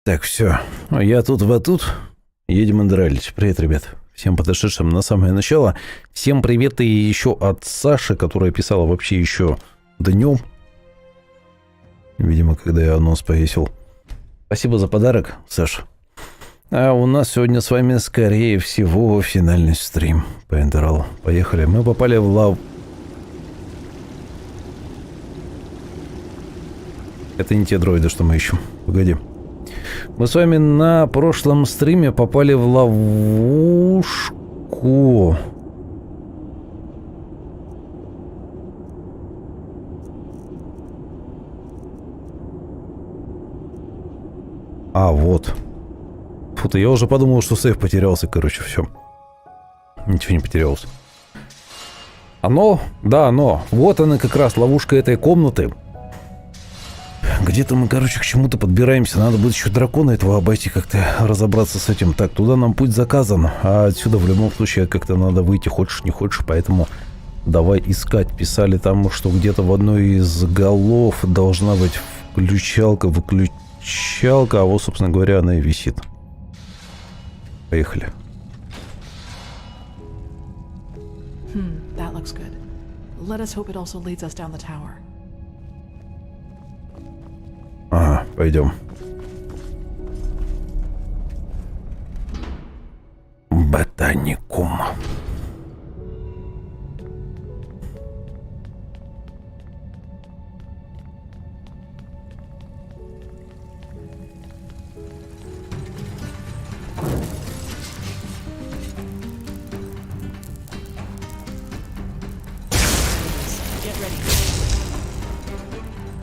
Так, все. Я тут, вы тут. Едем Эндралить. Привет, ребят. Всем подошедшим на самое начало. Всем привет и еще от Саши, которая писала вообще еще днем. Видимо, когда я анонс повесил. Спасибо за подарок, Саша. А у нас сегодня с вами, скорее всего, финальный стрим по Enderal. Поехали. Мы попали в лав... Это не те дроиды, что мы ищем. Погоди. Мы с вами на прошлом стриме попали в ловушку. А, вот. Фу-то, я уже подумал, что сейф потерялся, короче, все. Ничего не потерялось. Оно? Да, оно. Вот она как раз, ловушка этой комнаты. Где-то мы, короче, к чему-то подбираемся. Надо будет еще дракона этого обойти, как-то разобраться с этим. Так, туда нам путь заказан. А отсюда в любом случае как-то надо выйти, хочешь не хочешь. Поэтому давай искать. Писали там, что где-то в одной из голов должна быть включалка, выключалка. А вот, собственно говоря, она и висит. Поехали. That looks good. Let us hope it also leads us down the tower. Ага, пойдем. Ботаникум.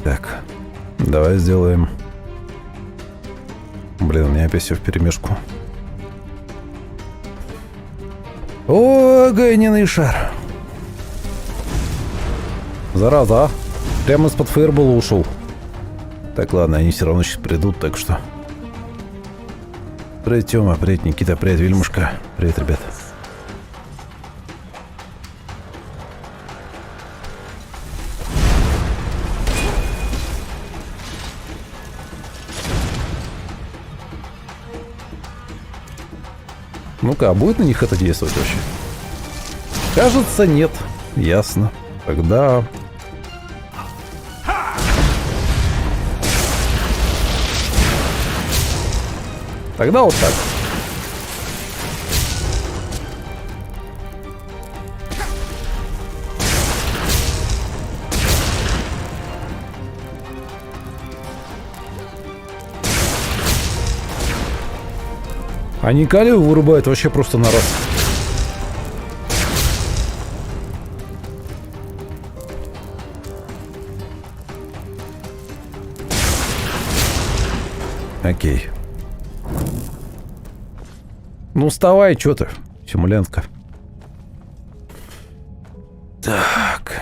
Так, давай сделаем. Блин, у меня опять все вперемешку. О, огненный шар. Зараза, а? Прямо из-под фаербола ушел. Так, ладно, они все равно сейчас придут, так что... Привет, Тёма, привет, Никита, привет, Вильмушка. Привет, ребят. Ну-ка, а будет на них это действовать вообще? Кажется, нет. Ясно. Тогда... Тогда вот так. Они калию вырубают вообще просто на раз. Окей. Ну вставай, чё ты, симулянтка. Так.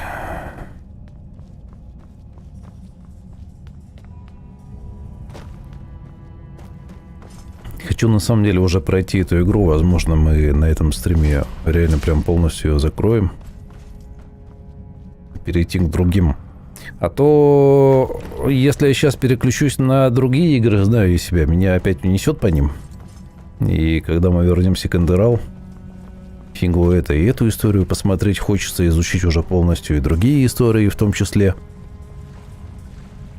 Хочу на самом деле уже пройти эту игру. Возможно, мы на этом стриме реально прям полностью ее закроем. Перейти к другим. А то, если я сейчас переключусь на другие игры, знаю я себя, меня опять унесет по ним. И когда мы вернемся к Enderal, фигу это и эту историю посмотреть хочется, изучить уже полностью и другие истории в том числе.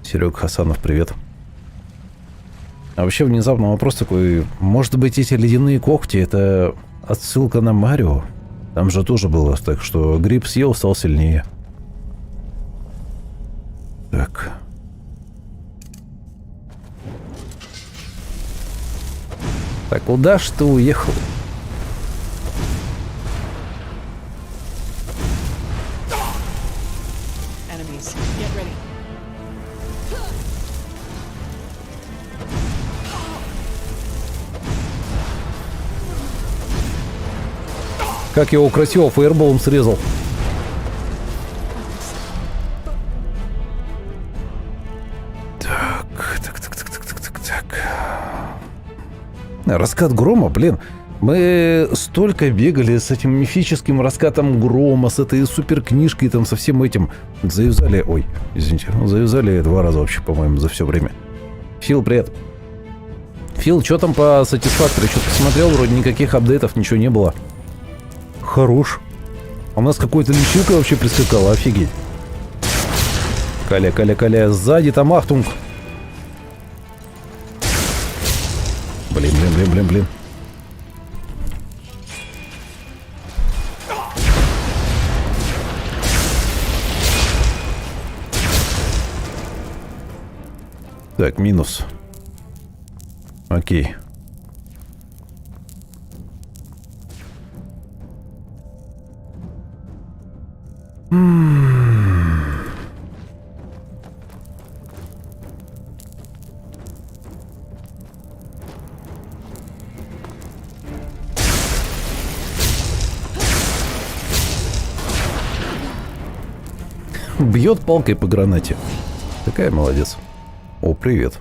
Серега Хасанов, привет. А вообще внезапно вопрос такой, может быть эти ледяные когти это отсылка на Марио? Там же тоже было так, что гриб съел, стал сильнее. Так. Так, куда ж ты уехал? Как я его красиво фаерболом срезал. Так. Раскат грома, блин. Мы столько бегали с этим мифическим раскатом грома, с этой суперкнижкой, там, со всем этим. Завязали... Ой, извините. Завязали 2 раза вообще, по-моему, за все время. Фил, привет. Фил, что там по сатисфактору? Что-то посмотрел, вроде никаких апдейтов, ничего не было. Хорош. А у нас какой-то личинка вообще прискакала, офигеть. Каля, сзади там ахтунг. Блин. Так, минус. Окей. Бьет палкой по гранате. Такая молодец. О, привет.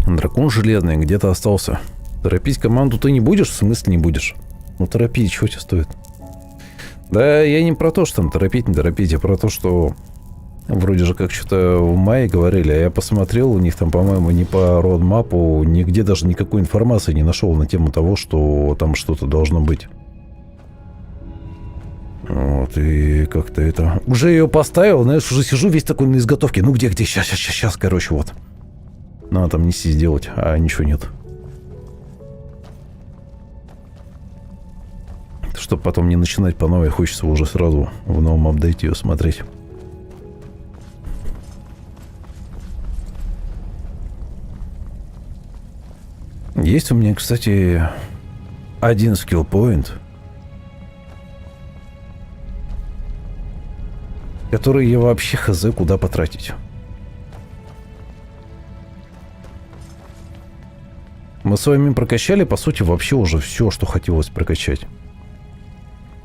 Дракон железный где-то остался. Торопить команду ты не будешь? В смысле не будешь? Ну торопить, чего тебе стоит? Да я не про то, что там торопить, не торопить, а про то, что вроде же как что-то в мае говорили, а я посмотрел, у них там, по-моему, ни по родмапу, нигде даже никакой информации не нашел на тему того, что там что-то должно быть. Вот, и как-то это... Уже ее поставил, знаешь, уже сижу весь такой на изготовке. Ну где, сейчас, короче, вот. Надо там неси сделать, а ничего нет. Чтобы потом не начинать по новой, хочется уже сразу в новом апдейте ее смотреть. Есть у меня, кстати, один скилл-поинт, который я вообще хз куда потратить. Мы с вами прокачали, по сути, вообще уже все, что хотелось прокачать.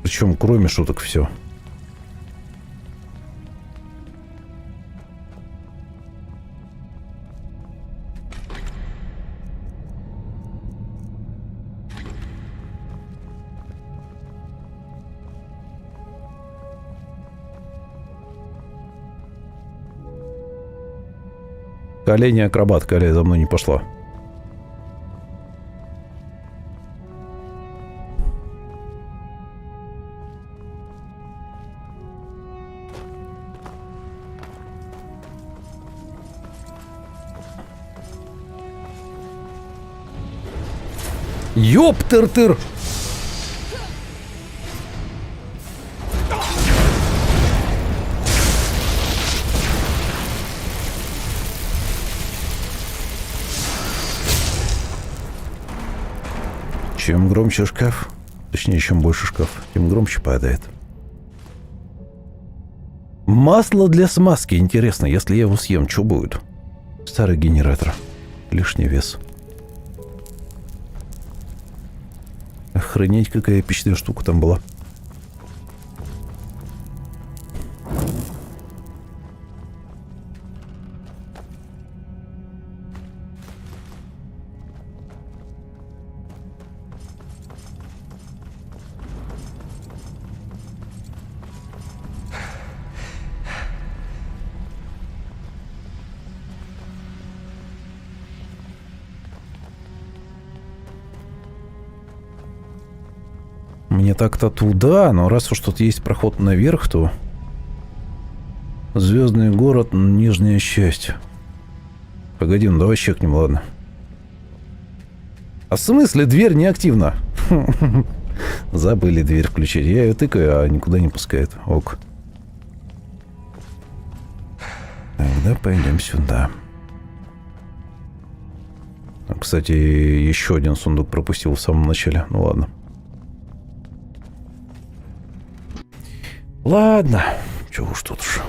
Причем, кроме шуток, все. Колени акробат, Коля за мной не пошла. Ёптер-тыр! Чем громче шкаф, точнее, чем больше шкаф, тем громче падает. Масло для смазки. Интересно, если я его съем, что будет? Старый генератор. Лишний вес. Охренеть, какая эпичная штука там была. Мне так-то туда, но раз уж тут есть проход наверх, то... Звездный город, нижнее счастье. Погоди, ну давай чекнем, ладно. А в смысле дверь неактивна? Забыли дверь включить. Я ее тыкаю, а никуда не пускает. Ок. Тогда пойдем сюда. Кстати, еще один сундук пропустил в самом начале. Ну ладно. Ладно, чего уж тут уж.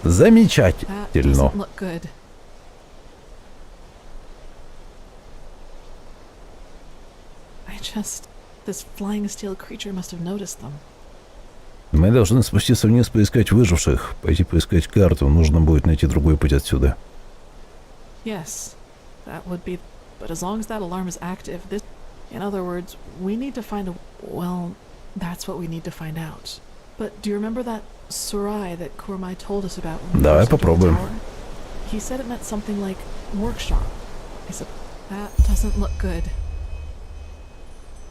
Замечательно. Мы должны спуститься вниз, поискать выживших. Пойти поискать карту. Нужно будет найти другой путь отсюда. Yes, that would be... But as long as that alarm is active, this... In other words, we need to find a... Well, that's what we need to find out. But do you remember that Surai that Kurmai told us about? Давай попробуем. He said it meant something like workshop. I said, that doesn't look good.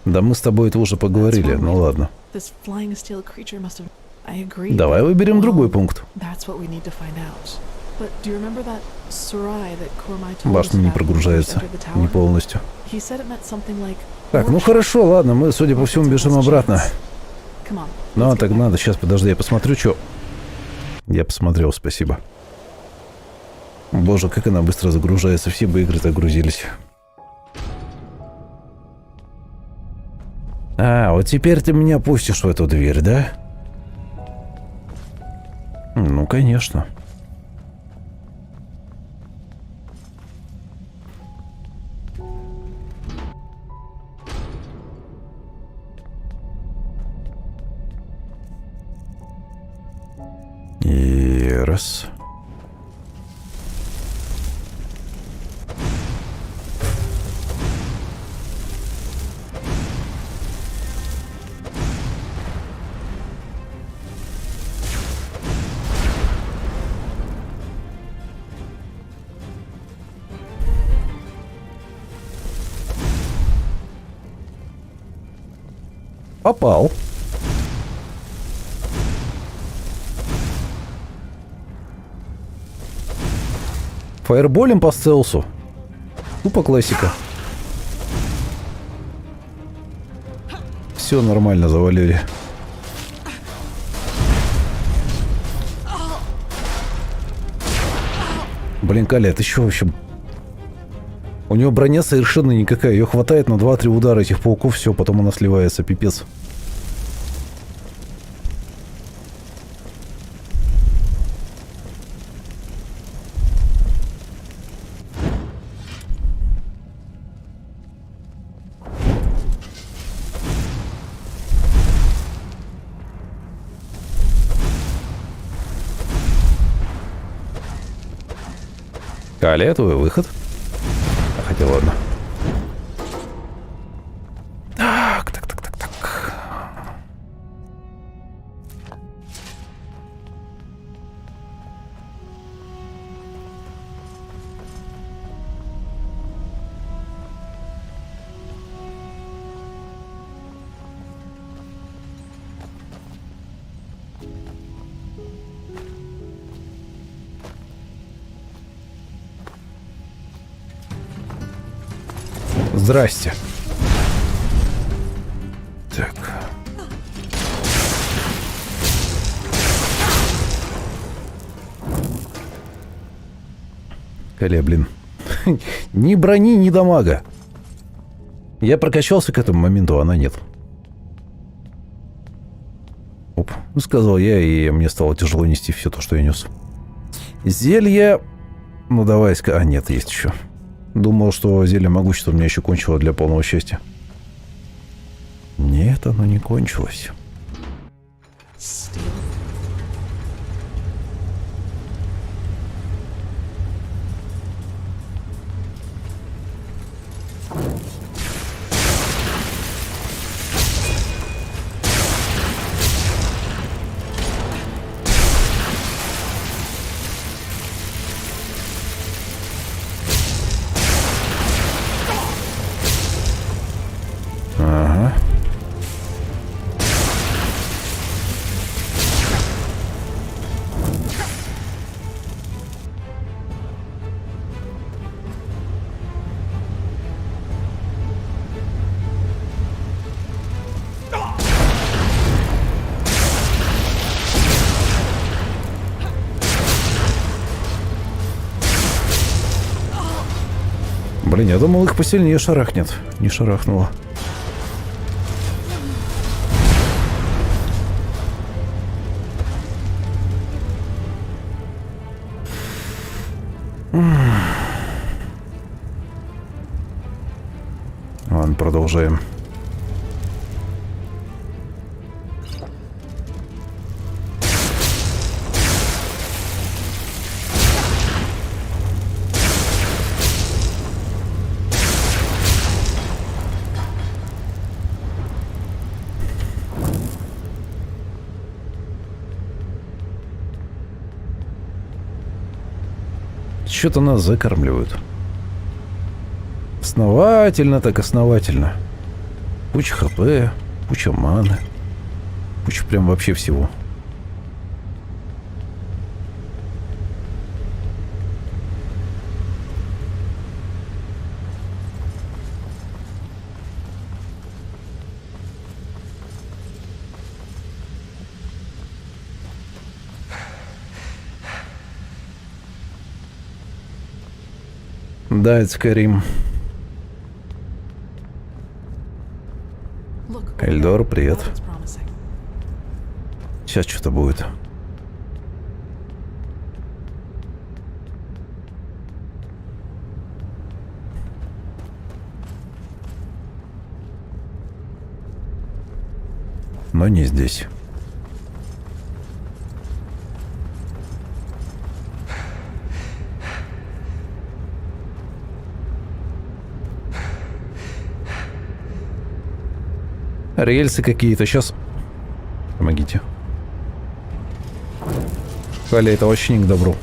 Да мы с тобой это уже поговорили, ну ладно. This flying steel creature must have... I agree. Давай выберем другой пункт. That's what we need to find out. But do you remember that Surai that Kurmai told us Башня не about прогружается, не полностью. He said it meant something like... Так, ну хорошо, ладно, мы, судя по всему, бежим обратно. Come on. Ну, так надо, сейчас, подожди, я посмотрю, что... Я посмотрел, спасибо. Боже, как она быстро загружается, все бы игры так грузились. А, вот теперь ты меня пустишь в эту дверь, да? Ну, конечно. И раз. Попал. Фаерболем по стелсу. Тупо классика. Все нормально, завалили. Блин, Каля, ты что вообще? У него броня совершенно никакая. Ее хватает на 2-3 удара этих пауков. Все, потом она сливается, пипец. Каля, твой выход. Хотя ладно. Так. Здрасте. Так. Каля, блин. Ни брони, ни дамага. Я прокачался к этому моменту, а она нет. Оп, сказал я, и мне стало тяжело нести все то, что я нес. Зелье... Ну, давай... А, нет, есть еще. Думал, что зелье могущества у меня еще кончило для полного счастья. Нет, оно не кончилось. Ага. Блин, я думал, их посильнее шарахнет. Не шарахнуло. Ладно, продолжаем. Что-то нас закармливают. Основательно так основательно. Куча хп, куча маны. Куча прям вообще всего. Да, это Карим. Эльдор, привет. Сейчас что-то будет. Но не здесь. Рельсы какие-то. Сейчас. Помогите. Халя, это вообще не к добру.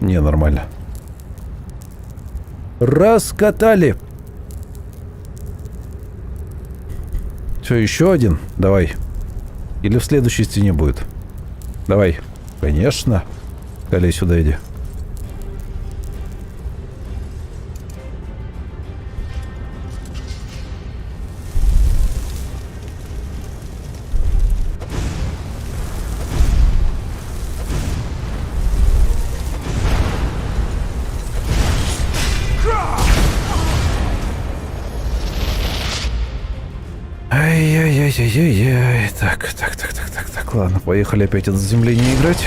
Не, нормально. Раскатали. Все, еще один? Давай. Или в следующей стене будет? Давай. Конечно. Калей, сюда иди. Ай-яй-яй-яй-яй. Так, ладно, поехали опять от заземления играть.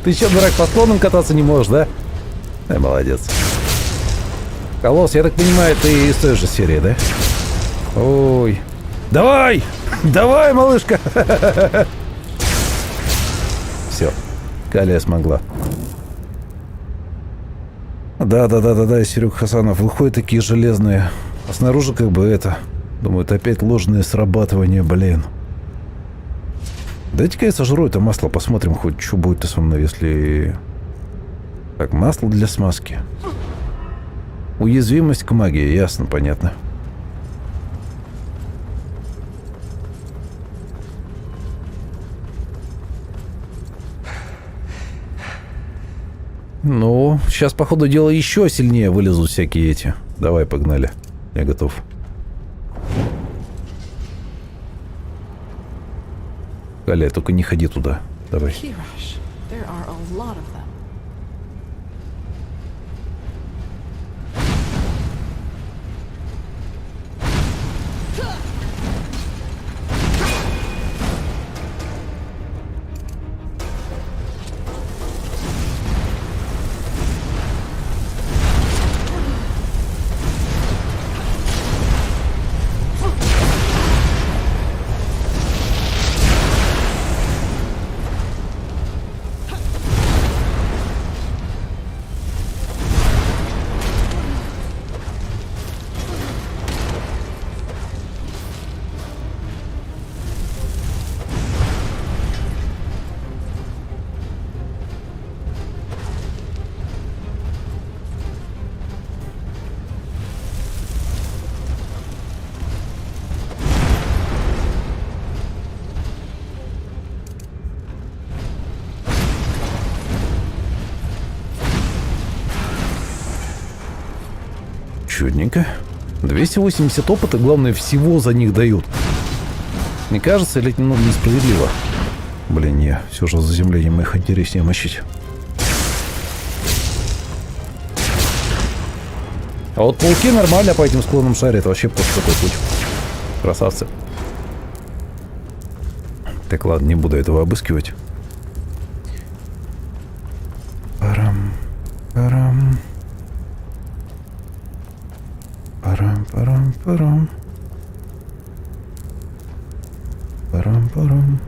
Ты что, дурак, по склонам кататься не можешь, да? Молодец. Колосс, я так понимаю, ты из той же серии, да? Ой. Давай! Давай, малышка! Все. Калия смогла. Да, Серег Хасанов, выходят такие железные. А снаружи как бы это... Думаю, это опять ложное срабатывание, блин. Дайте-ка я сожру это масло, посмотрим хоть, что будет со мной, если... Так, масло для смазки. Уязвимость к магии, ясно, понятно. Ну, сейчас, по ходу дела, еще сильнее вылезут всякие эти. Давай, погнали. Я готов. Галя, только не ходи туда. Давай. Чудненько. 280 опыта, главное, всего за них дают. Не кажется, или это немного несправедливо? Блин, не, все же за заземлением их интереснее мочить. А вот пауки нормально по этим склонам шарят, вообще просто такой путь. Красавцы. Так, ладно, не буду этого обыскивать. Парам, парам. Парам, парам, парам. Парам, парам.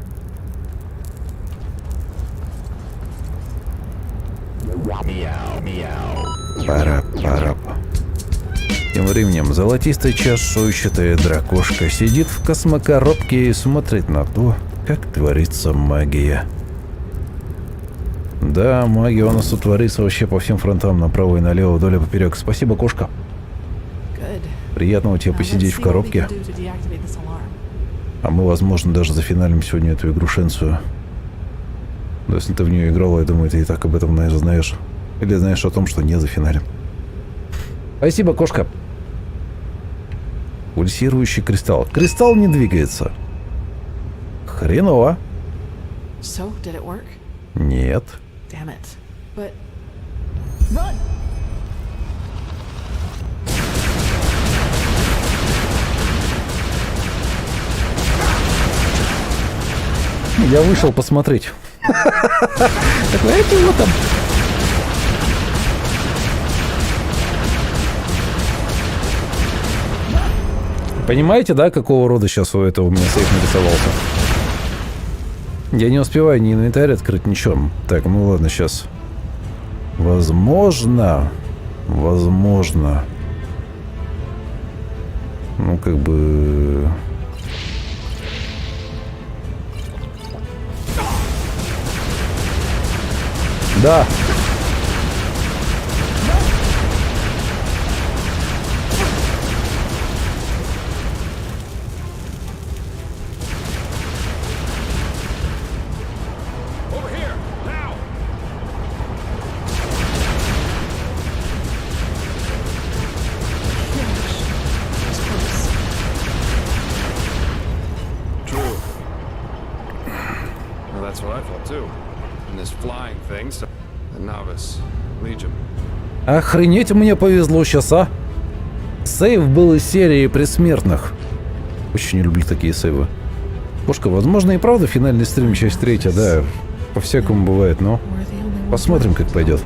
Пара, пара. Тем временем золотистая чешуйчатая дракошка сидит в космокоробке и смотрит на то, как творится магия. Да, магия у нас тут творится вообще по всем фронтам, направо и налево, вдоль и поперек. Спасибо, кошка. Приятного тебе посидеть в коробке. А мы, возможно, даже зафиналим сегодня эту игрушенцию. Но если ты в нее играл, я думаю, ты и так об этом, наверное, знаешь. Или знаешь о том, что не зафиналим. Спасибо, кошка. Пульсирующий кристалл. Кристалл не двигается. Хреново. Нет. Я вышел посмотреть. Такой, эти вот там. Понимаете, да, какого рода сейчас у этого у меня сейф нарисовался? Я не успеваю ни инвентарь открыть, ничего. Так, ну ладно, сейчас. Возможно. Ну, как бы... Да. Охренеть, мне повезло сейчас, а? Сейв был из серии Пресмертных. Очень не люблю такие сейвы. Кошка, возможно, и правда финальный стрим, часть 3, да. По-всякому бывает, но посмотрим, как пойдет.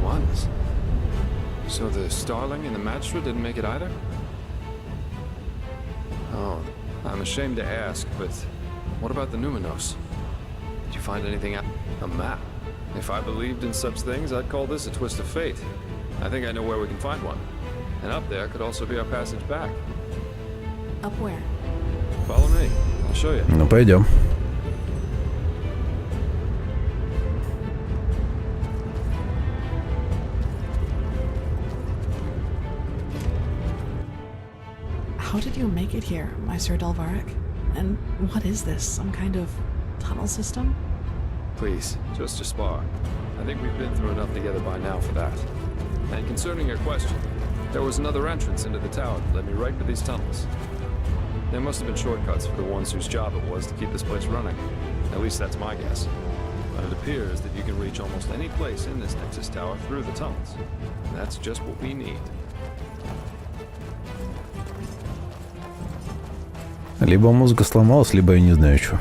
If I believed in such things, I'd call this a twist of fate. I think I know where we can find one. And up there could also be our passage back. Up where? Follow me. I'll show you. Ну, пойдем. How did you make it here, Meister Dalvarik? And what is this? Some kind of tunnel system? Please, just a spar. I think we've been through enough together by now for that. And concerning your question, there was another entrance into the tower that led me right to these tunnels. There must have been shortcuts for the ones whose job it was to keep this place running. At least that's my guess. But it appears that you can reach almost any place in this Nexus Tower through the tunnels. And that's just what we need. Либо музыка сломалась, либо я не знаю, что.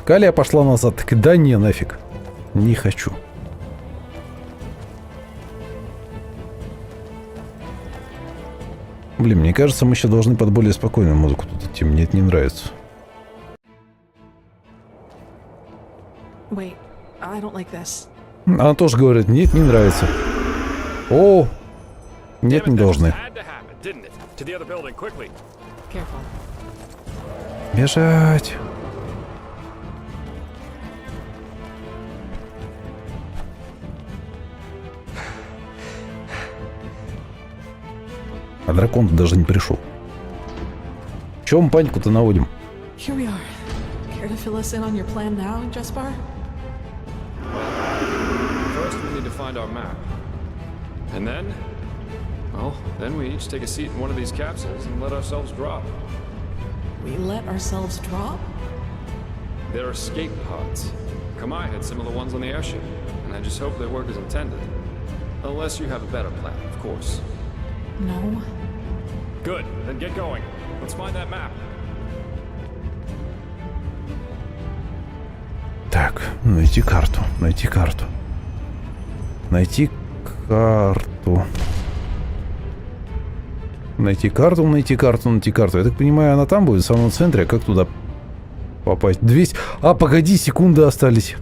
Калия пошла назад. Так да не, нафиг. Не хочу. Блин, мне кажется, мы сейчас должны под более спокойную музыку тут идти. Мне это не нравится. Wait, I don't like this. Она тоже говорит, нет, не нравится. О, нет, не должны. Бежать. А дракон даже не пришел. Чего мы панику-то наводим? Here we are. Care to fill us in on your plan now, Jespar? First, we need to find our map. And then, well, then we each take a seat in one of these capsules and let ourselves drop. We let ourselves drop? They're escape pods. Kamai had similar ones on the airship, and I just hope they work as intended. Unless you have a better plan, of course. No. Good, then get going. Let's find that map. Так, найти карту, найти карту. Найти карту. Найти карту, найти карту, найти карту. Я так понимаю, она там будет, в самом центре. А как туда попасть? 200... А, погоди, секунды остались.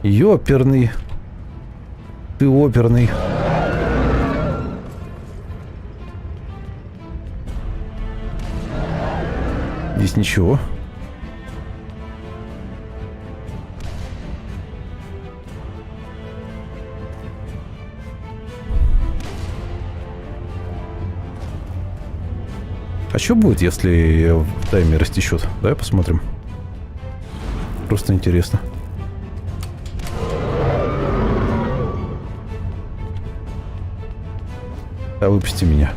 Ёперный. Ты оперный. Здесь ничего. А что будет, если таймер растечет? Давай посмотрим. Просто интересно. А выпусти меня.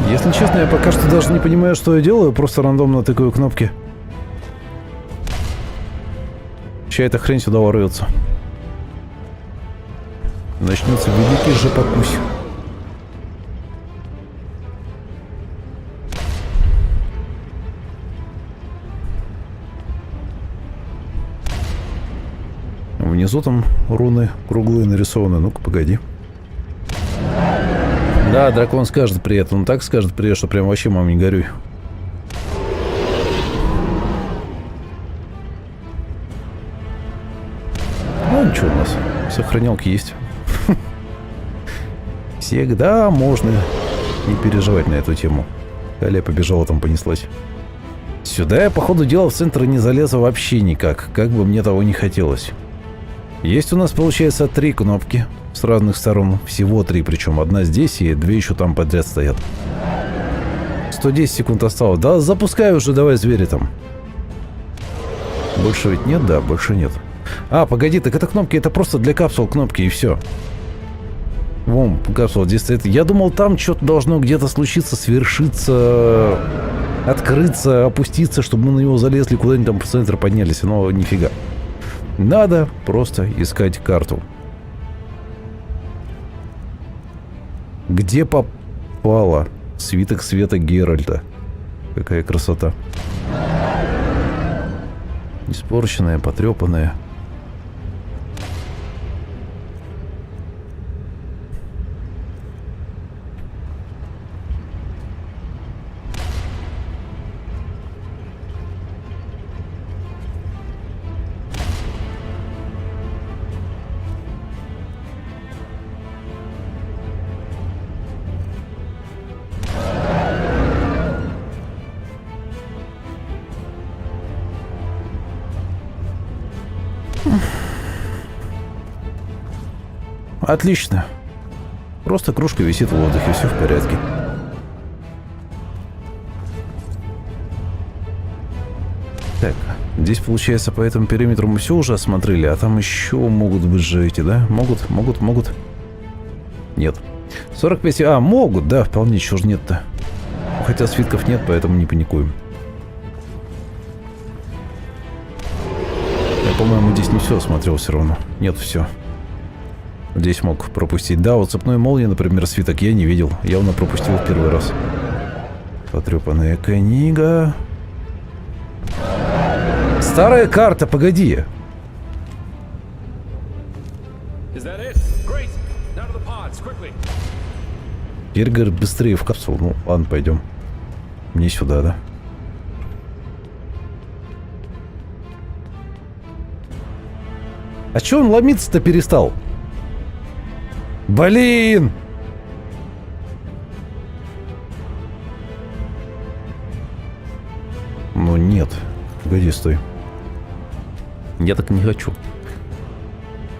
Если честно, я пока что даже не понимаю, что я делаю. Просто рандомно тыкаю кнопки. Чья эта хрень сюда ворвется. Начнется великий жопокусь. Внизу там руны круглые нарисованы. Ну-ка, погоди. Да, дракон скажет привет. Он так скажет привет, что прям вообще, мам, не горюй. Ну, ничего у нас. Сохранялки есть. Всегда можно не переживать на эту тему. Далее побежала, там понеслась. Сюда я, по ходу дела, в центр не залезу вообще никак. Как бы мне того не хотелось. Есть у нас, получается, 3 кнопки с разных сторон. Всего 3, причем одна здесь и 2 еще там подряд стоят. 110 секунд осталось. Да, запускай уже, давай, звери там. Больше ведь нет? Да, больше нет. А, погоди, так это кнопки, это просто для капсул кнопки и все. Вон, капсула здесь стоит. Я думал, там что-то должно где-то случиться, свершиться, открыться, опуститься, чтобы мы на него залезли, куда-нибудь там в центр поднялись, но нифига. Надо просто искать карту. Где попала? Свиток света Геральта. Какая красота. Испорченная, потрепанная. Отлично. Просто кружка висит в воздухе, все в порядке. Так, здесь получается по этому периметру мы все уже осмотрели, а там еще могут быть же эти, да? Могут. Нет. 45... А, могут, да, вполне, чего ж нет-то. Хотя свитков нет, поэтому не паникуем. Я, по-моему, здесь не все осмотрел все равно. Нет, все. Здесь мог пропустить. Да, вот цепной молнии, например, свиток я не видел. Явно пропустил в первый раз. Потрепанная книга. Старая карта, погоди. Теперь, говорит, быстрее в капсулу. Ну, ладно, пойдем. Мне сюда, да? А чё он ломиться-то перестал? Блин! Ну нет. Погоди, стой. Я так не хочу.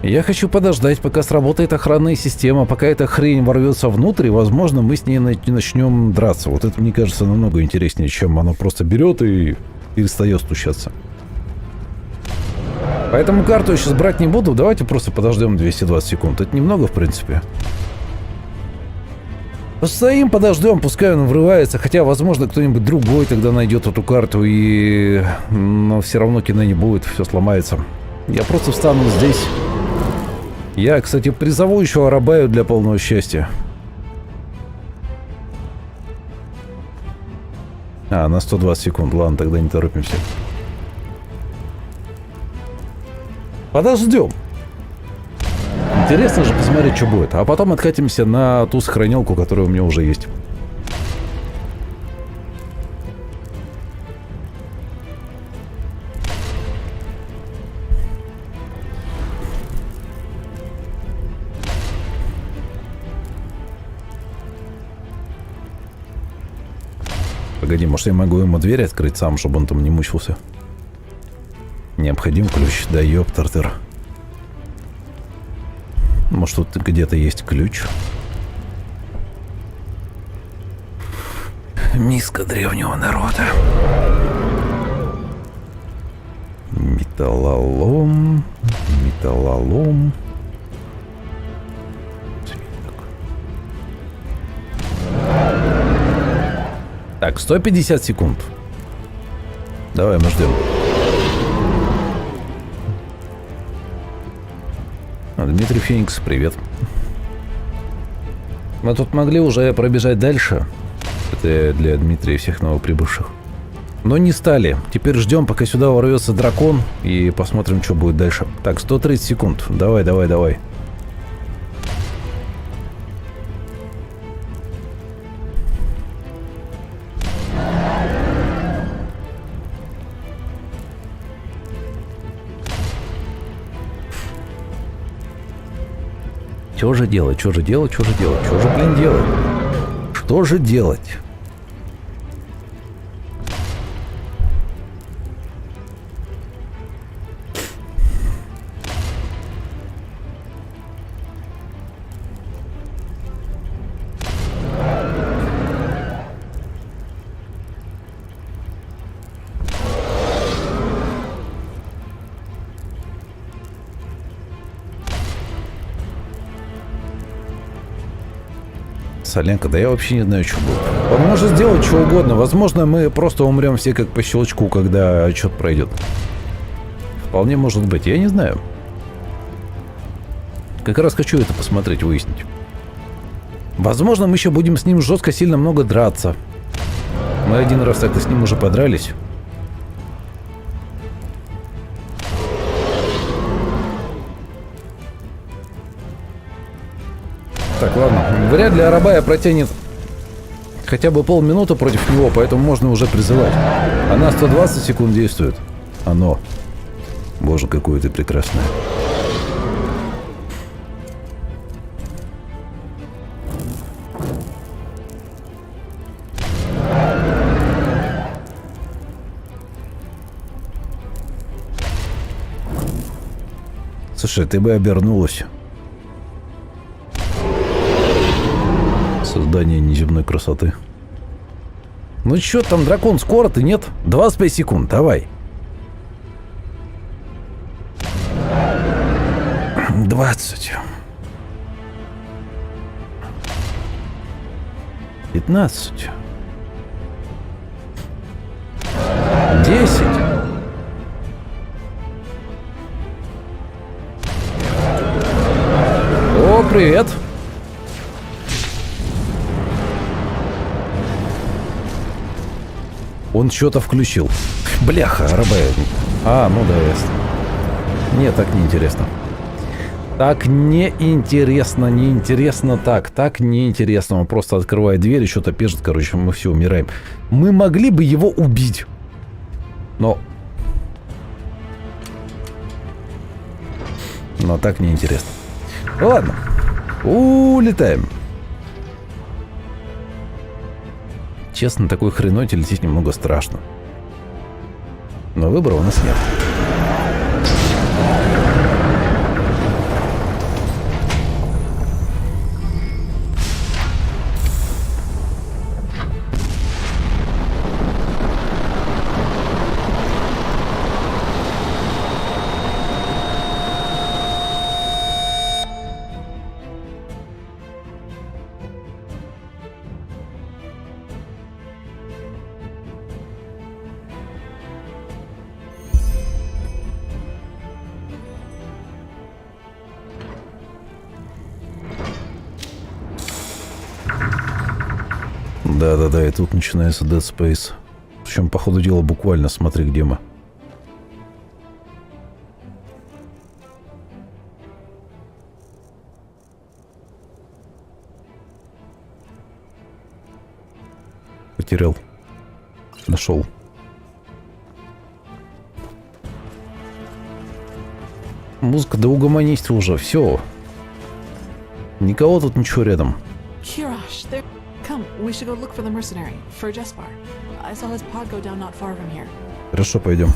Я хочу подождать, пока сработает охранная система, пока эта хрень ворвется внутрь, и, возможно, мы с ней начнем драться. Вот это, мне кажется, намного интереснее, чем она просто берет и перестает стучаться. Поэтому карту я сейчас брать не буду. Давайте просто подождем 220 секунд. Это немного, в принципе. Постоим, подождем, пускай он врывается. Хотя, возможно, кто-нибудь другой тогда найдет эту карту. Но все равно кино не будет, все сломается. Я просто встану здесь. Я, кстати, призову еще Арабаю для полного счастья. На 120 секунд. Ладно, тогда не торопимся. Подождем. Интересно же посмотреть, что будет. А потом откатимся на ту сохранилку, которая у меня уже есть. Погоди, может я могу ему дверь открыть сам, чтобы он там не мучился? Необходим ключ. Да ёптартер. Может тут где-то есть ключ? Миска древнего народа. Металлолом. Металлолом. Так, 150 секунд. Давай, мы ждем. Дмитрий Феникс, привет. Мы тут могли уже пробежать дальше. Это для Дмитрия и всех новоприбывших. Но не стали. Теперь ждем, пока сюда ворвется дракон. И посмотрим, что будет дальше. Так, 130 секунд. Давай, давай, давай. Что же делать, что же делать, что же делать, что же, блин, делать? Что же делать? Соленко, да я вообще не знаю, что будет. Он может сделать что угодно. Возможно, мы просто умрем все как по щелчку, когда отчет пройдет. Вполне может быть, я не знаю. Как раз хочу это посмотреть, выяснить. Возможно, мы еще будем с ним жестко сильно много драться. Мы один раз так-то с ним уже подрались. Так, ладно. Вряд ли Арабая протянет хотя бы полминуты против него, поэтому можно уже призывать. Она 120 секунд действует. Оно. Боже, какое ты прекрасное. Слушай, ты бы обернулась. Создание неземной красоты. Ну чё там, дракон, скоро ты, нет? 25 секунд, давай. 20. 15. 10. О, привет. Он что-то включил. Бляха, Арабая. Ну да, ясно. Нет, так неинтересно. Так неинтересно, неинтересно так. Так неинтересно. Он просто открывает дверь и что-то пишет, короче, мы все умираем. Мы могли бы его убить. Но так неинтересно. Ладно. Улетаем. Честно, такой хреноте лететь немного страшно. Но выбора у нас нет. Да-да-да, и тут начинается Dead Space. Причем, по ходу дела, буквально смотри, где мы. Потерял. Нашел. Музыка, да угомонись ты уже, все. Никого тут ничего рядом. Kirash, there. Come, we should go look for the mercenary, for Jespar. I saw his pod go down not far from here. Хорошо, пойдем.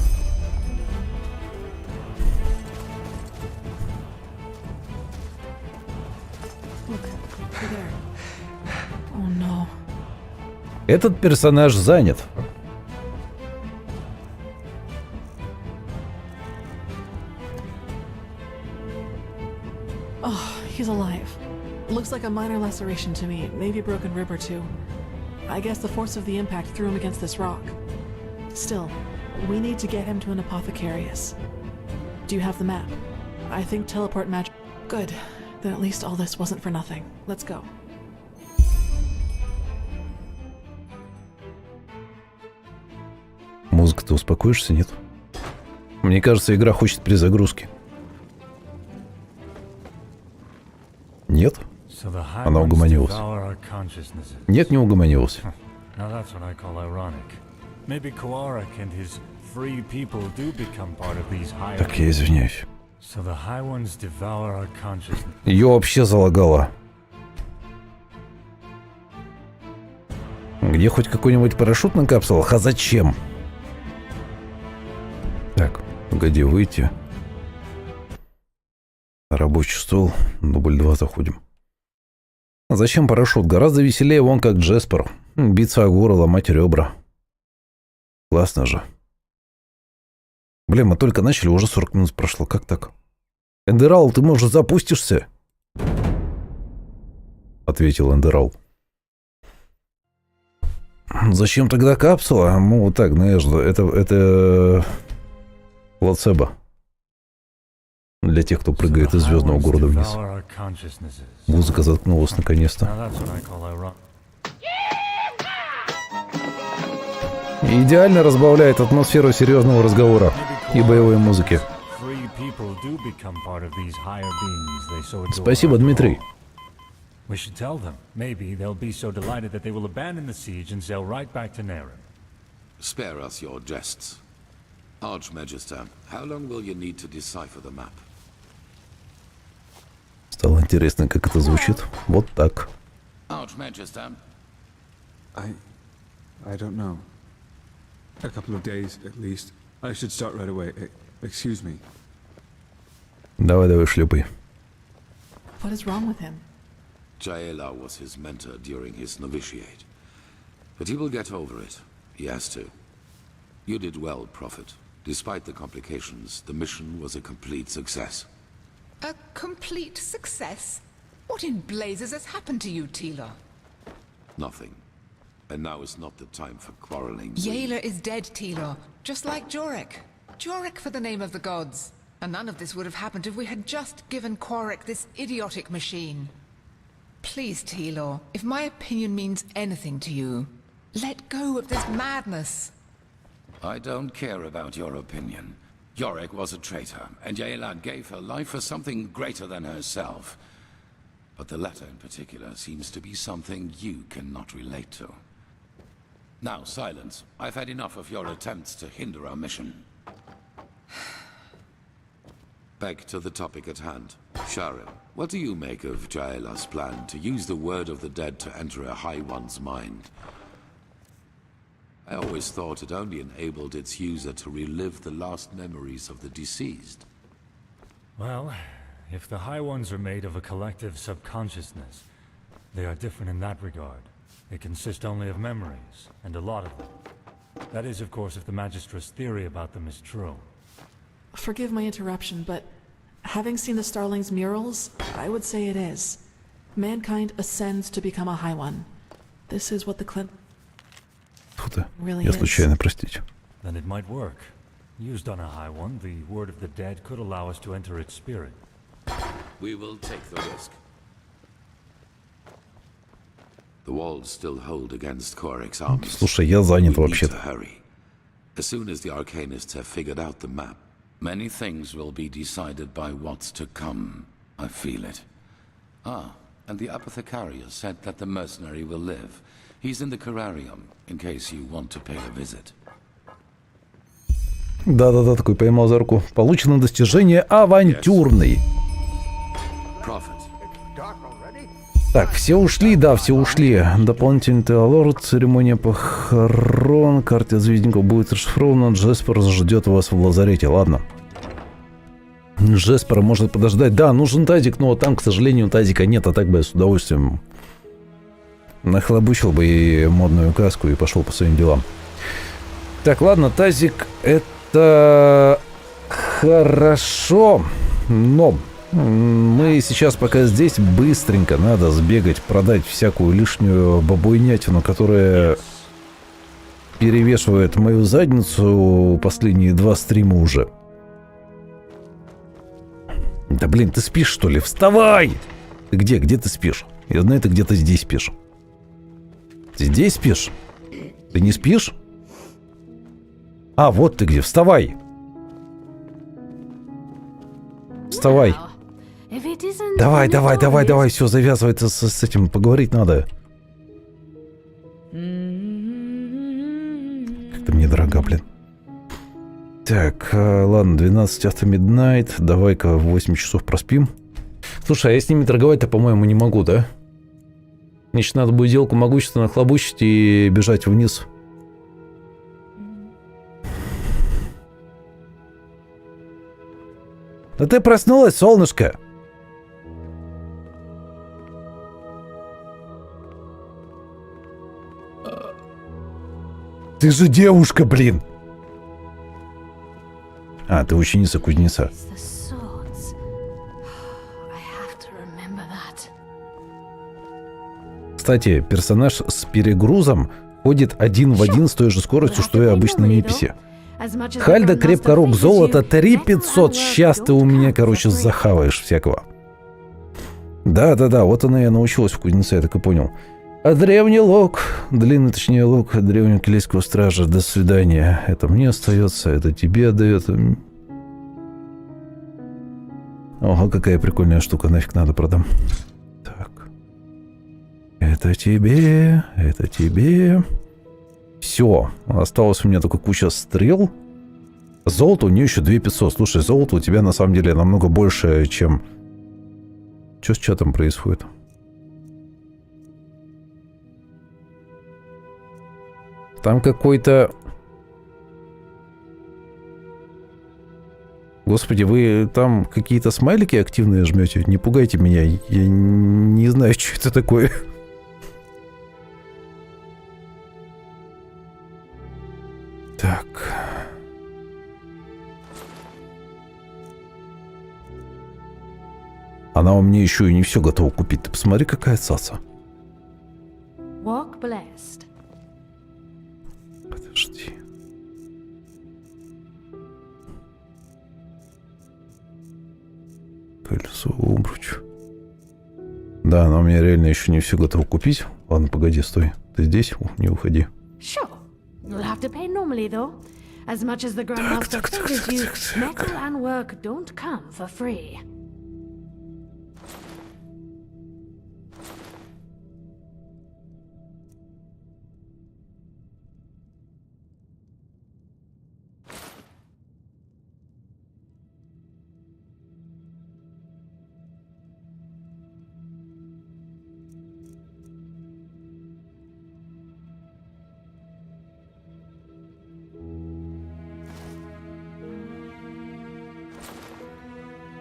Look, over there. Oh no. Этот персонаж занят. Oh, he's alive. Looks like a minor laceration to me, maybe a broken rib or two. I guess the force of the impact threw him against this rock. Still, we need to get him to an apothecarius. Do you have the map? I think teleport magic. Good. Then at least all this wasn't for nothing. Let's go. Музыка, ты успокоишься, нет? Мне кажется, игра хочет перезагрузки. Нет? Она угомонилась. Нет, не угомонилась. Так, я извиняюсь. Ее вообще залагало. Где хоть какой-нибудь парашют на капсулах? А зачем? Так, погоди, выйти. Рабочий стол. Дубль 2 заходим. А зачем парашют? Гораздо веселее вон как Джеспер. Биться о горло, ломать ребра. Классно же. Блин, мы только начали, уже 40 минут прошло. Как так? Эндерал, ты, может, запустишься? Ответил Эндерал. Зачем тогда капсула? Ну, вот так, знаешь, это плацебо. Для тех, кто прыгает из звездного города вниз. Музыка заткнулась наконец-то. Идеально разбавляет атмосферу серьезного разговора и боевой музыки. Спасибо, Дмитрий. We should tell them. Maybe they'll be so delighted that they will abandon the siege and sail right back to Naren. Spare us your jests. Archmagister, how long will you need to decipher the map? Стало интересно, как это звучит. Вот так. Archmagister? I don't know. A couple of days, at least. I should start right away. Excuse me. Давай, шлепай. What is wrong with him? Jaela was his mentor during his novitiate. But he will get over it. He has to. You did well, Prophet. Despite the complications, the mission was a complete success. A complete success? What in blazes has happened to you, Tila? Nothing. And now is not the time for quarreling. Jaela is dead, Tila. Just like Jorek. Jorek for the name of the gods. And none of this would have happened if we had just given Quarek this idiotic machine. Please, Tila, if my opinion means anything to you, let go of this madness. I don't care about your opinion. Yorick was a traitor, and Jaela gave her life for something greater than herself. But the latter in particular seems to be something you cannot relate to. Now, silence. I've had enough of your attempts to hinder our mission. Back to the topic at hand. Sharim, what do you make of Jaela's plan to use the word of the dead to enter a High One's mind? I always thought it only enabled its user to relive the last memories of the deceased. Well, if the High Ones are made of a collective subconsciousness, they are different in that regard. They consist only of memories, and a lot of them. That is, of course, if the Magistra's theory about them is true. Forgive my interruption, but having seen the Starling's murals, I would say it is. Mankind ascends to become a High One. This is what the really Я is. случайно, простите. Then it might work. Used on a High One, the word of the dead could allow us to enter its spirit. We will take the risk. The walls still hold against Korik's armies. Слушай, я занят We need вообще-то. to hurry. As soon as the Arcanists have figured out the map, many things will be decided by what's to come. I feel it. Ah, and the apothecarius said that the mercenary will live. He's in the Cararium, in case you want to pay a visit. Да-да-да, такой поймал за руку. Получено достижение авантюрный. Prophet. Так, все ушли, да, все ушли. Дополнительный теолор, церемония похорон, карта звездников будет расшифрована, Джеспер ждет вас в лазарете, ладно. Джеспера можно подождать. Да, нужен тазик, но там, к сожалению, тазика нет, а так бы я с удовольствием нахлобучил бы и модную каску и пошел по своим делам. Так, ладно, тазик это хорошо, но мы сейчас пока здесь быстренько надо сбегать, продать всякую лишнюю бабуйнятину, которая перевешивает мою задницу последние 2 стрима уже. Да блин, ты спишь что ли? Вставай! Ты где? Где ты спишь? Я знаю, ты где-то здесь спишь. Ты здесь спишь? Ты не спишь? А, вот ты где, вставай! Вставай! Давай, давай, давай, давай, все, завязывается с этим, поговорить надо. Как-то мне дорога, блин. Так, ладно, 12 after midnight, давай-ка в 8 часов проспим. Слушай, а я с ними торговать-то, по-моему, не могу, да? Значит, надо будет сделку могущества нахлобучить и бежать вниз. Да ты проснулась, солнышко! Ты же девушка, блин! А, ты ученица кузнеца. Кстати, персонаж с перегрузом ходит один в один с той же скоростью, что и обычный неписи. Хальда, крепко рог, золото, 3500. Сейчас ты у меня, короче, захаваешь всякого. Да-да-да, вот она я научилась в кузнеце, я так и понял. А древний лук, длинный, точнее, лук древнего килийского стража, до свидания. Это мне остается, это тебе отдает. Ого, какая прикольная штука, нафиг надо продам. Так. Это тебе, это тебе. Все, осталось у меня только куча стрел. Золото у нее еще 2500. Слушай, золото у тебя на самом деле намного больше, чем... Что с чатом происходит? Там какой-то... Господи, вы там какие-то смайлики активные жмете? Не пугайте меня, я не знаю, что это такое. Так. Она у меня еще и не все готова купить. Ты посмотри, какая цаца. Walk blessed. Подожди. Колесо, обруч. Да, она у меня реально еще не все готова купить. Ладно, погоди, стой. Ты здесь? Не уходи. Sure. You'll have to pay normally though. As much as the Grandmaster favors you, metal and work don't come for free.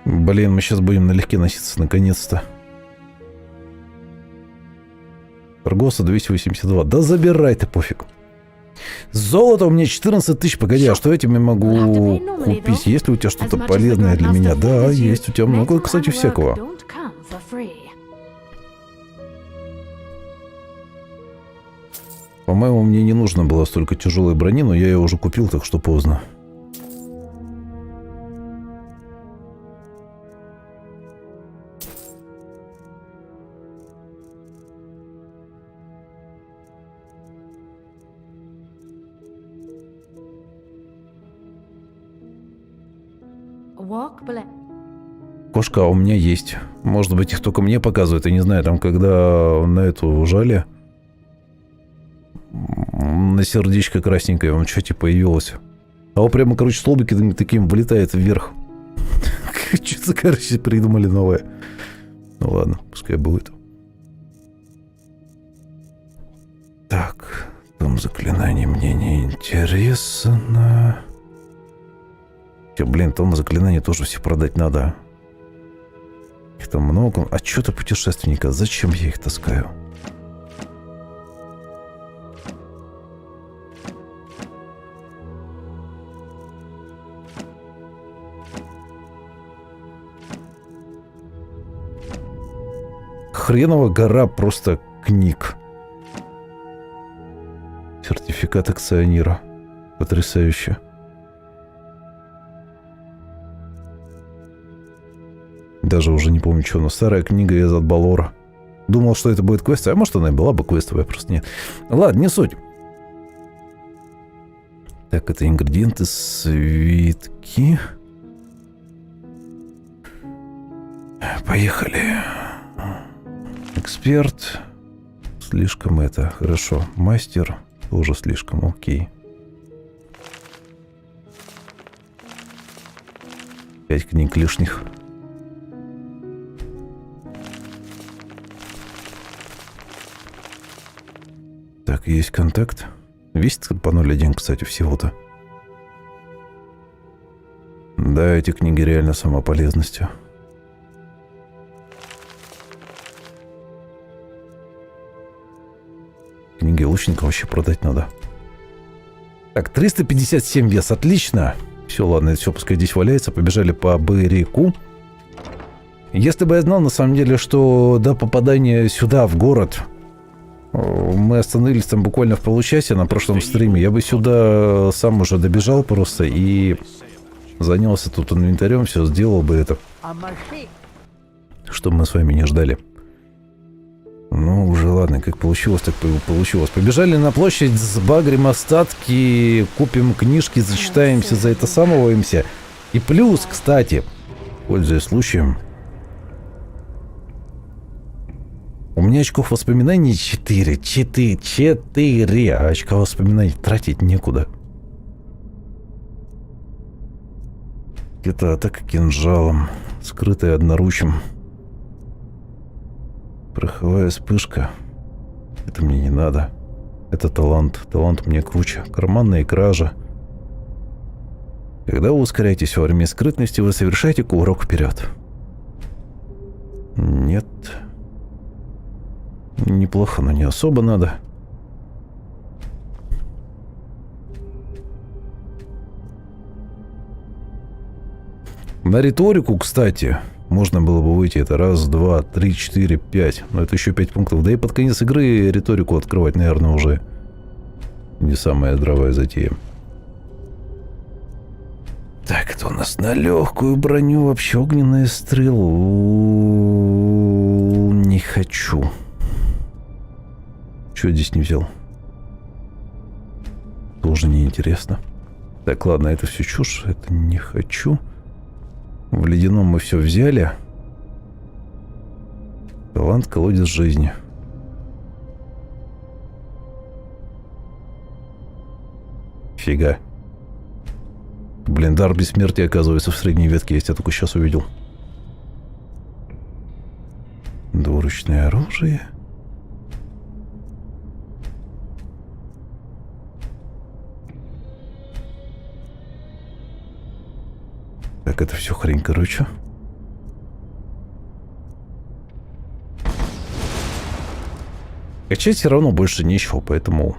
Блин, мы сейчас будем налегке носиться, наконец-то. Аргоса 282. Да забирай ты, пофиг. Золото у меня 14 тысяч. Погоди, а что я тебе могу купить? Есть ли у тебя что-то полезное для меня? Да, есть. У тебя много, кстати, всякого. По-моему, мне не нужно было столько тяжелой брони, но я ее уже купил, так что поздно. walk, Кошка у меня есть. Может быть, их только мне показывают. Я не знаю, там, когда на эту жали, на сердечко красненькое в чате появилось. А он прямо, короче, столбики таким вылетает вверх. Что-то, короче, придумали новое. Ну ладно, пускай будет. Так, том заклинаний мне не интересно. Блин, том заклинаний тоже все продать надо. Их там много. А что-то путешественника, зачем я их таскаю? Хренова гора просто книг. Сертификат акционера. Потрясающе. Даже уже не помню, что, но старая книга из Адбалора. Думал, что это будет квест, а может, она и была бы квестовая, просто нет. Ладно, не суть. Так, это ингредиенты, свитки. Поехали. Эксперт. Слишком это. Хорошо. Мастер. Тоже слишком. Окей. 5 книг лишних. Так, есть контакт. Весит по 0,1, кстати, всего-то. Да, эти книги реально самополезностью. Книги лучника вообще продать надо. Так, 357 вес, отлично. Все, ладно, это все пускай здесь валяется. Побежали по берегу. Если бы я знал, на самом деле, что до попадания сюда, в город, мы остановились там буквально в получасе на прошлом стриме, я бы сюда сам уже добежал просто и занялся тут инвентарем, все, сделал бы это, чтобы мы с вами не ждали. Ну, уже ладно, как получилось, так получилось. Побежали на площадь, сбагрим остатки, купим книжки, зачитаемся, за это самоваемся. И плюс, кстати, пользуясь случаем, у меня очков воспоминаний 4, а очка воспоминаний тратить некуда. Это атака кинжалом, скрытая одноручем. Пороховая вспышка. Это мне не надо. Это талант. Талант мне круче. Карманная кража. Когда вы ускоряетесь во время скрытности, вы совершаете кувырок вперед. Нет. Неплохо, но не особо надо. На риторику, кстати, можно было бы выйти. Это 1, 2, 3, 4, 5. Но это еще 5 пунктов. Да и под конец игры риторику открывать, наверное, уже не самая здравая затея. Так, это у нас на легкую броню. Вообще огненные стрелы. Не хочу. Что здесь не взял? Тоже неинтересно. Так, ладно, это все чушь. Это не хочу. В ледяном мы все взяли. Талант, колодец жизни. Фига. Блин, дар бессмертия, оказывается, в средней ветке есть. Я только сейчас увидел. Двуручное оружие. Так, это все хрень, короче. Качать все равно больше нечего, поэтому...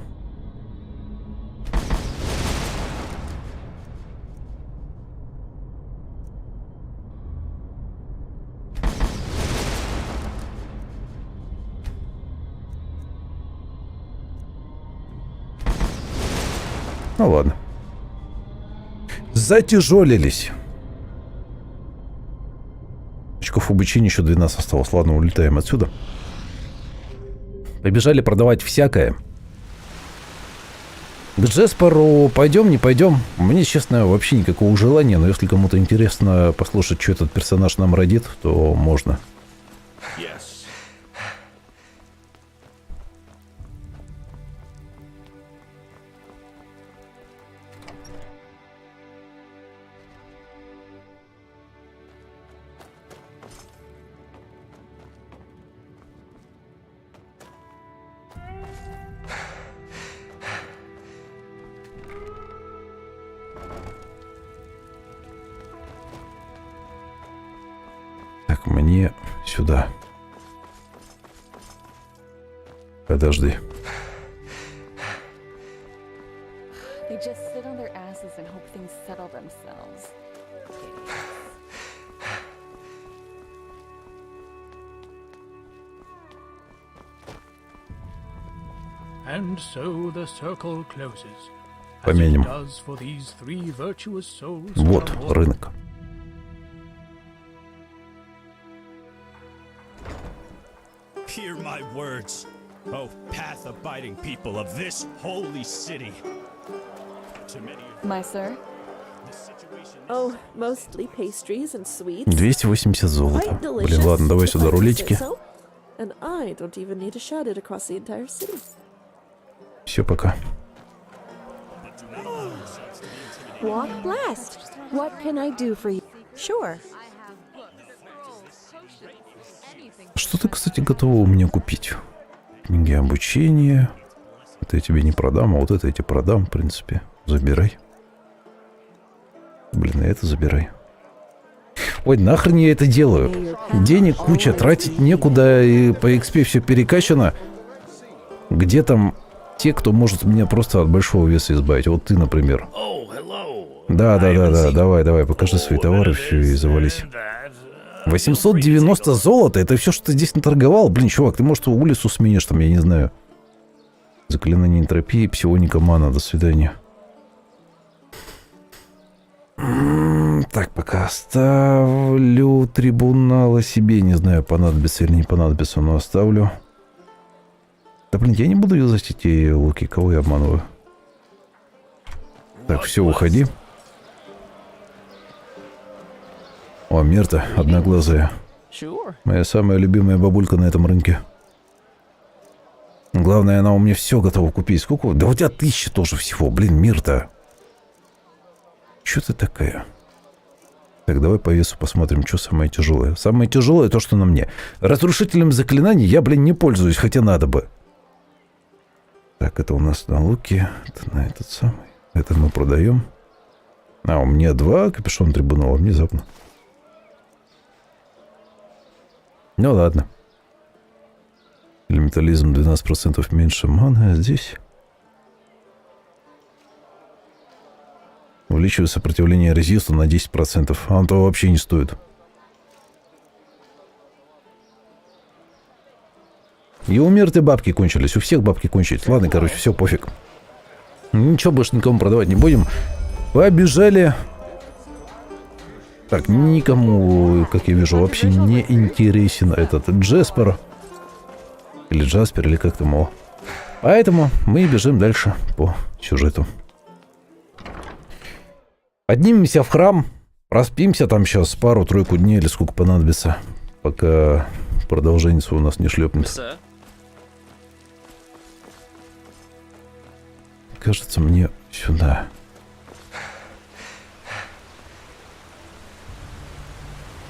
Ну ладно. Затяжелились. Очков обучения еще 12 осталось. Ладно, улетаем отсюда. Побежали продавать всякое. К Джеспару пойдем, не пойдем? Мне, честно, вообще никакого желания, но если кому-то интересно послушать, что этот персонаж нам родит, то можно. Так, мне сюда. Подожди. They just sit on their asses and hope things settle themselves. And so the circle closes. Поменим. Вот рынок. Hear my words, O path-abiding people of this holy city. To many of My sir? Oh, mostly pastries and sweets. 280 золота. Блин, ладно, давай сюда рулетики. And I don't even need to shout it across the entire city. Все, пока. Walk blast. What can I do for you? Sure. Что ты, кстати, готова у меня купить? Книги обучения. Это я тебе не продам, а вот это я тебе продам, в принципе. Забирай. Блин, и это забирай. Ой, нахрен я это делаю? Денег куча, тратить некуда, и по XP все перекачано. Где там те, кто может меня просто от большого веса избавить? Вот ты, например. Да, давай, покажи свои товары, все, и завались. 890 золота, это все, что ты здесь наторговал? Блин, чувак, ты, может, улицу сменишь там, я не знаю. Заклинание энтропии, псионика мана, до свидания. Так, пока оставлю трибунала себе, не знаю, понадобится или не понадобится, но оставлю. Да, блин, я не буду юзать эти луки, кого я обманываю. Так, все, уходи. О, Мерта, одноглазая. Моя самая любимая бабулька на этом рынке. Главное, она у меня все готова купить. Сколько? Да у тебя 1000 тоже всего. Блин, Мирта. Че ты такая? Так, давай по весу посмотрим, что самое тяжелое. Самое тяжелое то, что на мне. Разрушителем заклинаний я, блин, не пользуюсь, хотя надо бы. Так, это у нас на луки. Это на этот самый. Это мы продаем. А, у меня 2 капюшона трибунала внезапно. Ну ладно. Элементализм 12% меньше маны, а здесь увеличиваю сопротивление резисту на 10%. А он того вообще не стоит. И у Мерты бабки кончились, у всех бабки кончились. Ладно, короче, все, пофиг. Ничего больше никому продавать не будем. Побежали. Так, никому, как я вижу, вообще не интересен этот Джеспер. Или Джаспер, или как там его. Поэтому мы бежим дальше по сюжету. Поднимемся в храм, проспимся там сейчас пару-тройку дней или сколько понадобится, пока продолжение у нас не шлепнется. Кажется, мне сюда.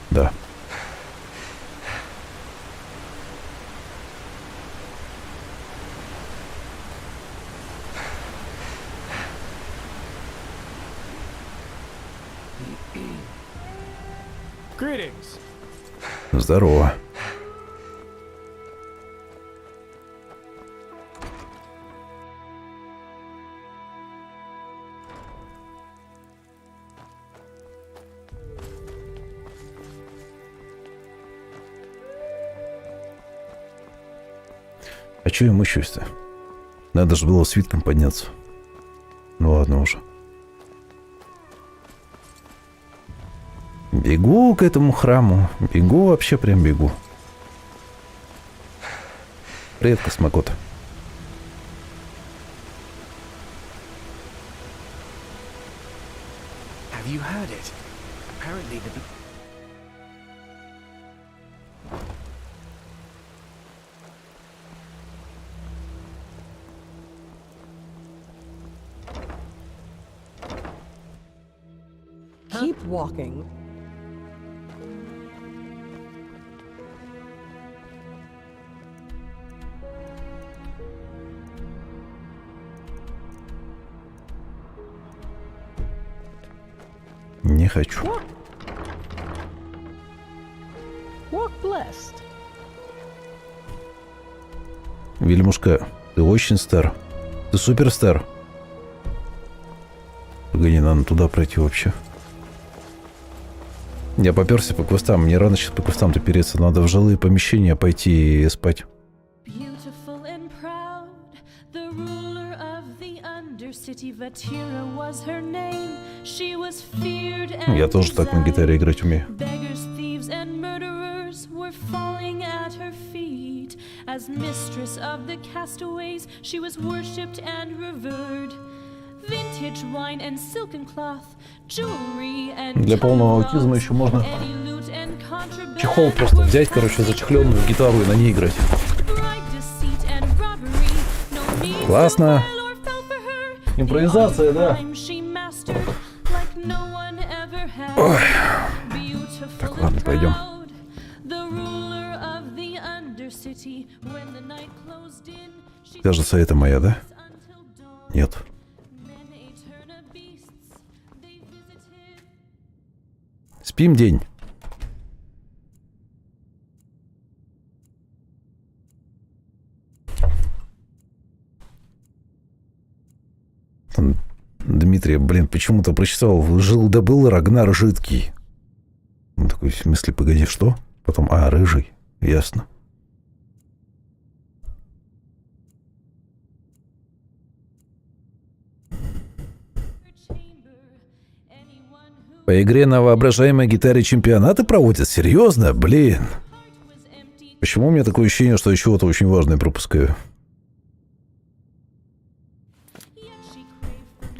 Да. Здорово. А чё я мучаюсь-то? Надо же было свитком подняться. Ну ладно уже. Бегу к этому храму. Бегу, вообще прям бегу. Привет, космокот. Keep walking. Не хочу. Walk blessed. Вельмушка, ты очень стар. Ты суперстар. Погоди, надо туда пройти вообще. Я попёрся по квестам. Мне рано сейчас по квестам-то переться. Надо в жилые помещения пойти и спать. Я тоже так на гитаре играть умею. As mistress of the castaways, she was worshipped and revered. Vintage wine and silken cloth, jewelry and для полного аутизма еще можно чехол просто взять, короче, зачехленную гитару и на ней играть. Классно. Импровизация, да. Ой. Так, ладно, пойдем. Кажется, это моя, да? Нет. Спим день. Дмитрий, блин, почему-то прочитал, жил да был Рагнар жидкий. Он такой, в смысле, погоди, что? Потом, рыжий, ясно. По игре на воображаемой гитаре чемпионаты проводят? Серьезно? Блин. Почему у меня такое ощущение, что я чего-то очень важное пропускаю?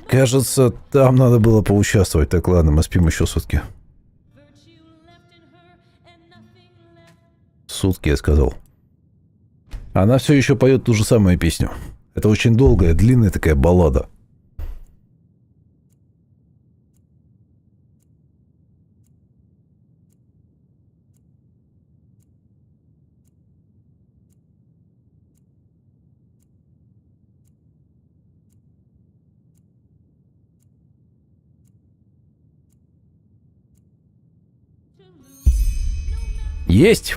Кажется, там надо было поучаствовать. Так, ладно, мы спим еще сутки. Сутки, я сказал. Она все еще поет ту же самую песню. Это очень долгая, длинная такая баллада. Есть!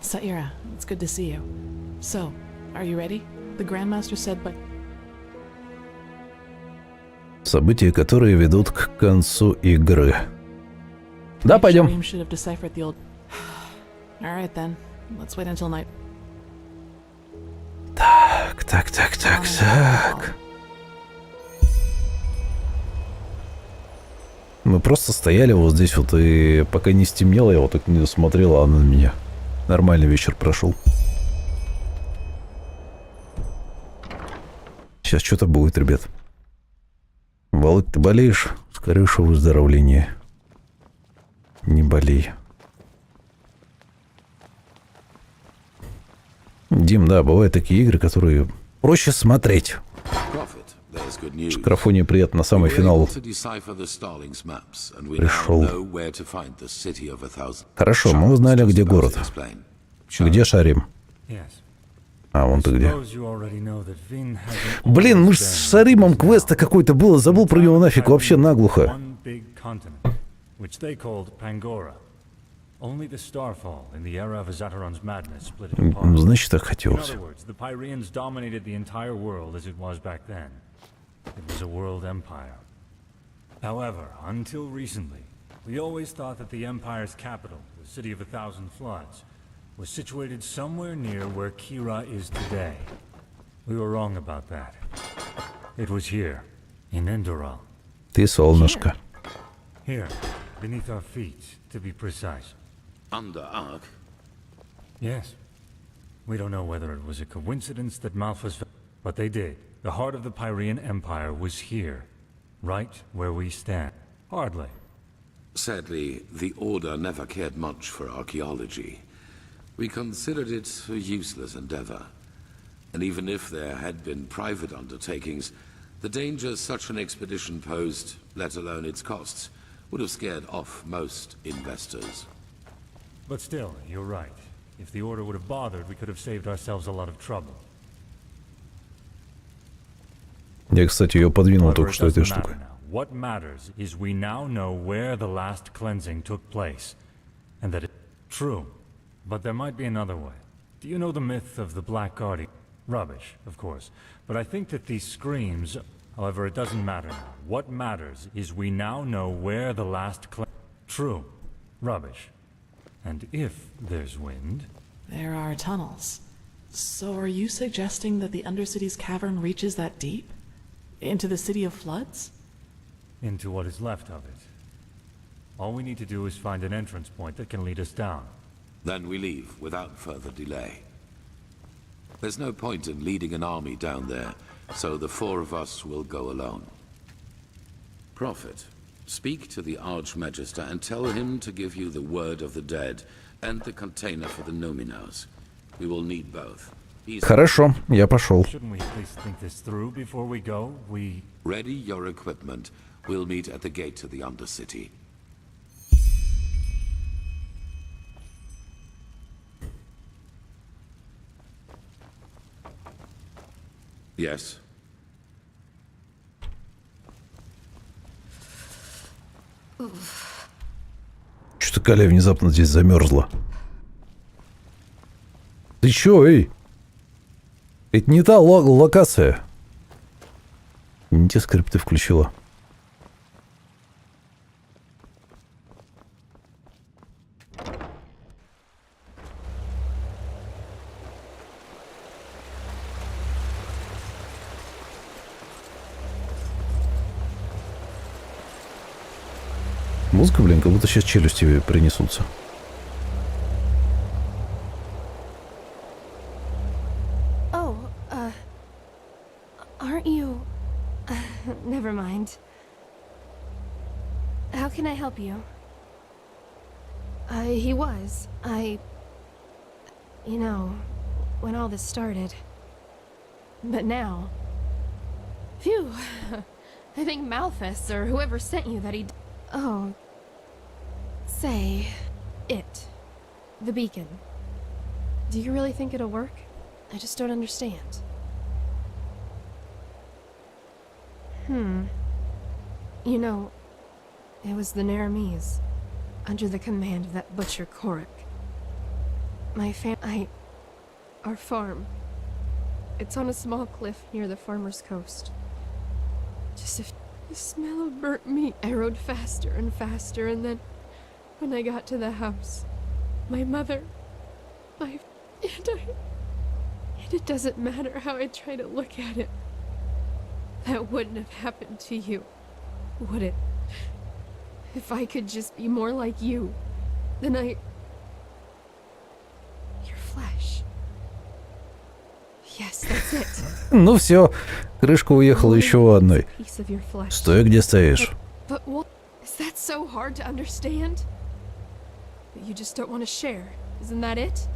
Saira, it's good to see you. So, are you ready? The Grandmaster said, but... События, которые ведут к концу игры. Да, пойдем. Так. Мы просто стояли вот здесь вот, и пока не стемнело, я вот так не смотрела, она на меня. Нормальный вечер прошел. Сейчас что-то будет, ребят. Володь, ты болеешь? Скорейшего выздоровления. Не болей. Дим, да, бывают такие игры, которые проще смотреть. Шкафония приятно на самый финал пришел. Хорошо, мы узнали, где город. Где шарим? Вон ты где. Блин, мы ж с Шаримом квеста какой-то было, забыл про него нафиг вообще наглухо. Значит, так хотелось. However, until recently, we always thought that the Empire's capital, the City of a Thousand Floods, was situated somewhere near where Kira is today. We were wrong about that. It was here, in Enderal. Ты солнышко. Here, beneath our feet, to be precise. Under Ark? Yes. We don't know whether it was a coincidence that Malphas... But they did. The heart of the Pyrean Empire was here. right where we stand. Hardly. Sadly, the Order never cared much for archaeology. We considered it a useless endeavor. And even if there had been private undertakings, the dangers such an expedition posed, let alone its costs, would have scared off most investors. But still, you're right. If the Order would have bothered, we could have saved ourselves a lot of trouble. Я, кстати, ее подвинул However, только it что этой doesn't штукой. matter now. What matters is we now know where the last cleansing took place, and that it's true. But there might be another way. Do you know the myth of the Black Guardian? Rubbish, of course. But I think that these screams... However, it doesn't matter now. What matters is we now know where the last True. Rubbish. And if there's wind... There are tunnels. So are you suggesting that the Undercity's cavern reaches that deep? Into the City of Floods? Into what is left of it. All we need to do is find an entrance point that can lead us down. Then we leave without further delay. There's no point in leading an army down there, so the four of us will go alone. Prophet, speak to the Archmagister and tell him to give you the word of the dead and the container for the Numinos. We will need both. Хорошо, я пошел. Shouldn't we at least think this through before we go? Ready your equipment. We'll meet at the gate to the Undercity. Yes. Что-то Каля внезапно здесь замерзла. Ты чё, эй? Это не та локация. Не те скрипты включила. Музыка, блин, как будто сейчас челюсти принесутся. Aren't you... never mind. How can I help you? He was. You know, when all this started. But now... Phew! I think Malthus, or whoever sent you, that he... Oh... Say... It. The beacon. Do you really think it'll work? I just don't understand. You know, it was the Naramis, under the command of that butcher Korik. Our farm. It's on a small cliff near the farmer's coast. Just the smell of burnt meat. I rode faster and faster, and then, when I got to the house, my mother, and it doesn't matter how I try to look at it. That wouldn't have happened to you, would it? If I could just be more like you, then Your flesh. Yes, that's it. Ну все, крышка уехала еще у одной. Стой, где стоишь. But what? Is that so hard to understand? But you just don't want to share, isn't that it?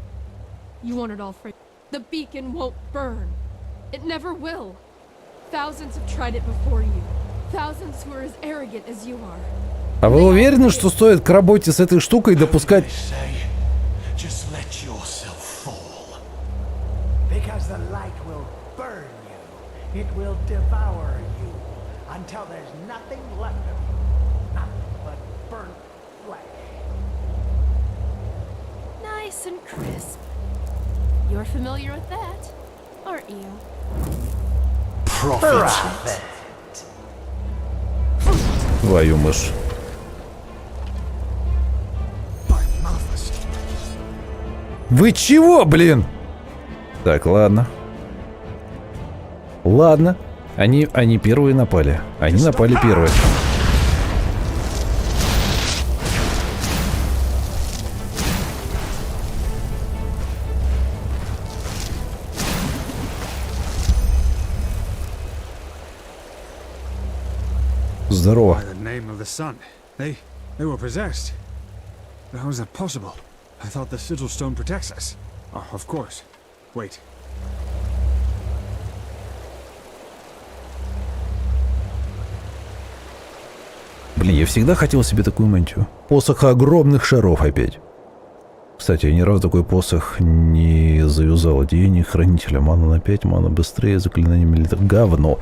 You want it all for... The beacon won't burn. It never will. Thousands have tried it before you. Thousands who are as arrogant as you are. А вы уверены, что стоит к работе с этой штукой допускать... Just let yourself fall. Because the light will burn you. It will devour you. Until there's nothing left of you. Nothing but burnt flesh. Nice and crisp. You're familiar with that, aren't you? Prophet. Твою мышь. Вы чего, блин? Так, ладно. Ладно. Они первые напали. Они напали первые. Здорово. By the name of the sun. They were possessed. How is that possible? I thought the sigil stone protects us. Oh, of course. Wait. Блин, я всегда хотел себе такую мантию. Посох огромных шаров опять. Кстати, я ни разу такой посох не завязал. Одеяние хранителя. Мана на 5, мана быстрее, заклинание милитар. Говно.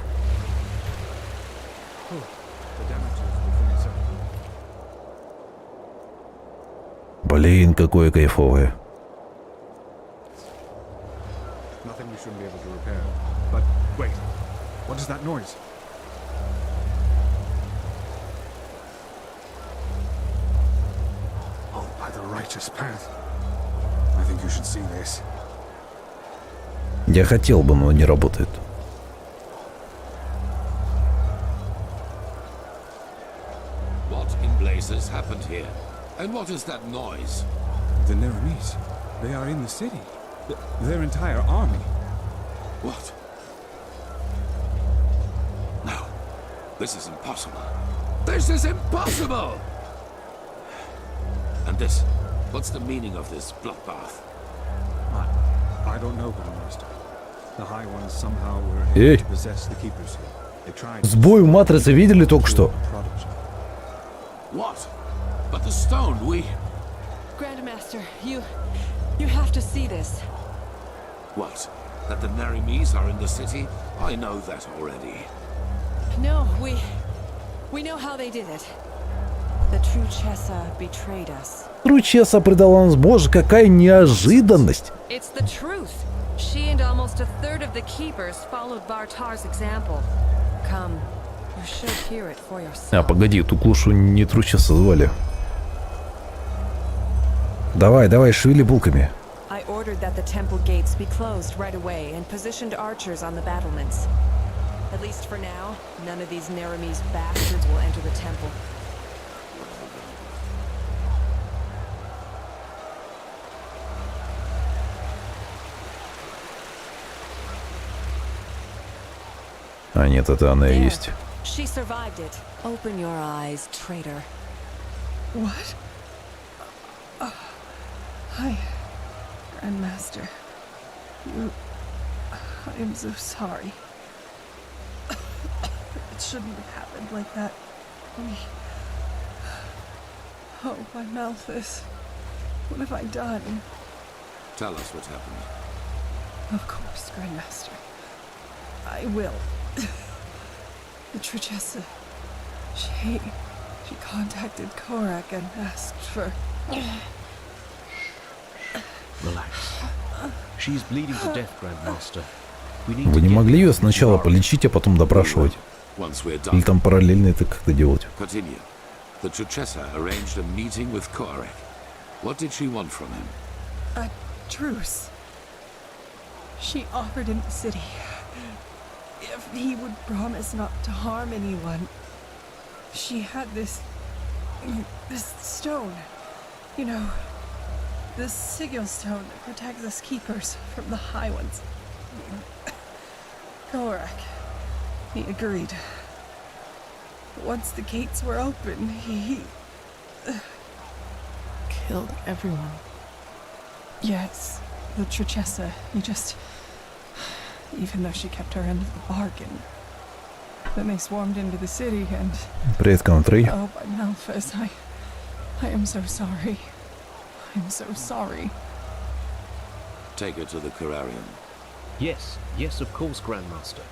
Блин, какое кайфовое. Nothing we shouldn't be able to repair. But wait. What is that noise? Oh, by the righteous path. I think you should see this. Я хотел бы, но не работает. What in blazes happened here? And what is that noise? The Neramis. They are in the city. Their entire army. What? No. This is impossible. This is impossible! And this? What's the meaning of this bloodbath? I don't know, Grandmaster. The High Ones somehow were able to possess the keepers here. They tried. Сбой у матрицы видели только что? What? But the stone, we... Grandmaster, you have to see this. What? That the Neramis are in the city? I know that already. No, we know how they did it. The true Chessa betrayed us. Тручеса предала нас. Боже, какая неожиданность. It's the truth. She and almost a third of the keepers followed Bartar's example. Come, you should hear it for yourself. А, погоди, эту клушу не Тручеса звали. Давай, давай, шевели булками. I ordered that the temple gates be closed right away and positioned archers on the battlements. At least for now, none of these Neramis bastards will enter the temple. А нет, это она и есть. She survived it. Open your eyes, traitor. What? Hi, Grandmaster. I am so sorry. It shouldn't have happened like that. Oh, my Malthus. What have I done? Tell us what happened. Of course, Grandmaster. I will. The Truchessa. She contacted Korak and asked for... Relax. She's bleeding to death, Grandmaster. Вы не могли ее сначала полечить, а потом допрашивать? Или там параллельно это как-то делать? Continue. The Truchessa arranged a meeting with Korak. What did she want from him? A truce. She offered him the city. If he would promise not to harm anyone. She had this stone. You know, the sigil stone that protects us keepers from the High Ones. Korak. He agreed. Once the gates were open, he killed everyone. Yes, the Truchessa. He just... Even though she kept her end of the bargain. Then they swarmed into the city and... Привет, Country. Oh, my Malthus, I am so sorry. I'm so sorry. Take her to the Corarian. Yes, yes, of course, Grandmaster.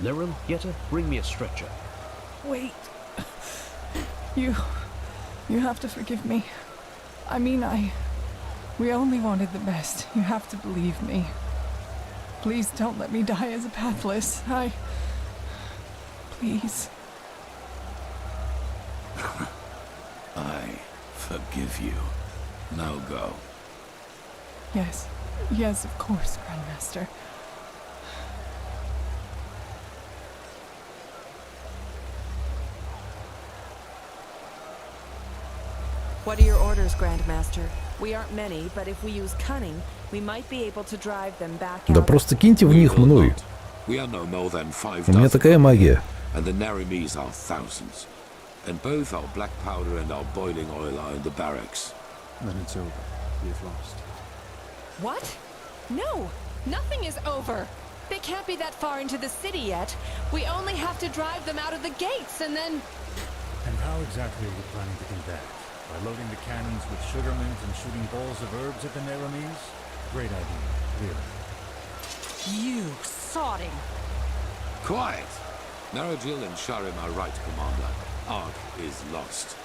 Liram, Yetta, bring me a stretcher. Wait. You have to forgive me. I mean, we only wanted the best. You have to believe me. Please don't let me die as a pathless. Please. I forgive you. Now go. Yes. Yes, of course, Grandmaster. What are your orders, Grandmaster? We aren't many, but if we use cunning, we might be able to drive them back out. Да просто киньте в них мной. We are no more than 5 У меня такая магия. and the Narimis are thousands. And both our black powder and our boiling oil are in the barracks. Then it's over. We've lost. What? No, nothing is over. They can't be that far into the city yet. We only have to drive them out of the gates and then... And how exactly are you planning to do that? By loading the cannons with sugar mint and shooting balls of herbs at the Naramis? Great idea, really. You sodding! Quiet! Narajil and Sharim are right, Commander. Ark is lost.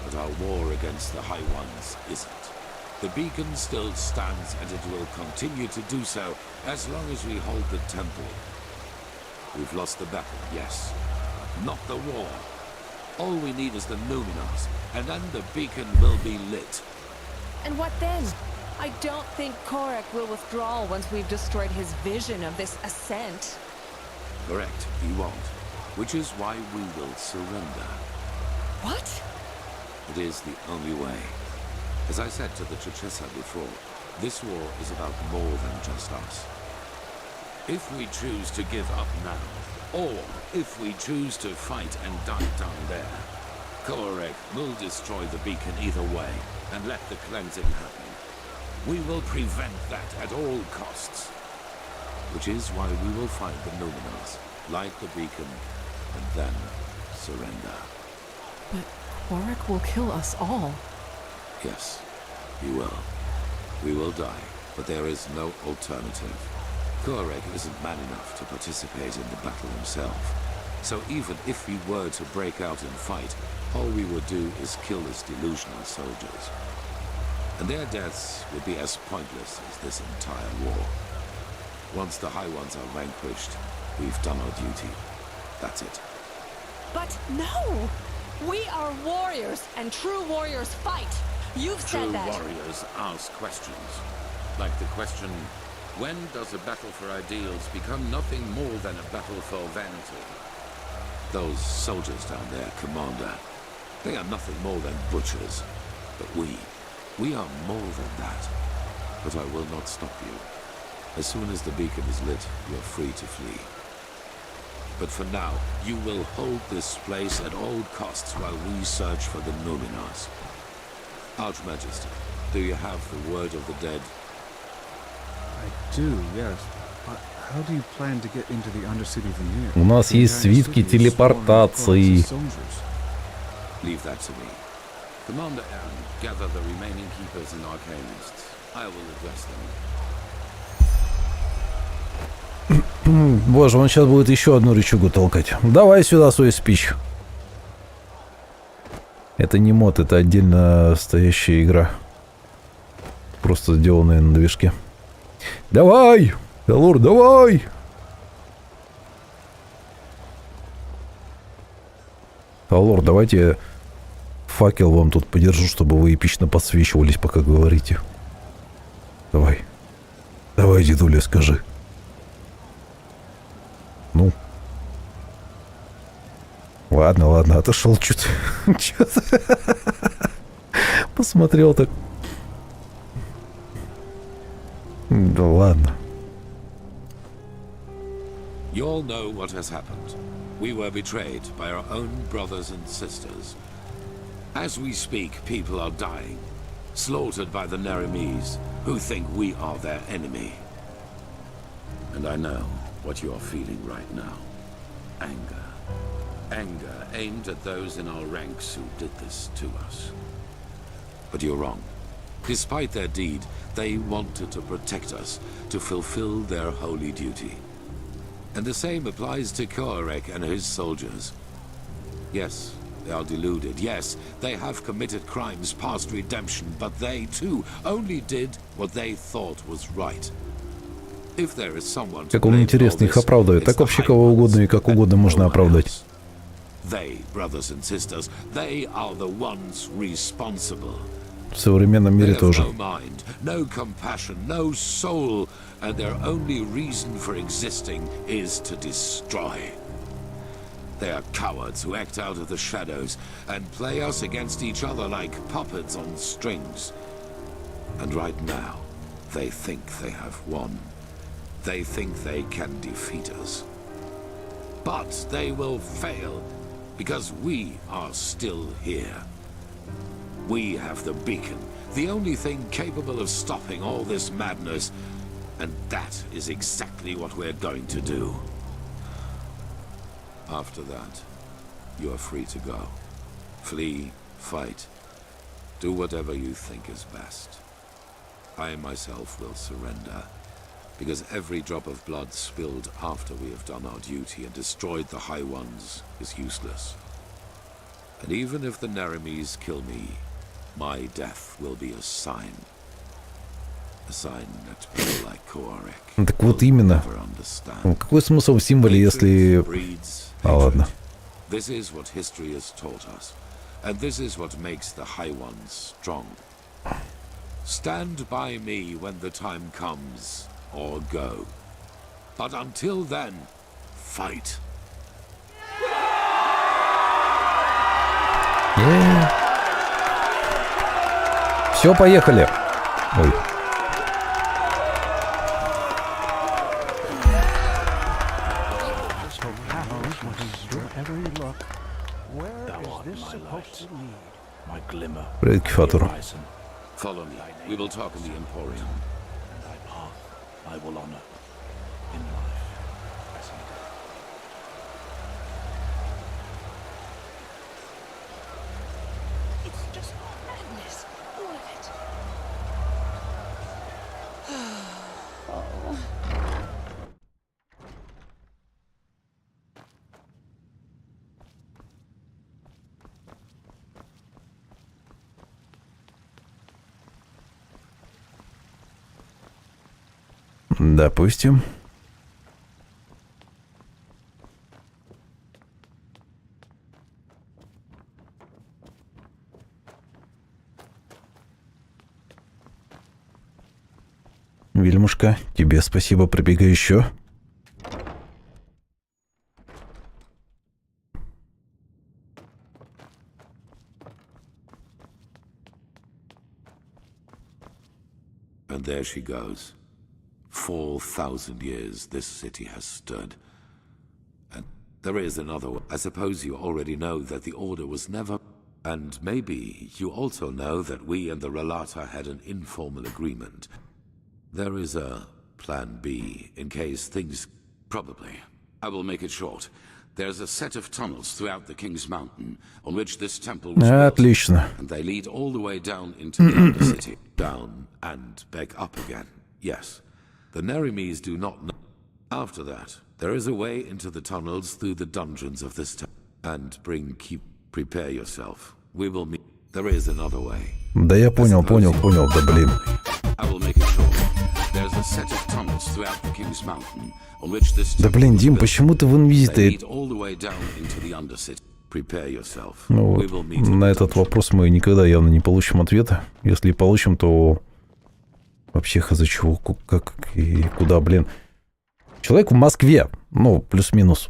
But our war against the High Ones isn't. The beacon still stands, and it will continue to do so as long as we hold the temple. We've lost the battle, yes, but not the war. All we need is the Numenors, and then the beacon will be lit. And what then? I don't think Korek will withdraw once we've destroyed his vision of this ascent. Correct, he won't. Which is why we will surrender. What? It is the only way. As I said to the Chichesa before, this war is about more than just us. If we choose to give up now, or if we choose to fight and die down there, Korek will destroy the beacon either way and let the cleansing happen. We will prevent that at all costs. Which is why we will find the Numenors, light the beacon, and then surrender. But Korek will kill us all. Yes, he will. We will die, but there is no alternative. Korek isn't man enough to participate in the battle himself. So even if we were to break out and fight, all we would do is kill his delusional soldiers. And their deaths would be as pointless as this entire war. Once the High Ones are vanquished, we've done our duty. That's it. But no! We are warriors, and true warriors fight. You've said that. True warriors ask questions. Like the question, when does a battle for ideals become nothing more than a battle for vanity? Those soldiers down there, Commander, they are nothing more than butchers. But we are more than that. But I will not stop you. As soon as the beacon is lit, you're free to flee. But for now, you will hold this place at all costs while we search for the Numenors. Archmajesty, do you have the word of the dead? I do, yes. But how do you plan to get into the Undercity Veneer? У нас есть свитки телепортации. Leave that to me. Commander Aaron, gather the remaining keepers and arcanists. I will address them. Боже, он сейчас будет еще одну рычагу толкать. Давай сюда свой спич. Это не мод, это отдельно стоящая игра. Просто сделанная на движке. Давай! Элор, давай! Элор, давайте факел вам тут подержу, чтобы вы эпично подсвечивались, пока говорите. Давай. Давай, дедуля, скажи. Ну. Ладно, ладно, отошел чуть. Посмотрел так. Да ладно. You all know what has happened. We were betrayed by our own brothers and sisters. As we speak, people are dying, slaughtered by the Naramis, who think we are their enemy. And I know what you are feeling right now. Anger. Anger aimed at those in our ranks who did this to us. But you're wrong. Despite their deed, they wanted to protect us, to fulfill their holy duty. And the same applies to Korek and his soldiers. Yes, they are deluded. Yes, they have committed crimes past redemption, but they, too, only did what they thought was right. If there is someone to Как он blame интересно for их this, оправдывает. it's Так the вообще High кого Ones угодно и как and угодно no можно one оправдать. else. They, brothers and sisters, they are the ones responsible. В современном мире They have тоже. no mind, no compassion, no soul, and their only reason for existing is to destroy. They are cowards who act out of the shadows and play us against each other like puppets on strings. And right now, they think they have won. They think they can defeat us. But they will fail, because we are still here. We have the beacon, the only thing capable of stopping all this madness, and that is exactly what we're going to do. After that, you are free to go. Flee, fight, do whatever you think is best. I myself will surrender, because every drop of blood spilled after we have done our duty and destroyed the High Ones is useless. And even if the Neramis kill me, my death will be a sign. A sign that people like Koarek Так вот именно. Какой смысл в символе, если... А ладно. This is what history has taught us, and this is what makes the High Ones strong. Stand by me when the time comes, or go. But until then, fight. Все, поехали. Ой. Привет, Кефатору. Follow me. We will talk in the Emporium. I will honor in life. It's just madness, all of it. Oh. Допустим. Вельмушка, тебе спасибо, пробегай еще. And there she goes. 4,000 years this city has stood. And there is another one. I suppose you already know that the Order was never... And maybe you also know that we and the Relata had an informal agreement. There is a plan B in case things... Probably. I will make it short. There's a set of tunnels throughout the King's Mountain on which this temple was built. Отлично. And they lead all the way down into the Undercity. Down and back up again. Yes. The Neramis do not know. After that, there is a way into the tunnels through the dungeons of this town. And prepare yourself. We will meet. There is another way. Да я понял, да блин. I will make it short. There's a set of tunnels throughout the King's Mountain on which this Да блин, Дим, почему ты в инвизе? They lead all the way down into the Undercity. Prepare yourself. Ну вот, на этот вопрос мы никогда явно не получим ответа. Если получим, то вообще хз чего, как и куда, блин. Человек в Москве, ну, плюс-минус.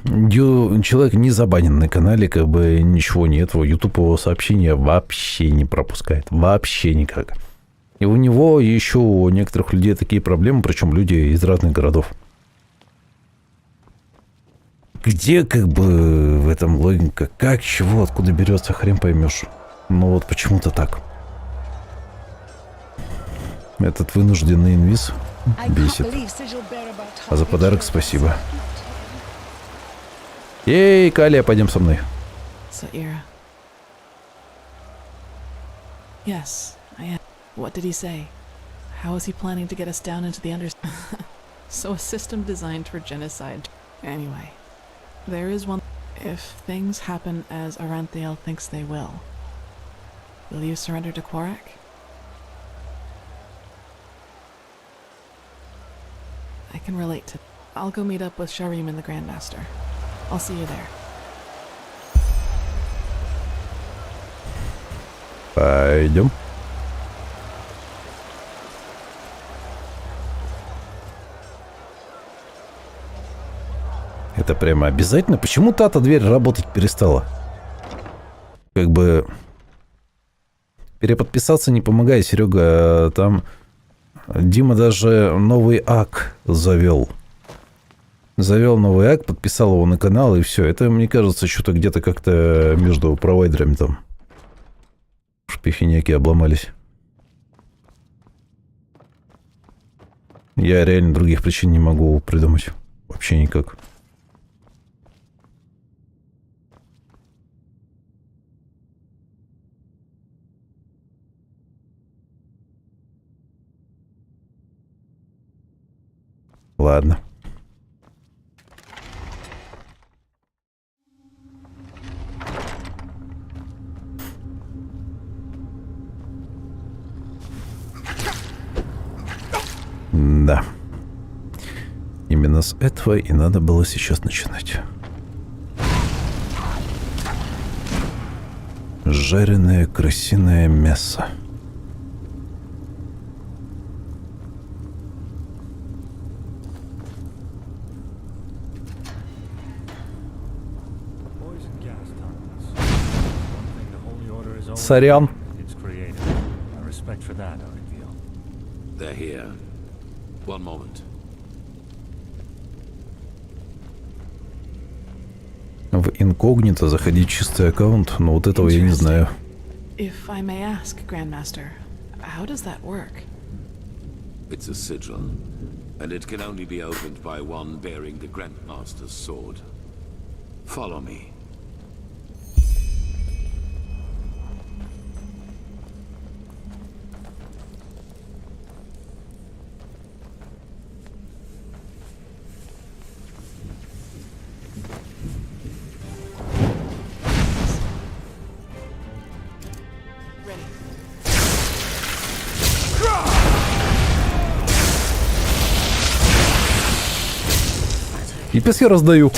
Человек не забанен на канале, как бы ничего нет. YouTube его сообщения вообще не пропускает. Вообще никак. И у него еще у некоторых людей такие проблемы, причем люди из разных городов. Где как бы в этом логика? Как, чего, откуда берется, хрен поймешь. Ну вот почему-то так. Этот вынужденный инвиз бесит. А за подарок спасибо. Эй, Калия, пойдем со мной. Saira. Yes, I am. What did he say? How is he planning to get us down into the So a system designed for genocide. Anyway, there is one. If things happen as Aranthael thinks they will you surrender to Koarek? I can relate to... I'll go meet up with Sharim and the Grandmaster. I'll see you there. Пойдем. Это прямо обязательно? Почему та-то дверь работать перестала? Как бы... Переподписаться не помогает, Серега. Там Дима даже новый ак завел. Завел новый акт, подписал его на канал, и все. Это, мне кажется, что-то где-то как-то между провайдерами там шпихи некие обломались. Я реально других причин не могу придумать. Вообще никак. Ладно. Да. Именно с этого и надо было сейчас начинать. Жареное крысиное мясо. Сорян. They're here. One moment. В инкогнито заходить чистый аккаунт, но вот этого я не знаю. If I may ask, Grandmaster, how does that work? It's a sigil, and it can only be opened by one bearing the Grandmaster's sword. Follow me. Пипец я раздаю.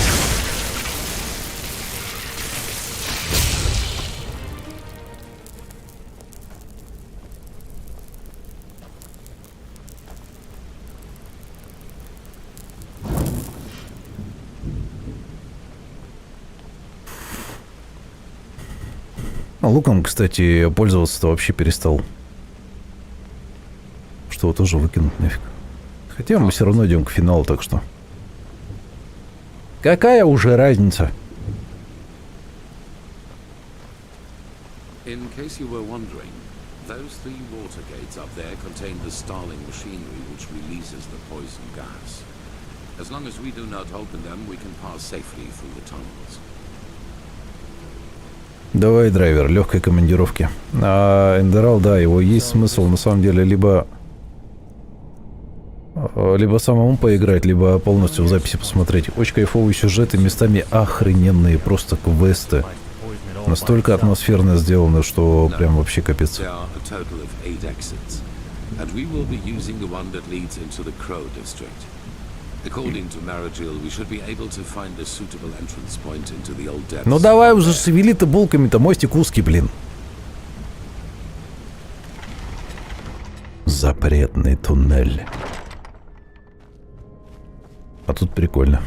Луком, кстати, пользоваться-то вообще перестал. Что его тоже выкинуть нафиг. Хотя мы все равно идем к финалу, так что... Какая уже разница? In case you were wondering, those 3 water gates up there contain the Starling machinery which releases the poison gas. As long as we do not open them, we can pass safely through the tunnels. Давай, драйвер, легкой командировки. А Enderal, да, его есть смысл на самом деле либо самому поиграть, либо полностью в записи посмотреть. Очень кайфовые сюжеты, местами охрененные, просто квесты. Настолько атмосферно сделано, что прям вообще капец. Ну давай уже шевели-то булками-то, мостик узкий, блин. Запретный туннель. А тут прикольно.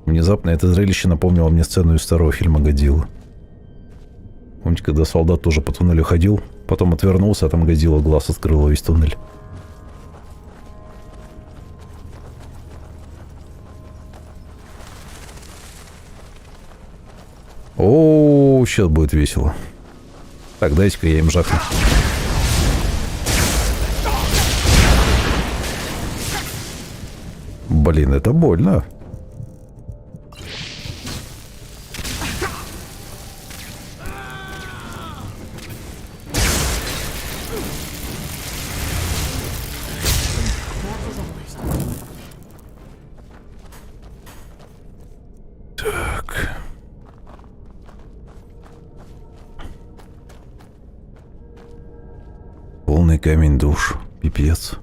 Внезапно это зрелище напомнило мне сцену из старого фильма «Годзилла». Помните, когда солдат тоже по туннелю ходил, потом отвернулся, а там Годзилла глаз открыла весь туннель. О, сейчас будет весело. Так, дайте-ка я им жахну. Блин, это больно. Так. Полный камень душ. Пипец.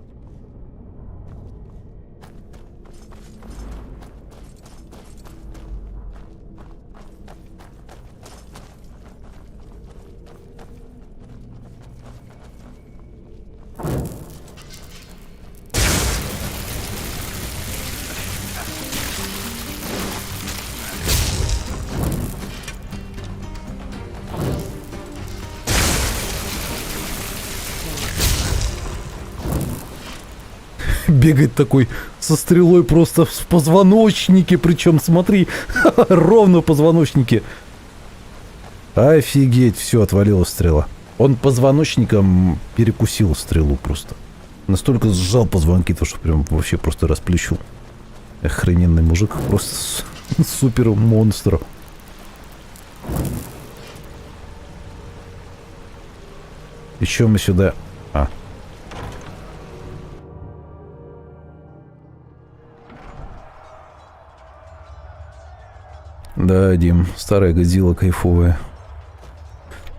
Бегает такой со стрелой просто в позвоночнике, причем, смотри, ровно в позвоночнике. Офигеть, все, отвалилась стрела. Он позвоночником перекусил стрелу просто. Настолько сжал позвонки-то, что прям вообще просто расплющил. Охрененный мужик, просто супер монстр. Еще мы сюда... Да, Дим, старая Годзилла кайфовая.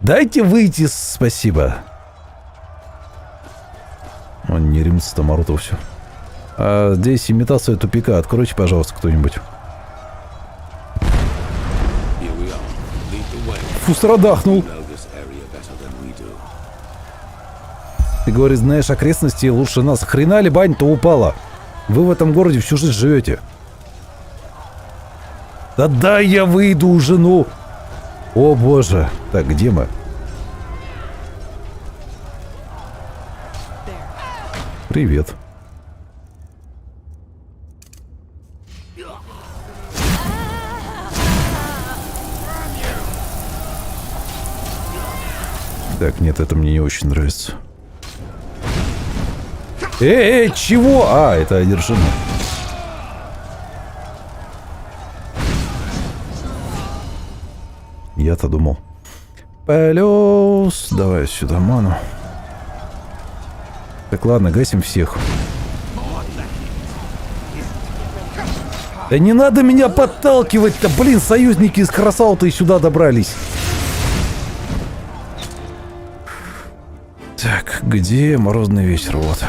Дайте выйти, спасибо. Он не ремится, Марутов все. А здесь имитация тупика. Откройте, пожалуйста, кто-нибудь. Фу, страдахнул. Ты, говоришь, знаешь окрестности лучше нас. Хрена ли бань-то упала? Вы в этом городе всю жизнь живете. Да я выйду уже, ну. О боже. Так, где мы? Привет. Так, нет, это мне не очень нравится. Чего? А, это одержимо. Я-то думал. Плюс. Давай сюда ману. Так, ладно, гасим всех. Да не надо меня подталкивать-то, блин, союзники из Красау-то и сюда добрались. Так, где морозный ветер? Вот.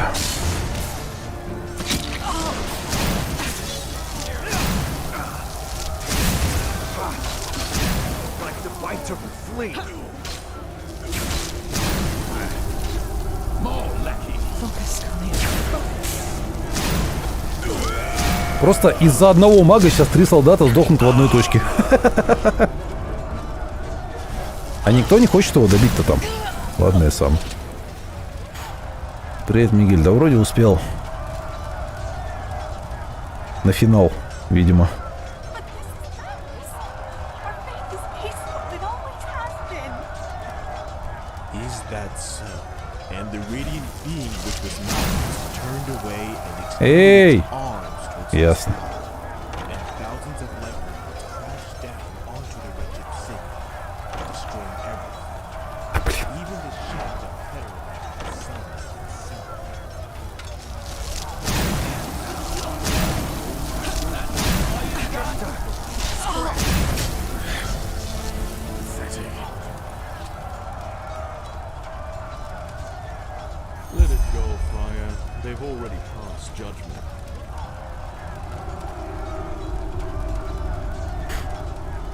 Просто из-за одного мага сейчас 3 солдата сдохнут в одной точке. А никто не хочет его добить-то там. Ладно, я сам. Привет, Мигель. Да вроде успел. На финал, видимо. Эй! Ясно.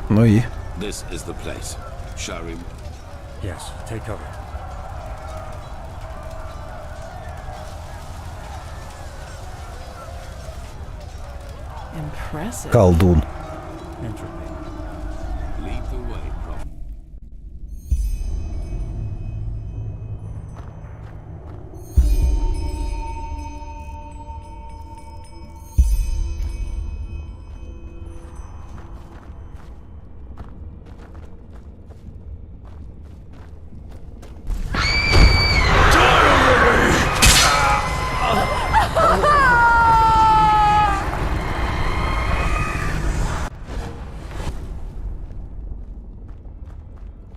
Ну и? This is the place. Sharim. Yes, take cover. Impressive. Колдун. Lead the way, Prophet.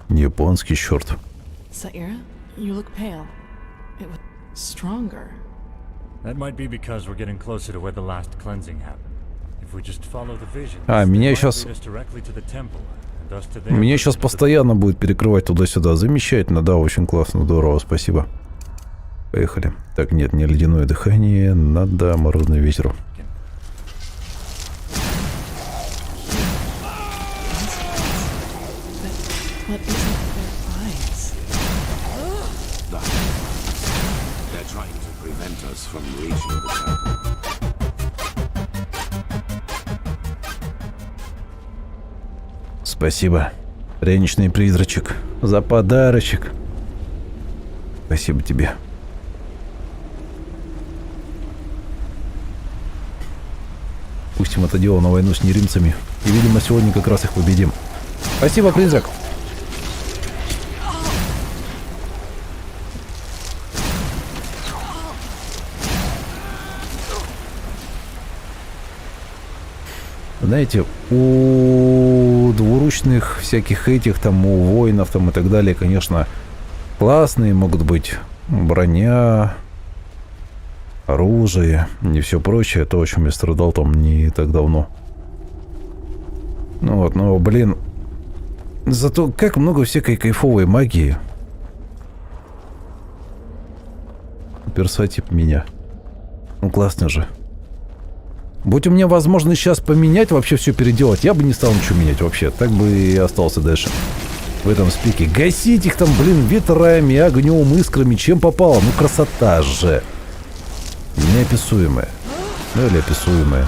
Японский черт. Saira, you look pale. It was stronger. That might be because we're getting closer to where the last cleansing happened. If we just follow the vision, меня сейчас... Меня сейчас постоянно будет перекрывать туда-сюда. Замечательно, да, очень классно, здорово, спасибо. Поехали. Так, нет, не ледяное дыхание, надо морозный ветер. What isn't their eyes? They're trying to prevent us from reaching the temple. Спасибо, пряничный призрачек, за подарочек. Спасибо тебе. бросим это дело на войну с неримцами. И, видимо, сегодня как раз их победим. Спасибо, призрак. Знаете, у двуручных всяких этих, там, у воинов там и так далее, конечно, классные могут быть броня, оружие и все прочее. То, о чем я страдал там не так давно. Ну вот, но, блин, зато как много всякой кайфовой магии. Персотип меня. Ну, классно же. Будь у меня возможность сейчас поменять, вообще все переделать, я бы не стал ничего менять вообще. Так бы и остался дальше. В этом спике. Гасить их там, блин, ветрами, огнем, искрами, чем попало. Ну, красота же. Неописуемая. Ну, или описуемая.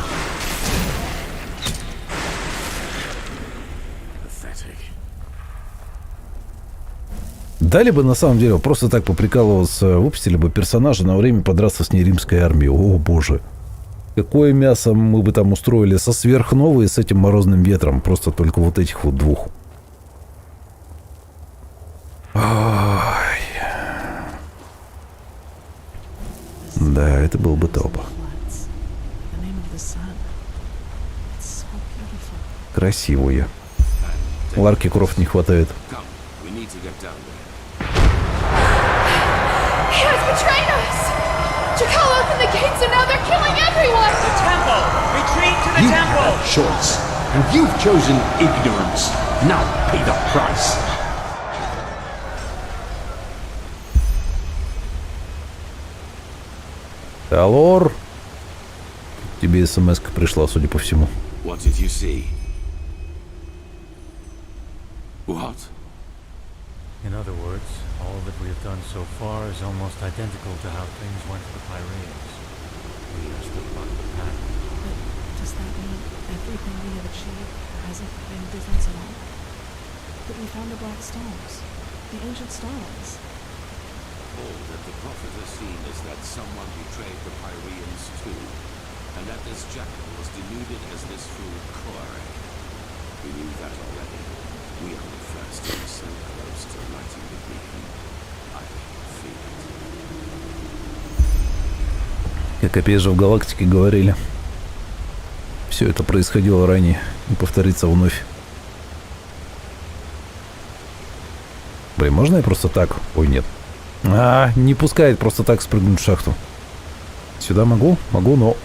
Дали бы, на самом деле, просто так поприкалываться, выпустили бы персонажа на время подраться с неримской армией. О, боже. Какое мясо мы бы там устроили со сверхновой и с этим морозным ветром. Просто только вот этих вот двух. Ой. Да, это был бы топ. Красивая. Ларки Крофт не хватает. You have a choice, and you've chosen ignorance. Now pay the price. Алор. Тебе смс-ка пришла, судя по всему. What did you see? What? In other words, all that we have done so far is almost identical to how things went for the Pyreans. We are still part of the pattern. Does that mean everything we have achieved hasn't been different at all? But we found the black stones, the ancient stones. All that the prophet has seen is that someone betrayed the Pyreans too, and that this jackal was deluded as this fool Corey. We knew that already. We are the first and so close to lighting the beacon. I feel it. Как опять же в галактике говорили. Все это происходило ранее и повторится вновь. Блин, можно я просто так? Ой, нет. Не пускает просто так спрыгнуть в шахту. Сюда могу? Могу, но...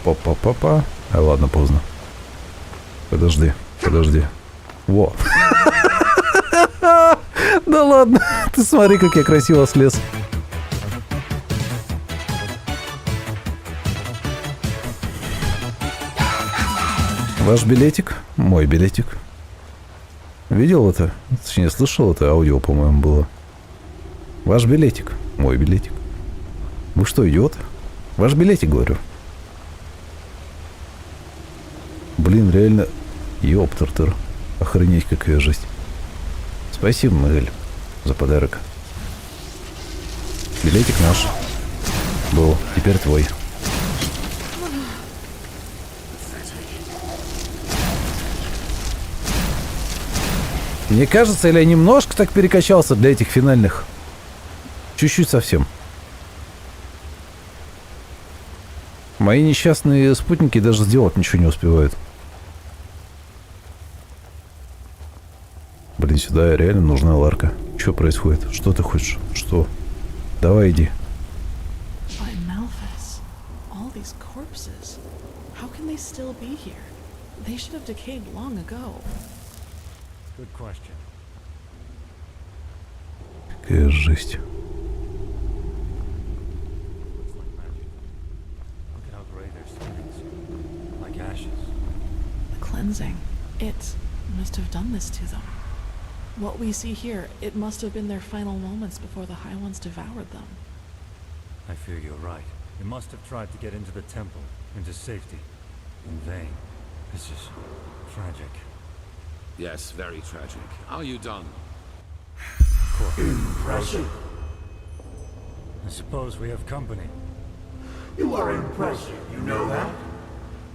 Па-па-па-па. Ладно, поздно. Подожди. Во. Да ладно. Ты смотри, как я красиво слез. Ваш билетик? Мой билетик. Видел это? Точнее, слышал это? Аудио, по-моему, было. Ваш билетик. Мой билетик. Вы что, идиот? Ваш билетик, говорю. Блин, реально. Ёптертер. Охренеть, какая жесть. Спасибо, Мэль, за подарок. Билетик наш. Был. Теперь твой. Мне кажется, или я немножко так перекачался для этих финальных. Чуть-чуть совсем. Мои несчастные спутники даже сделать ничего не успевают. Блин, сюда реально нужна Ларка. Что происходит? Что ты хочешь? Что? Давай иди. Good question. Какая жесть. Cleansing. It must have done this to them. What we see here, it must have been their final moments before the High Ones devoured them. I fear you're right. They must have tried to get into the temple, into safety, in vain. This is tragic. Yes, very tragic. Are you done? Impressive. I suppose we have company. You are impressive, you know that?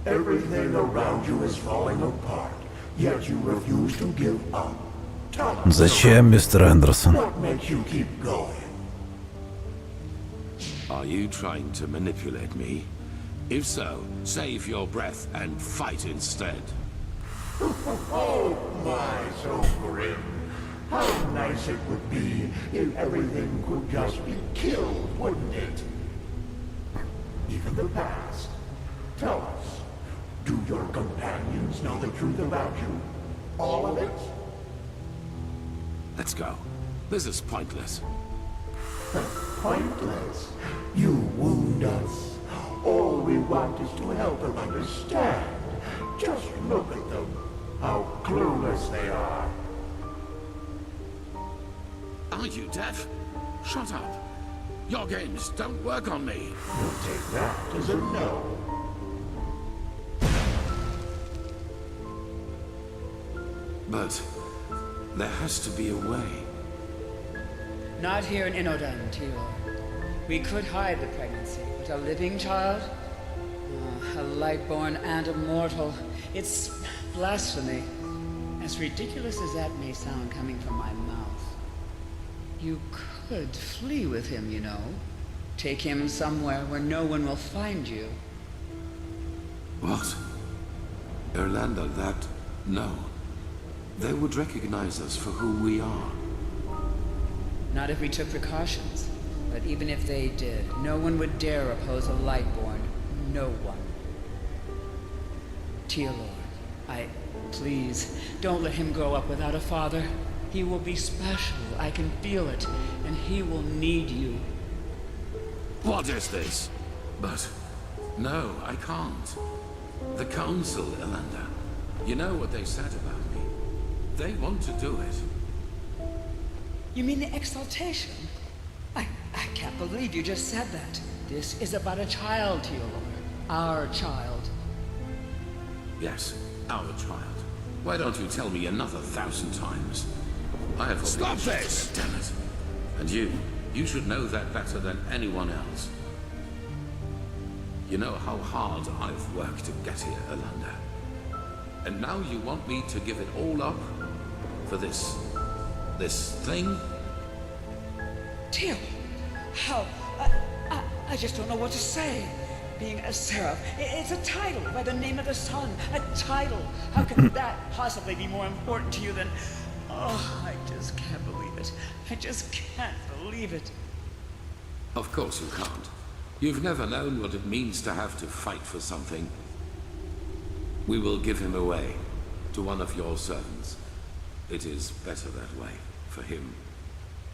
Everything around you is falling apart, yet you refuse to give up. Зачем, мистер Андерсон? What makes you keep going? Are you trying to manipulate me? If so, save your breath and fight instead. Oh my, so grim. How nice it would be if everything could just be killed, wouldn't it? Even the past. Tell us, do your companions know the truth about you? All of it? Let's go. This is pointless. Pointless? You wound us. All we want is to help them understand. Just look at them. How clueless they are. Are you deaf? Shut up. Your games don't work on me. You'll take that as a no. But there has to be a way. Not here in Inodan, Tilo. We could hide the pregnancy, but a living child? Oh, a lightborn and a mortal. It's blasphemy. As ridiculous as that may sound coming from my mouth. You could flee with him, you know. Take him somewhere where no one will find you. What? Irlanda, that... no. They would recognize us for who we are. Not if we took precautions. But even if they did, no one would dare oppose a Lightborn. No one. Tealord, please, don't let him grow up without a father. He will be special, I can feel it, and he will need you. What is this? But... no, I can't. The Council, Irlanda. You know what they said about me. They want to do it. You mean the exaltation? I can't believe you just said that. This is about a child, Tealord. Our child. Yes, our child. Why don't you tell me another 1,000 times? I have... Stop this! Damn it. And you should know that better than anyone else. You know how hard I've worked to get here, Irlanda. And now you want me to give it all up? For this thing? Teal, how? I just don't know what to say. Being a seraph, it's a title by the name of the sun. A title. How can that possibly be more important to you than... oh, I just can't believe it. I just can't believe it. Of course you can't. You've never known what it means to have to fight for something. We will give him away to one of your servants. It is better that way, for him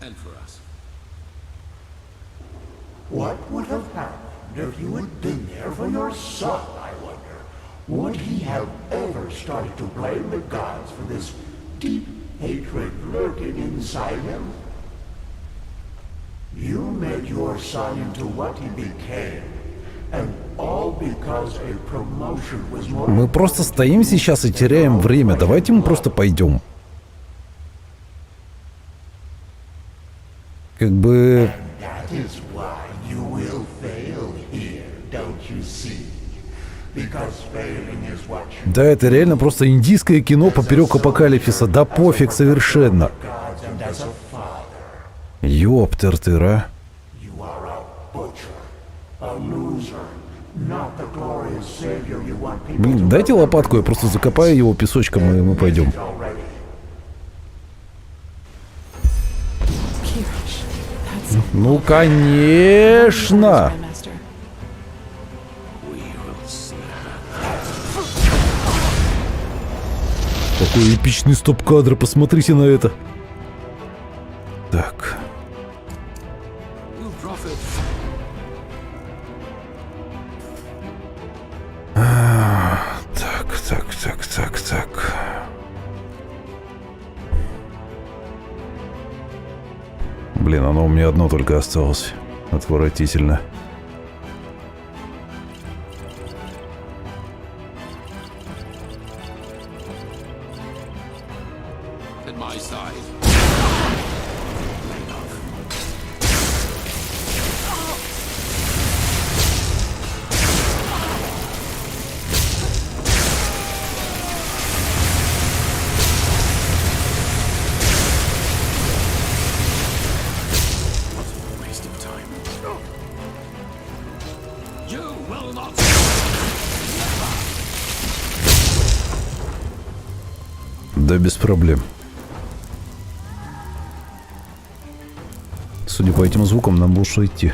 and for us. What would have happened if you had been there for your son, I wonder? Would he have ever started to blame the gods for this deep hatred lurking inside him? You made your son into what he became, and all because a promotion was more... Мы просто стоим сейчас и теряем время. Давайте мы просто пойдем. Как бы... That is why you will fail here, don't you see? Because failing is what you... Да, это реально просто индийское кино поперек апокалипсиса. Да пофиг совершенно. Ёптертыра. Блин, дайте лопатку, я просто закопаю его песочком, и мы пойдем. Ну, конечно! Какой эпичный стоп-кадр, посмотрите на это. Так. Так. Блин, оно у меня одно только осталось. Отвратительно. Да без проблем. Судя по этим звукам, нам лучше идти.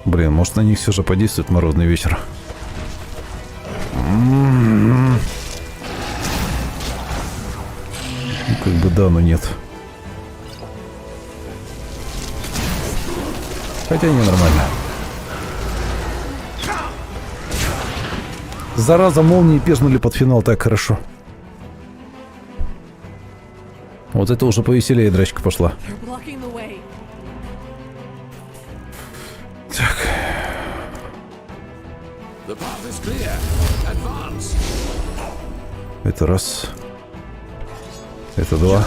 Блин, может на них все же подействует морозный вечер. Ну, как бы да, но нет. Хотя не нормально. Зараза, молнии пежнули под финал так хорошо. Вот это уже повеселее драчка пошла. Так. Это раз. Это два.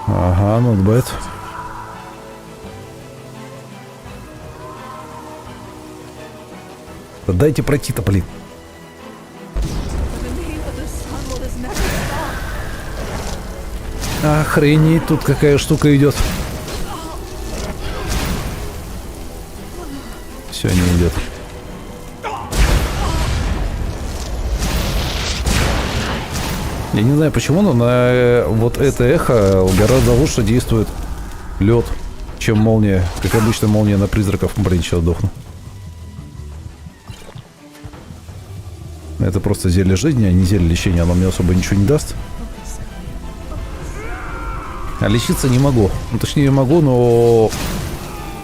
Ага, not bad. Да дайте пройти-то, блин. Охренеть, тут какая штука идет. Все, не идет. Я не знаю почему, но на вот это эхо гораздо лучше действует лед, чем молния. Как обычно, молния на призраков. Блин, сейчас сдохну. Это просто зелье жизни, а не зелье лечения. Оно мне особо ничего не даст. А лечиться не могу. Ну, точнее, могу, но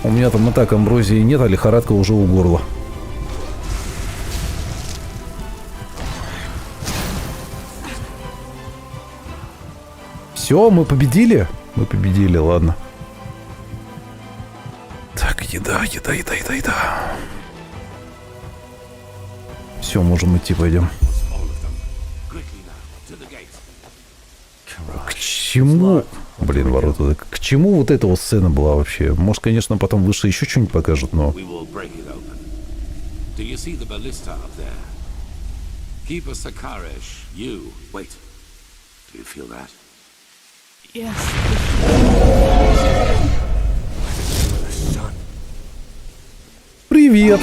у меня там и так амброзии нет, а лихорадка уже у горла. Все, мы победили? Мы победили, ладно. Так, еда. Все, можем идти, пойдем. К чему? Блин, ворота. К чему вот эта вот сцена была вообще? Может, конечно, потом выше еще что-нибудь покажут, но... Привет!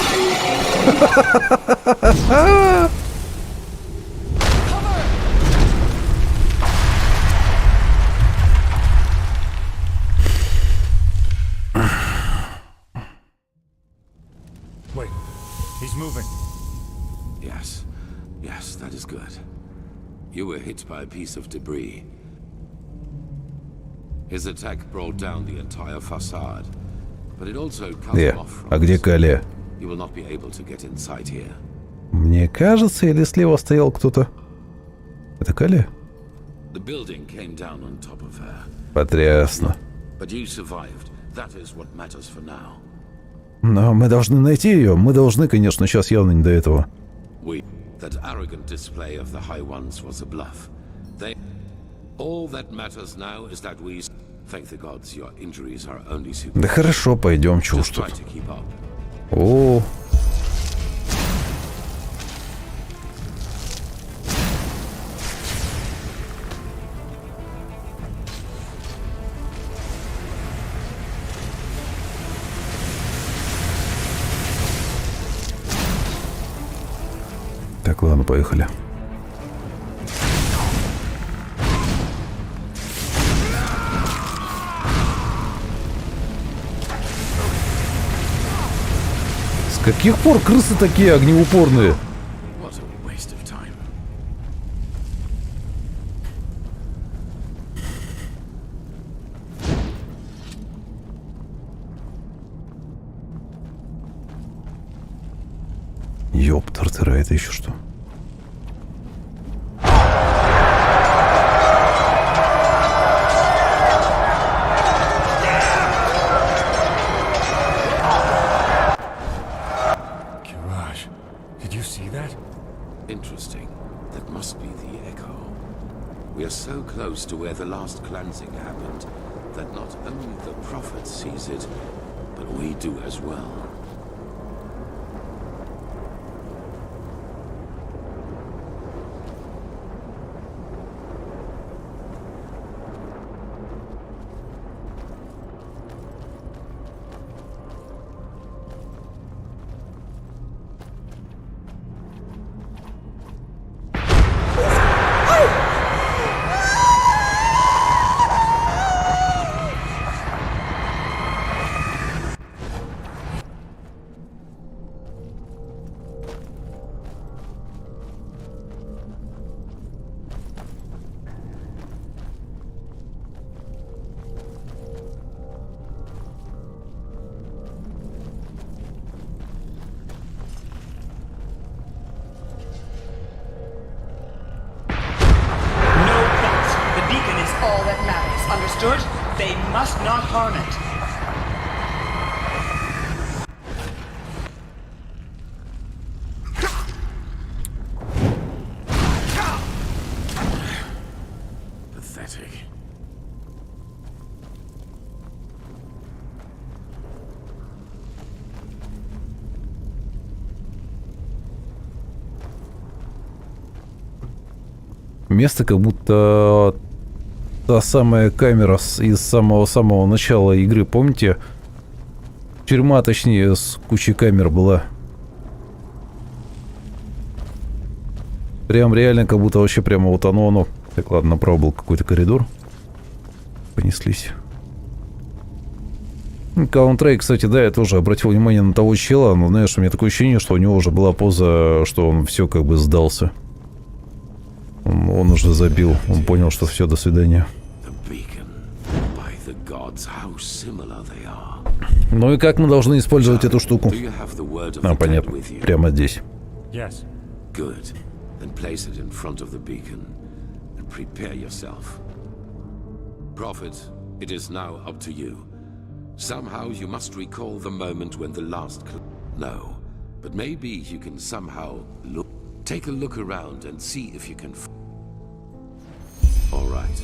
Wait, he's moving. Yes, that is good. You were hit by a piece of debris. His attack brought down the entire facade, but it also cut him off from а где Калия? You will not be able to get inside here. Мне кажется, или слева стоял кто-то? Это Калия? The building came down on top of her. Потрясно. But you survived. That is what matters for now. Но мы должны найти ее. Мы должны, конечно, сейчас явно не до этого. That arrogant display of the High Ones was a bluff. All that matters now is that we thank the gods your injuries are only superficial. Да хорошо, пойдем, чего ж тут. О. Так, ладно, поехали. С каких пор крысы такие огнеупорные? Ёптартера, это еще что? close to where the last cleansing happened that not only the Prophet sees it, but we do as well. Understood? They must not harm it. Pathetic. Место как будто та самая камера из самого-самого начала игры, помните? Тюрьма, точнее, с кучей камер была. Прям реально, как будто вообще прямо вот оно. Так, ладно, направо был какой-то коридор. Понеслись. Counter-Strike, кстати, да, я тоже обратил внимание на того чела, но знаешь, у меня такое ощущение, что у него уже была поза, что он все как бы сдался. Он уже забил, он понял, что все, до свидания. Ну и как мы должны использовать эту штуку? А, понятно, прямо здесь. Good. Then place it in front of the beacon and prepare yourself. Prophet, it is now up to you. Somehow you must recall the moment when the last... No, but maybe you can somehow look... Take a look around and see if you can... All right.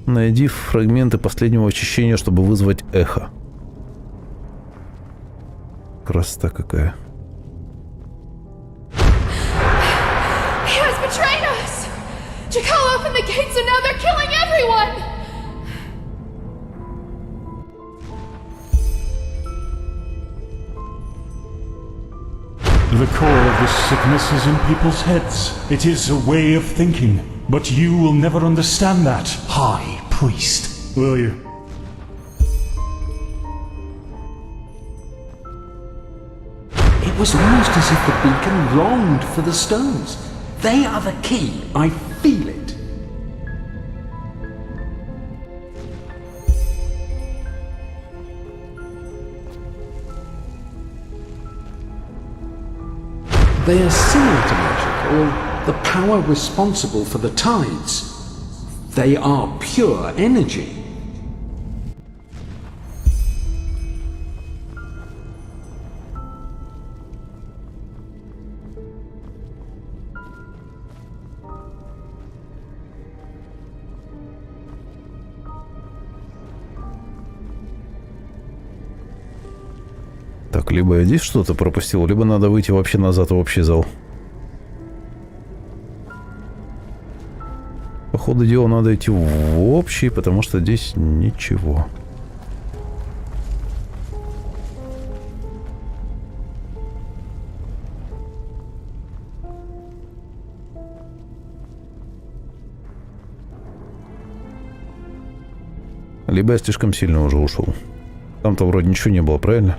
Найди фрагменты последнего очищения, чтобы вызвать эхо. Красота какая. He has betrayed us! Jakal opened the gates and now they're killing everyone! The core of this sickness is in people's heads. It is a way of thinking. But you will never understand that, High Priest. Will you? It was almost as if the beacon longed for the stones. They are the key. I feel it. They are similar to magic, or the power responsible for the tides. They are pure energy. Так, либо я здесь что-то пропустил, либо надо выйти вообще назад в общий зал. По ходу дела надо идти в общий, потому что здесь ничего. Либо я слишком сильно уже ушел. Там-то вроде ничего не было, правильно?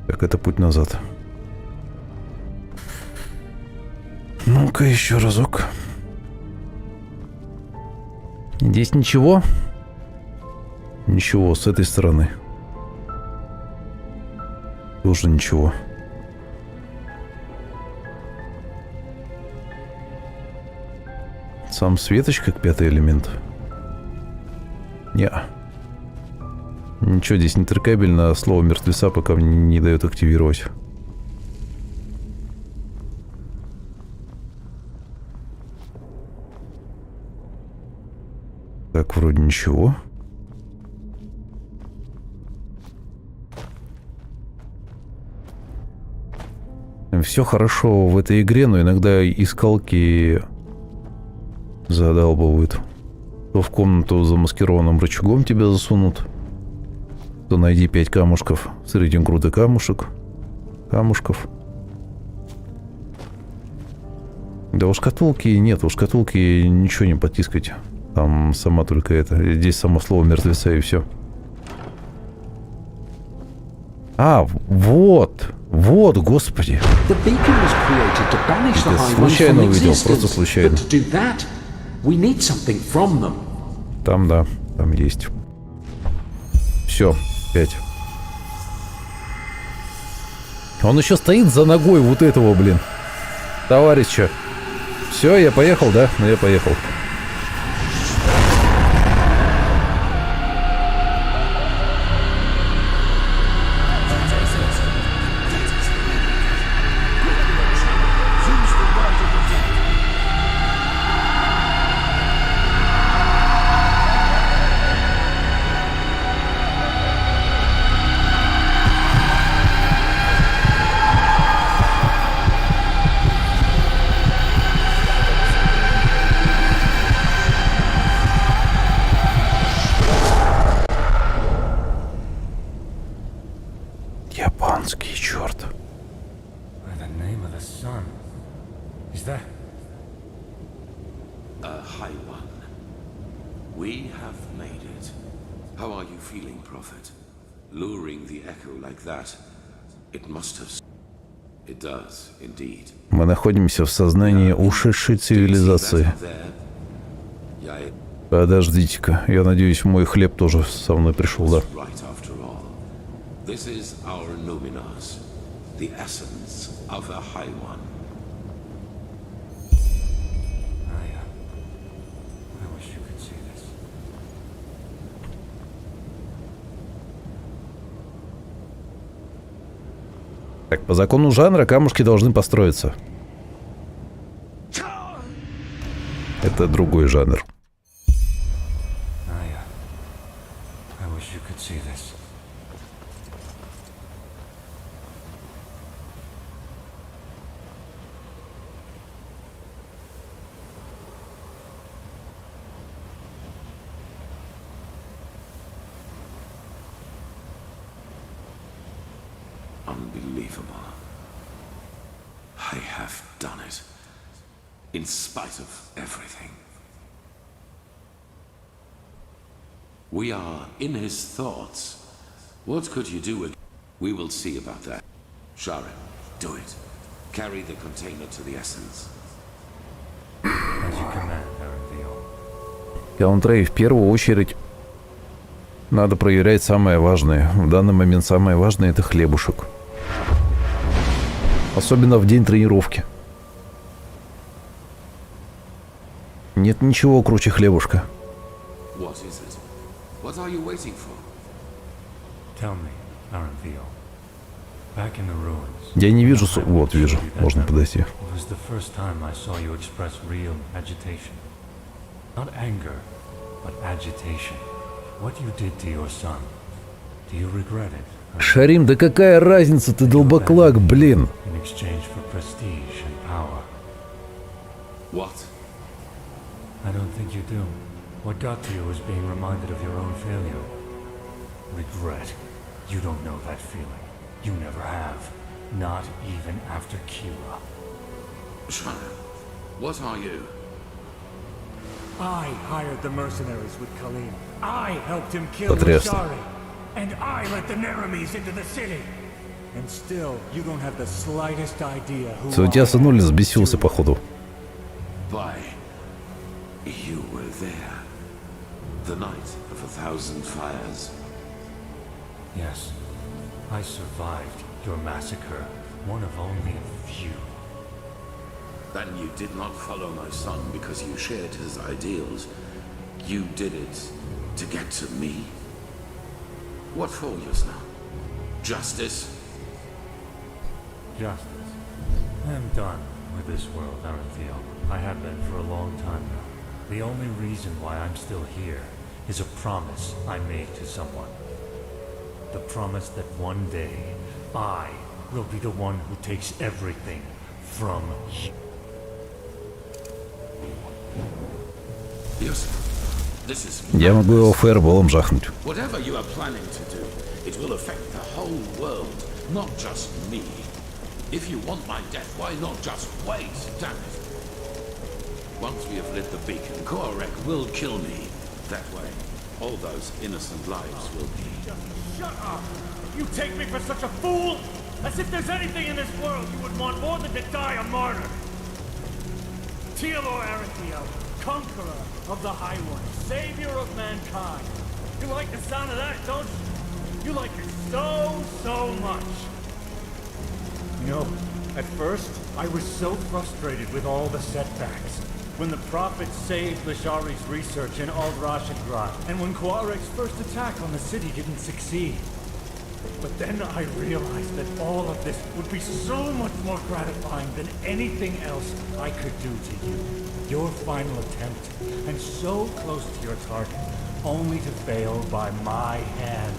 Так, это путь назад. Ну-ка, еще разок. Здесь ничего? Ничего, с этой стороны. Тоже ничего. Сам светоч как пятый элемент. Неа. Ничего здесь не трекабельно, а слово мертвеца пока мне не дает активировать. Так, вроде ничего. Все хорошо в этой игре, но иногда искалки задалбывают. То в комнату замаскированным рычагом тебя засунут, то найди 5 камушков среди груды камушков. Да у шкатулки нет, у шкатулки ничего не потискать. Там сама только это. Здесь само слово мертвеца и все. А, вот, господи. Я случайно увидел, просто случайно. Там, да, там есть. Все, 5. Он еще стоит за ногой вот этого, блин, товарища. Все, я поехал, да? Ну, я поехал. Японский, черт. High one. We have made it. How are you feeling, Prophet? Luring the echo like that, it must have... It does, indeed. Мы находимся в сознании ушедшей цивилизации. Подождите-ка, я надеюсь, мой хлеб тоже со мной пришел, да? This is our Numinos, the essence of the High One. I wish you could see this. Так, по закону жанра камушки должны построиться. Это другой жанр. I wish you could see this. Unbelievable. I have done it. In spite of everything. We are in his thoughts. What could you do with... We will see about that. Sharon, do it. Carry the container to the essence. As you command, Arendelle. Каунтрей, в первую очередь надо проверять самое важное. В данный момент самое важное — это хлебушек. Особенно в день тренировки. Нет ничего круче хлебушка. What is it? What are you waiting for? Tell me, Arendelle. Back in the ruins. Я не вижу... Вот, вижу. Можно подойти. It was the first time I saw you express real agitation. Not anger, but agitation. What you did to your son. Do you regret it? Шарим, да какая разница, ты долбоклак, блин. In exchange for prestige and power. What? I don't think you do. What got to you was being reminded of your own failure. Regret. You don't know that feeling. You never have. Not even after Kira. Sharon, what are you? I hired the mercenaries with Khalim. I helped him kill Потрясно. Shari. And I let the Neramis into the city. And still, you don't have the slightest idea who Все, тебя сынули, взбесился, походу. Why, you were there. The night of 1,000 fires. Yes. I survived your massacre. One of only a few. Then you did not follow my son because you shared his ideals. You did it to get to me. What for just now? Justice? Justice. I am done with this world, Arendelle. I have been for a long time now. The only reason why I'm still here is a promise I made to someone. The promise that one day I will be the one who takes everything from you. Yes, this is. Я могу его фаерболом жахнуть. Whatever you are planning to do, it will affect the whole world, not just me. If you want my death, why not just wait, damn it? Once we have lit the beacon, Korek will kill me. That way, all those innocent lives will be. Shut up! You take me for such a fool? As if there's anything in this world you would want more than to die a martyr. Teodor Arethiel, conqueror of the High One, savior of mankind. You like the sound of that, don't you? You like it so much. You know, at first, I was so frustrated with all the setbacks. When the Prophet saved Lashari's research in Al-Rashagrad, and when Quarek's first attack on the city didn't succeed. But then I realized that all of this would be so much more gratifying than anything else I could do to you. Your final attempt, and so close to your target, only to fail by my hand.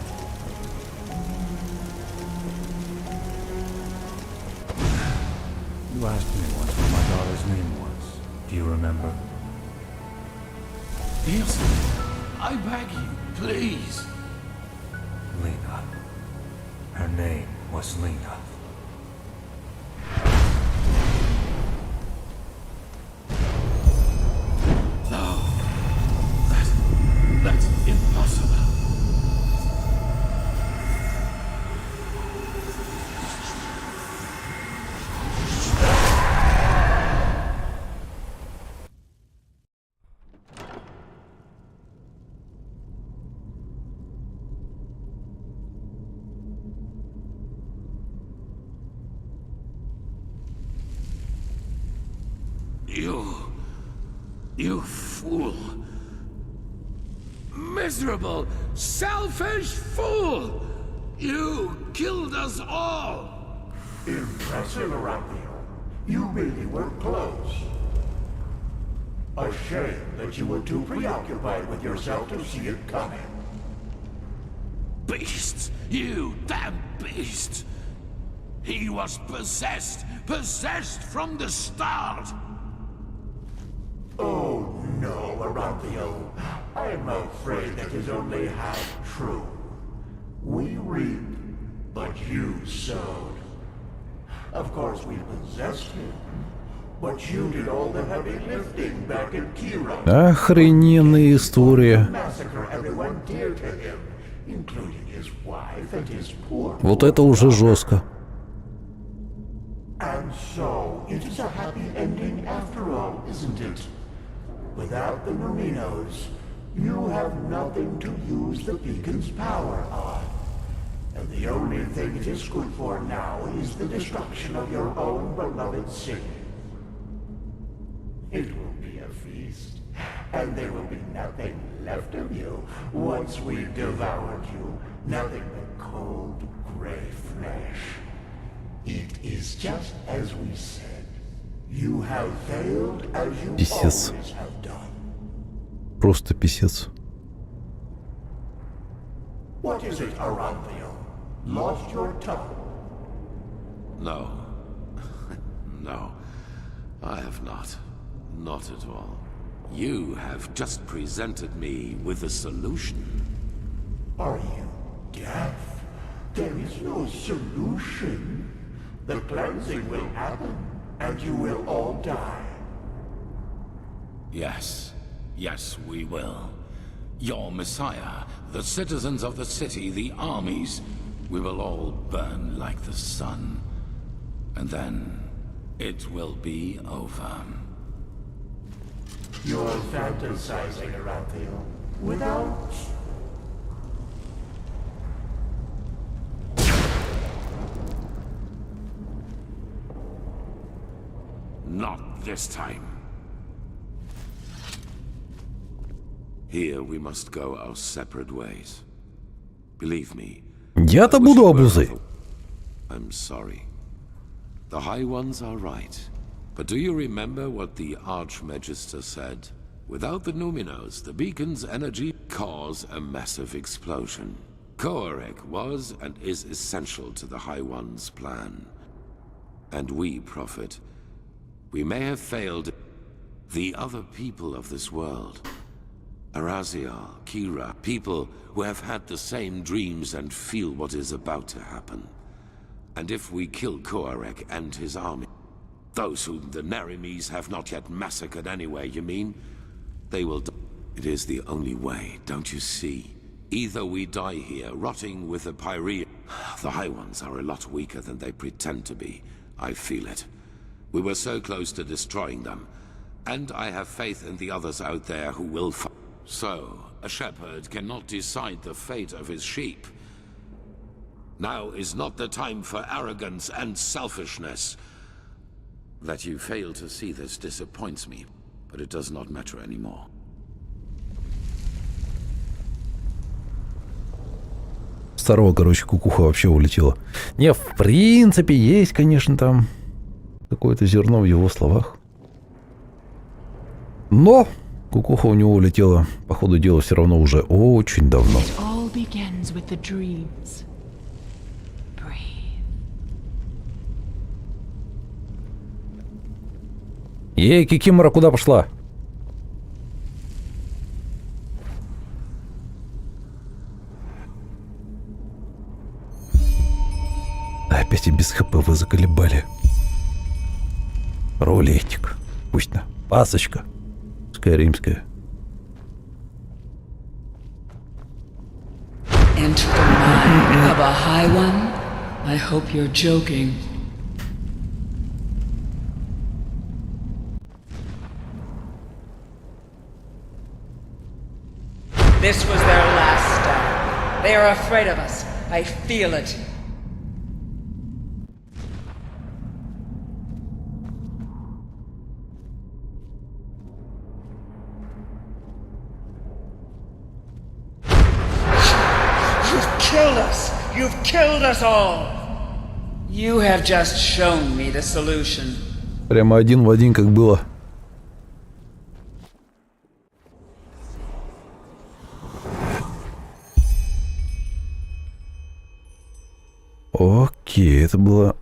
You asked me once what my daughter's name was. Do you remember? Yes, I beg you, please. Lena. Her name was Lena. No. That's impossible. You fool. Miserable, selfish fool! You killed us all! Impressive, Arathiel. You really were close. A shame that you were too preoccupied with yourself to see it coming. Beasts! You damn beast! He was possessed from the start! Oh no, Arathiel. I'm afraid that is only half true. We reap, but you sowed. Of course we possessed him, but you did all the heavy lifting back in Kira. Охрененная история. Massacre everyone dear to him, including his wife and his poor. Вот это уже жестко. And so, it is a happy ending after all, isn't it? Without the Numinos, you have nothing to use the beacon's power on. And the only thing it is good for now is the destruction of your own beloved city. It will be a feast, and there will be nothing left of you once we've devoured you. Nothing but cold, gray flesh. It is just as we said. You have failed as you Писец. always have done. Просто писец. What is it, Aranthio? Lost your tongue? No. No. I have not. Not at all. You have just presented me with a solution. Are you deaf? There is no solution. The cleansing will happen, and you will all die. Yes. Yes, we will. Your Messiah, the citizens of the city, the armies, we will all burn like the sun. And then it will be over. You're fantasizing, Aranthio. Without... Not this time. Here we must go our separate ways. Believe me. Я-то буду обузой. I'm sorry. The High Ones are right. But do you remember what the Archmagister said? Without the Numinos, the beacon's energy cause a massive explosion. Koarek was and is essential to the High One's plan. And we profit. We may have failed the other people of this world. Araziel, Kira, people who have had the same dreams and feel what is about to happen. And if we kill Koarek and his army, those whom the Nerimes have not yet massacred anyway, you mean? They will die. It is the only way, don't you see? Either we die here, rotting with the Pyrea. The High Ones are a lot weaker than they pretend to be. I feel it. We were so close to destroying them. And I have faith in the others out there who will fight. So, a shepherd cannot decide the fate of his sheep. Now is not the time for arrogance and selfishness. That you fail to see this disappoints me, but it does not matter anymore. Старого, короче, кукуха вообще улетела. Не, в принципе, есть, конечно, там какое-то зерно в его словах. Но кукуха у него улетела, по ходу дела, все равно уже очень давно. Ей, Кикимора, куда пошла? Опять и без ХП вы заколебали. Рулетик. Пусть-то. Пасочка. Римская. Enter the mind of a High One? I hope you're joking. This was their last stand. They are afraid of us. I feel it. You've killed us all. You have just shown me the solution. Прямо один в один, как было. Окей, это было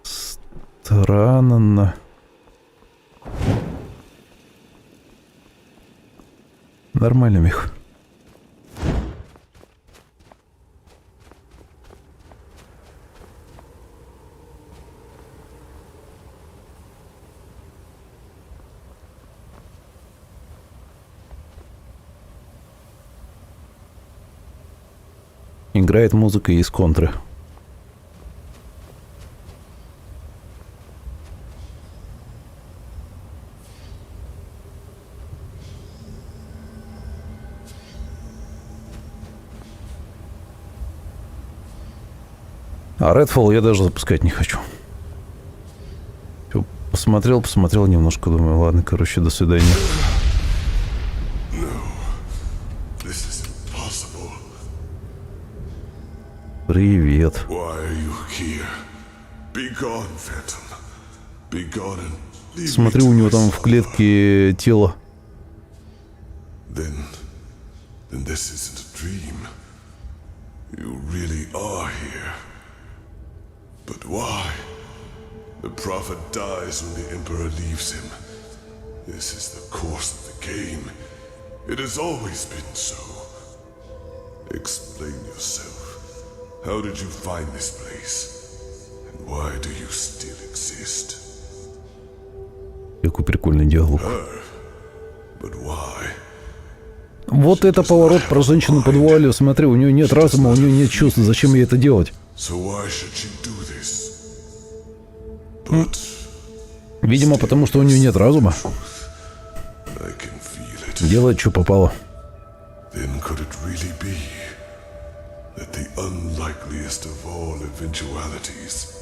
странно. Нормально, Мих. Играет музыка из контры. А Redfall я даже запускать не хочу. Посмотрел немножко, думаю, ладно, короче, до свидания. Привет. Смотри, у него там в клетке тело. Then this isn't a dream. You really are here. But why? The prophet dies when the emperor leaves him. This is the course of the game. It has always been so. Explain yourself. How did you find this place? And why do you still exist? Какой прикольный диалог. But why? Вот это поворот про женщину под вуалью. Смотри, у нее нет разума, у нее нет чувств. Зачем ей это делать? Видимо, потому что у нее нет разума. Делает, что попало. That the unlikeliest of all eventualities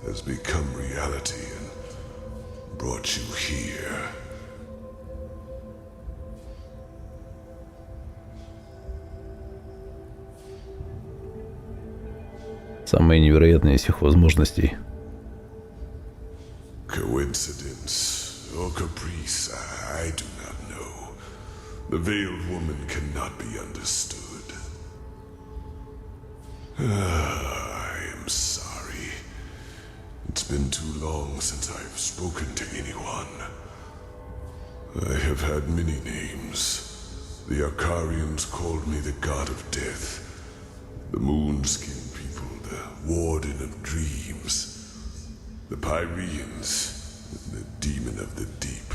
has become reality and brought you here. Самое невероятное из всех возможностей. Coincidence. or caprice, I do not know. The veiled woman cannot be understood. I am sorry. It's been too long since I've spoken to anyone. I have had many names. The Akarians called me the God of Death. The Moonskin people, the Warden of Dreams. The Pyreans, the Demon of the Deep.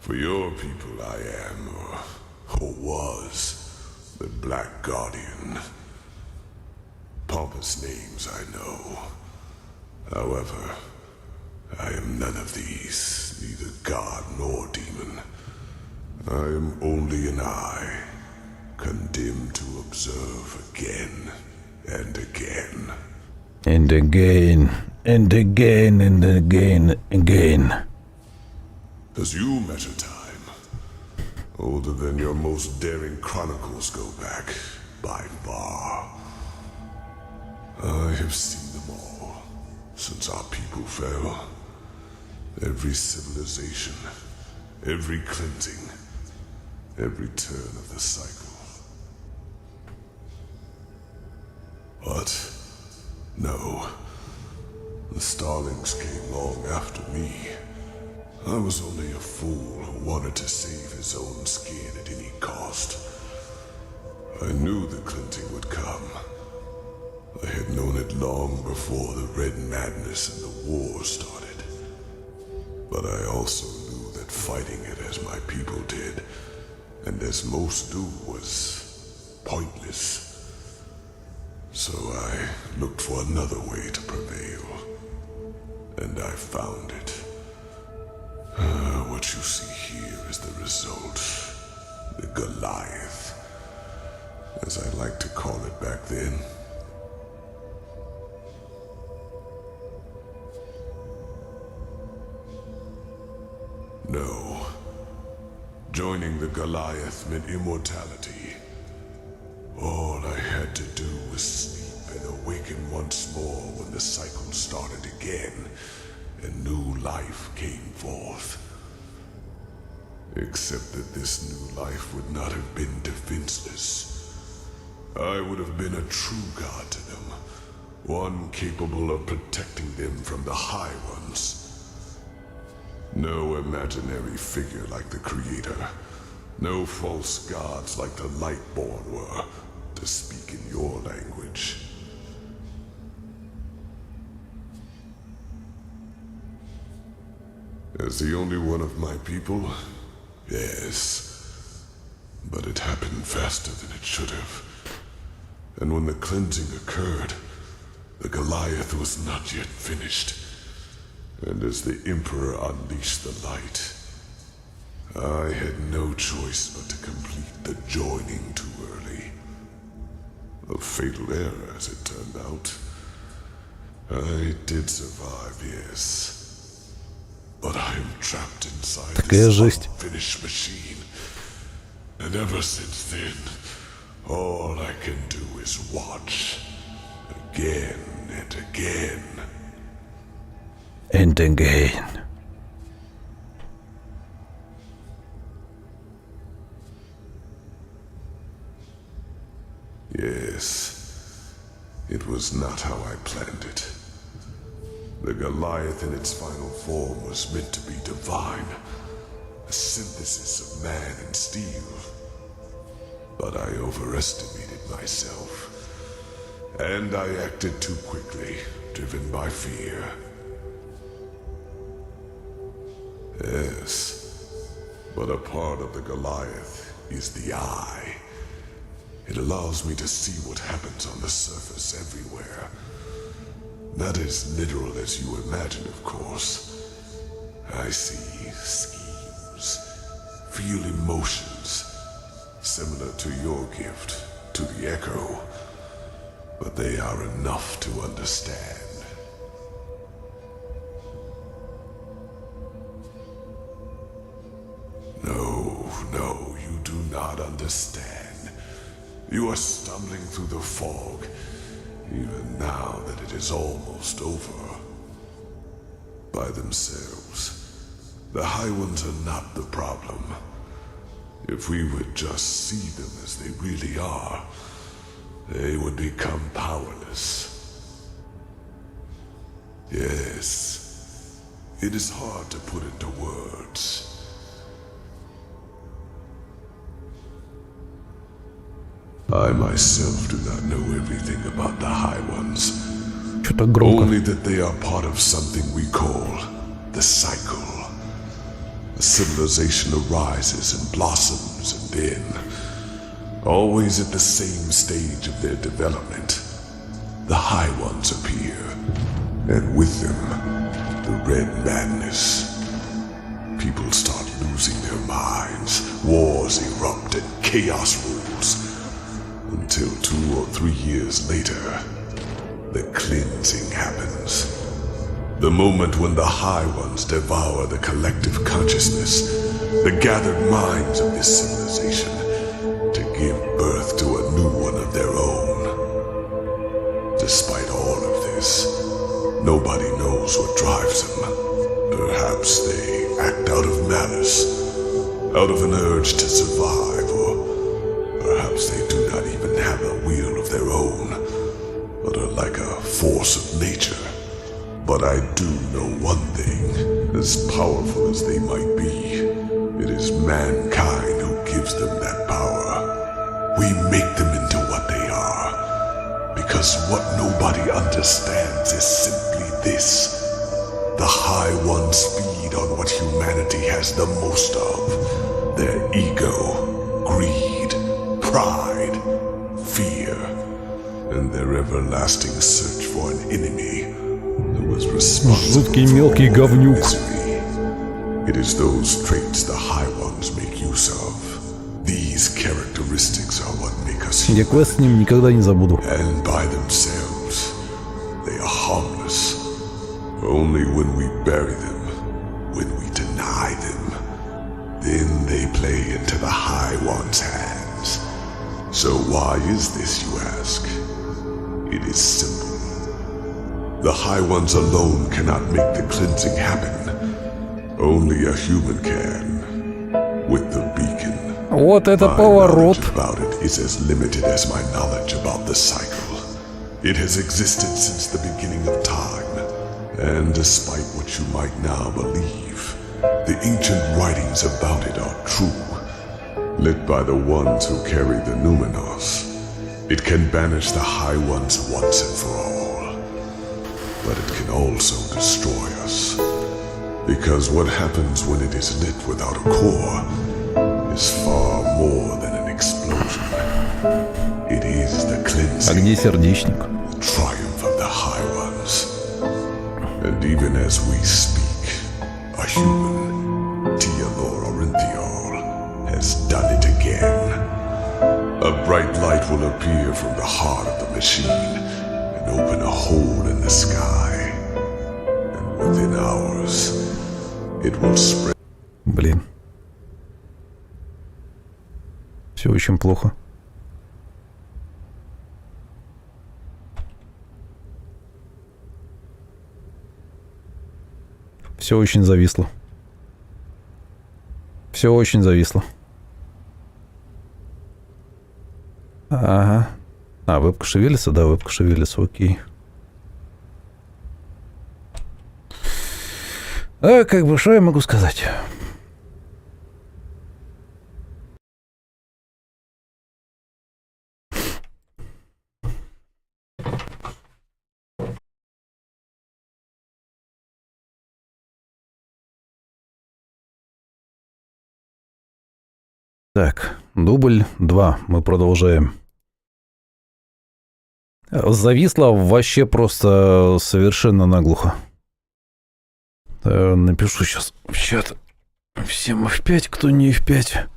For your people I am, or was, the Black Guardian. Pompous names, I know. However, I am none of these, neither god nor demon. I am only an eye, condemned to observe again and again. And again, and again, and again, again. As you measure time, older than your most daring chronicles go back, by far. I have seen them all, since our people fell. Every civilization, every cleansing, every turn of the cycle. But, no. The Starlings came long after me. I was only a fool who wanted to save his own skin at any cost. I knew the cleansing would come. I had known it long before the Red Madness and the war started. But I also knew that fighting it as my people did, and as most do, was pointless. So I looked for another way to prevail. And I found it. What you see here is the result. The Goliath, as I liked to call it back then. No. Joining the Goliath meant immortality. All I had to do was sleep and awaken once more when the cycle started again, and new life came forth. Except that this new life would not have been defenseless. I would have been a true god to them, one capable of protecting them from the High Ones. No imaginary figure like the Creator. No false gods like the Lightborn were, to speak in your language. As the only one of my people, yes. But it happened faster than it should have. And when the cleansing occurred, the Goliath was not yet finished. And as the Emperor unleashed the light, I had no choice but to complete the joining too early. A fatal error, as it turned out. I did survive, yes. But I am trapped inside this unfinished machine. And ever since then, all I can do is watch. Again and again. And again. Yes, it was not how I planned it. The Goliath in its final form was meant to be divine, a synthesis of man and steel. But I overestimated myself, and I acted too quickly, driven by fear. Yes, but a part of the Goliath is the eye. It allows me to see what happens on the surface everywhere. Not as literal as you imagine, of course. I see schemes, feel emotions, similar to your gift, to the Echo. But they are enough to understand. No, you do not understand. You are stumbling through the fog, even now that it is almost over. By themselves, The High Ones are not the problem. If we would just see them as they really are, they would become powerless. Yes, it is hard to put into words. I myself do not know everything about the High Ones. Only that they are part of something we call the cycle. A civilization arises and blossoms, and then, always at the same stage of their development, the High Ones appear, and with them, the Red Madness. People start losing their minds, wars erupt, and chaos rules, until 2 or 3 years later, the cleansing happens. The moment when the High Ones devour the collective consciousness, the gathered minds of this civilization, to give birth to a new one of their own. Despite all of this, nobody knows what drives them. Perhaps they act out of malice, out of an urge to survive, or perhaps they do not even have a will of their own, but are like a force of nature. But I do know one thing, as powerful as they might be, it is mankind who gives them that power. We make them into what they are, because what nobody understands is simply this. The High Ones feed on what humanity has the most of, their ego, greed, pride, fear, and their everlasting search for an enemy who is responsible for мелкий говнюк. misery. It is those traits the High Ones make use of. These characteristics are what make us Я квест с ним никогда не забуду. and by themselves, they are harmless. Only when we bury them, when we deny them, then they play into the High One's hands. So why is this, you ask? It is simple. The High Ones alone cannot make the cleansing happen. Only a human can. With the beacon. Вот это My поворот. knowledge about it is as limited as my knowledge about the cycle. It has existed since the beginning of time, and despite what you might now believe, the ancient writings about it are true. Lit by the ones who carry the Numenos, it can banish the High Ones once and for all. But it can also destroy us. Because what happens when it is lit without a core is far more than an explosion. It is the cleansing, где сердечник? the triumph of the High Ones. And even as we speak, a human, Tealor Orinthiol, has done it again. A bright light will appear from the heart of the machine and open a hole in the sky. And within hours, it will spread. Блин. Все очень плохо. Все очень зависло. Все очень зависло. Ага. А, вебка шевелится? Да, вебка шевелится, окей. А, как бы, что я могу сказать? Так, дубль 2. Мы продолжаем. Зависло вообще просто совершенно наглухо. Напишу сейчас в чат. Всем F5, кто не F5.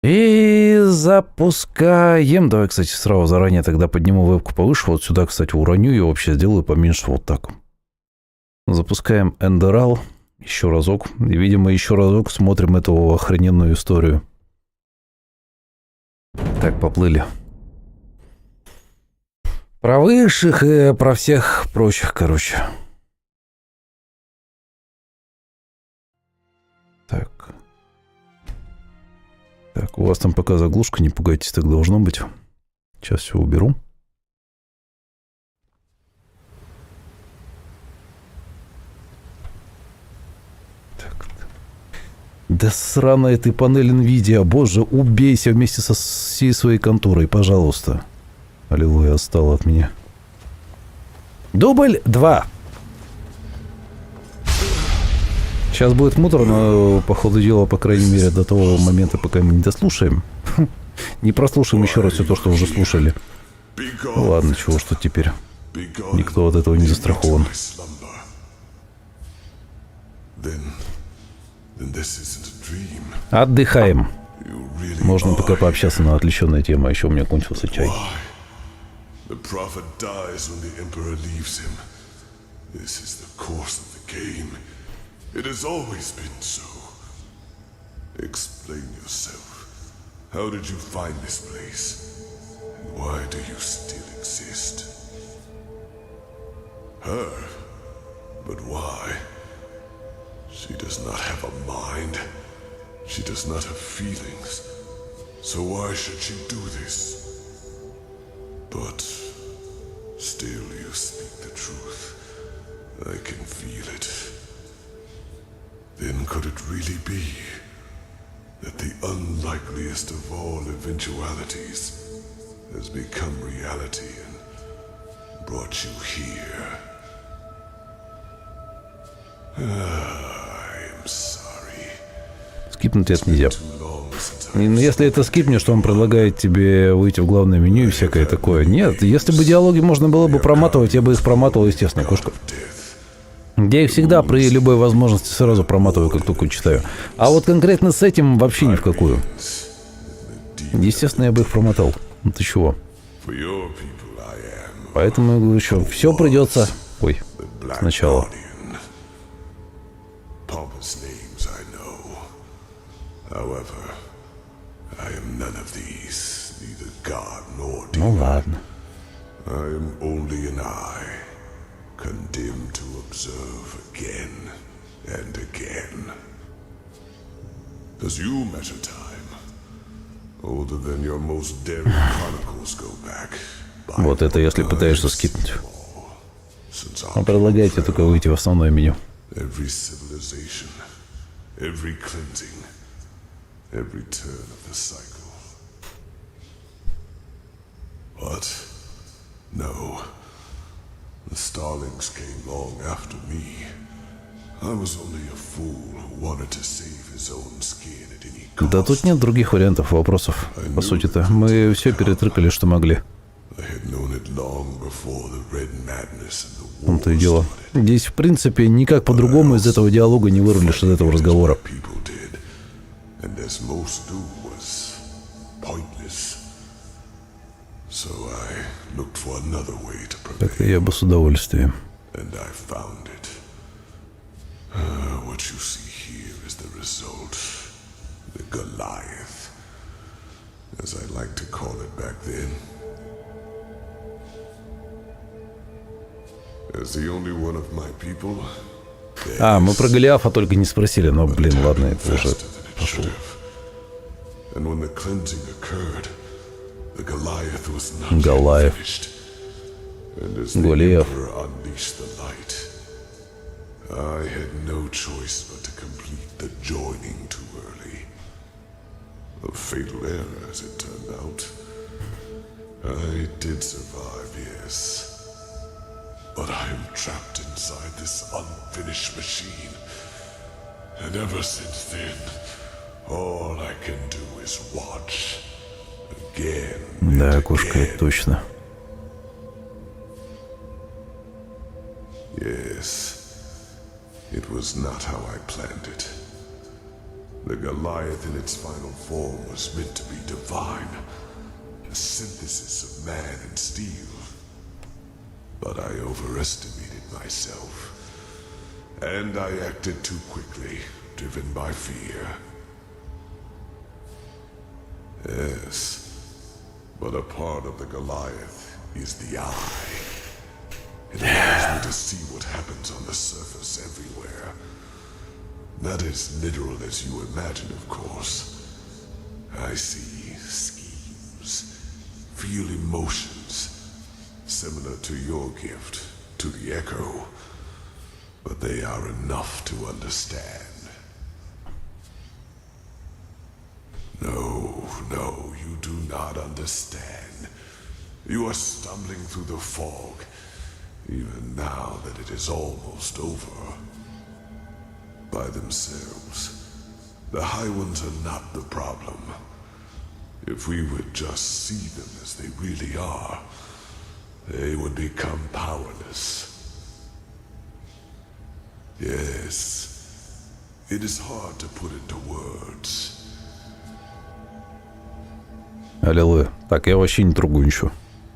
И запускаем. Давай, кстати, сразу заранее тогда подниму вебку повыше. Вот сюда, кстати, уроню и вообще сделаю поменьше вот так. Запускаем Enderal. Еще разок. И, видимо, еще разок смотрим эту охрененную историю. Так, поплыли. Про высших и про всех прочих, короче. Так. Так, у вас там пока заглушка, не пугайтесь, так должно быть. Сейчас все уберу. Так. Да сраная ты панель NVIDIA, боже, убейся вместе со всей своей конторой, пожалуйста. Аллилуйя, отстала от меня. Дубль 2. Сейчас будет муторно, по ходу дела, по крайней мере, до того момента, пока мы не дослушаем. Не прослушаем еще раз все то, что уже слушали. Ну ладно, чего ж тут теперь. Никто от этого не застрахован. Отдыхаем. Можно пока пообщаться на отвлеченная тема, еще у меня кончился чай. The prophet dies when the emperor leaves him. This is the course of the game. It has always been so. Explain yourself. How did you find this place? And why do you still exist? Her? But why? She does not have a mind. She does not have feelings. So why should she do this? But still you speak the truth. I can feel it. Then could it really be that the unlikeliest of all eventualities has become reality and brought you here? I am sorry. Скипнуть это нельзя. Если это скипнешь, что он предлагает тебе выйти в главное меню и всякое такое. Нет, если бы диалоги можно было бы проматывать, я бы их проматывал, естественно, кошка. Я их всегда при любой возможности сразу проматываю, как только читаю. А вот конкретно с этим вообще ни в какую. Естественно, я бы их промотал. Ну ты чего? Поэтому я говорю, еще все придется. Ой, сначала. Ну ладно. Condemned to observe again and again. Does you measure time? Older than your most daring chronicles go back. Вот это если пытаешься скипнуть. Он предлагает тебе только выйти в основное меню. Every civilization, every cleansing, every turn of the cycle. But no. The Starlings came long after me. I was only a fool who wanted to save his own skin at any cost. Да тут нет других вариантов, вопросов. По сути-то, мы все перетрыкали, что могли. В том-то и дело. Здесь, в принципе, никак по-другому из этого диалога не вырвались из этого разговора. Так я бы с удовольствием. А, мы про Голиафа только не спросили, но, блин, ладно, это уже пошел. Голиаф. Голиаф. I had no choice but to complete the joining too early. A fatal error, as it turned out. I did survive, yes. But I am trapped inside this unfinished machine. And ever since then, all I can do is watch. Again. Да, кошка, это точно. Yes. It was not how I planned it. The Goliath in its final form was meant to be divine, a synthesis of man and steel. But I overestimated myself, and I acted too quickly, driven by fear. Yes, but a part of the Goliath is the eye. It allows me to see what happens on the surface everywhere. Not as literal as you imagine, of course. I see schemes, feel emotions, similar to your gift, to the Echo, but they are enough to understand. No, you do not understand. You are stumbling through the fog, even now that it is almost over. By themselves, the High Ones are not the problem. If we would just see them as they really are, they would become powerless. Yes, it is hard to put into words. Аллилуйя. Так, я вообще не трогаю ничего.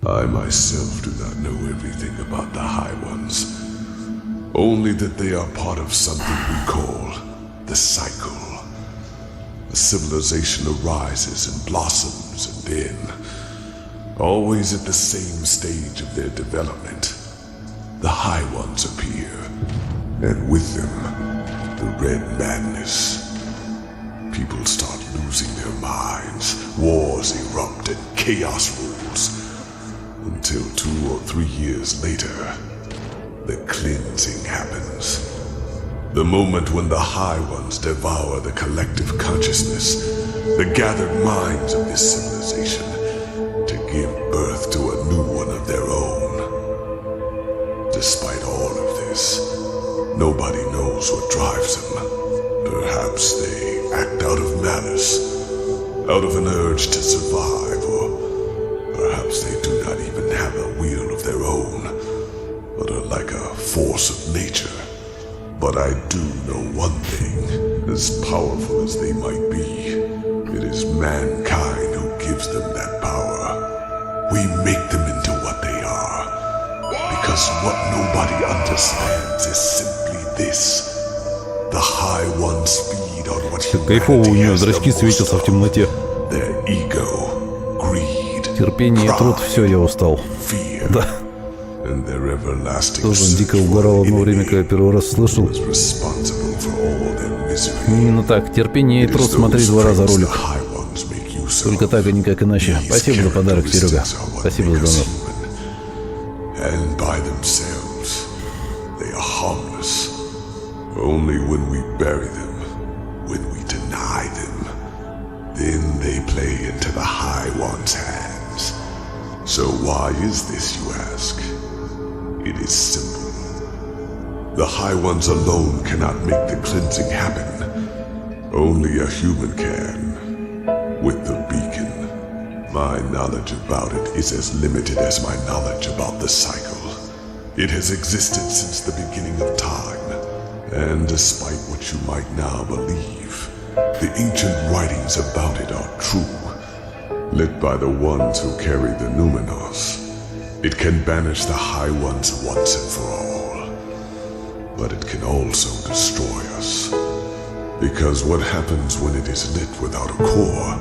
I myself do not know everything about the High Ones. Only that they are part of something we call the cycle. A civilization arises and blossoms, and then, always at the same stage of their development, the High Ones appear, and with them, the Red Madness. People start losing their minds, wars erupt, and chaos rules. Until 2 or 3 years later, the cleansing happens. The moment when the High Ones devour the collective consciousness, the gathered minds of this civilization, to give birth to a new one of their own. Despite all of this, nobody knows what drives them. Perhaps they act out of malice, out of an urge to survive, or perhaps they do not even have a will of their own, but are like a force of nature. But I do know one thing, as powerful as they might be, it is mankind who gives them that power. We make them into what they are, because what nobody understands is simply this. The High Ones feed on what кайфово, у нее зрачки светятся в темноте. Their ego, greed, Терпение и труд, все, я устал. Да. Тоже дико угорал одно время, когда первый раз слышал. Именно так, терпение и труд, смотри 2 раза ролик. Только так и никак иначе. Спасибо за подарок, Серега. Спасибо за донат. Only when we bury them, when we deny them, then they play into the High One's hands. So why is this, you ask? It is simple. The High Ones alone cannot make the cleansing happen. Only a human can. With the beacon, my knowledge about it is as limited as my knowledge about the cycle. It has existed since the beginning of time. And despite what you might now believe, the ancient writings about it are true. Lit by the ones who carry the Numenos, it can banish the High Ones once and for all. But it can also destroy us. Because what happens when it is lit without a core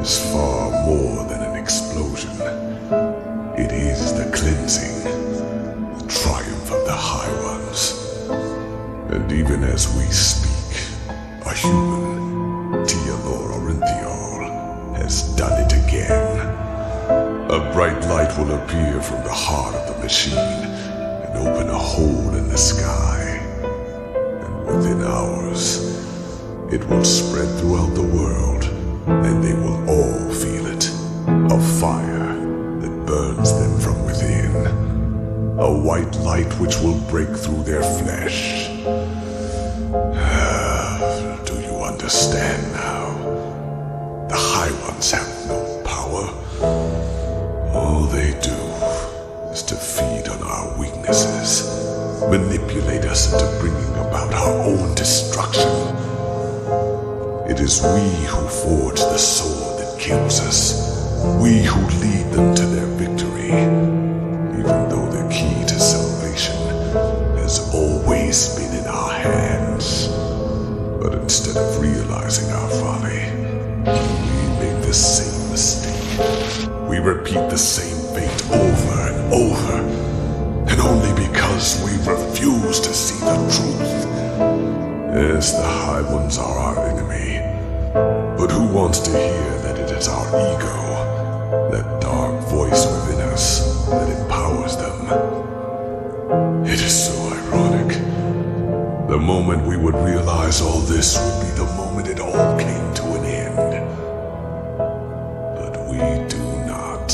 is far more than an explosion. It is the cleansing, the triumph of the High Ones. And even as we speak, a human, Tealor Orinthiol, has done it again. A bright light will appear from the heart of the machine and open a hole in the sky. And within hours, it will spread throughout the world, and they will all feel it. A fire that burns them from within. A white light which will break through their flesh. Do you understand now? The High Ones have no power. All they do is to feed on our weaknesses, manipulate us into bringing about our own destruction. It is we who forge the sword that kills us, we who lead them to their victory, even though the key to salvation has always been in our hands. But instead of realizing our folly, we make the same mistake. We repeat the same fate over and over, and only because we refuse to see the truth. Yes, the High Ones are our enemy. But who wants to hear that it is our ego, that dark voice within us, that empowers them? It is so ironic. The moment we would realize all this would be the moment it all came to an end. But we do not.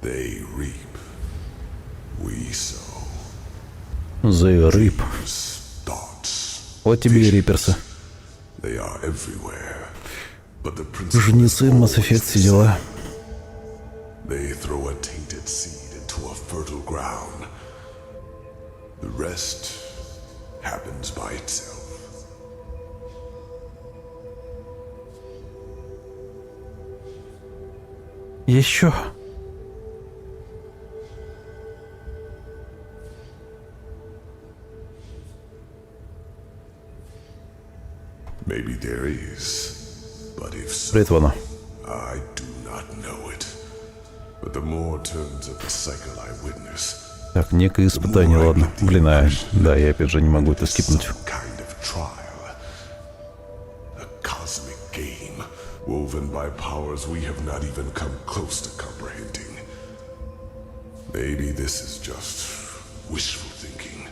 They reap, we sow. The Rip. Вот тебе и риперсы. They are everywhere. But the Жнецы, Mass Effect, все дела. They throw a tainted seed into a fertile ground. The rest happens by itself. Еще. Maybe there is, but if so, Призвано. I do not know it. But the more turns of the cycle I witness, Так, некое испытание, ладно. Блин, да, я опять же не могу это скипнуть. kind of trial, a cosmic game woven by powers we have not even come close to comprehending. Maybe this is just wishful thinking,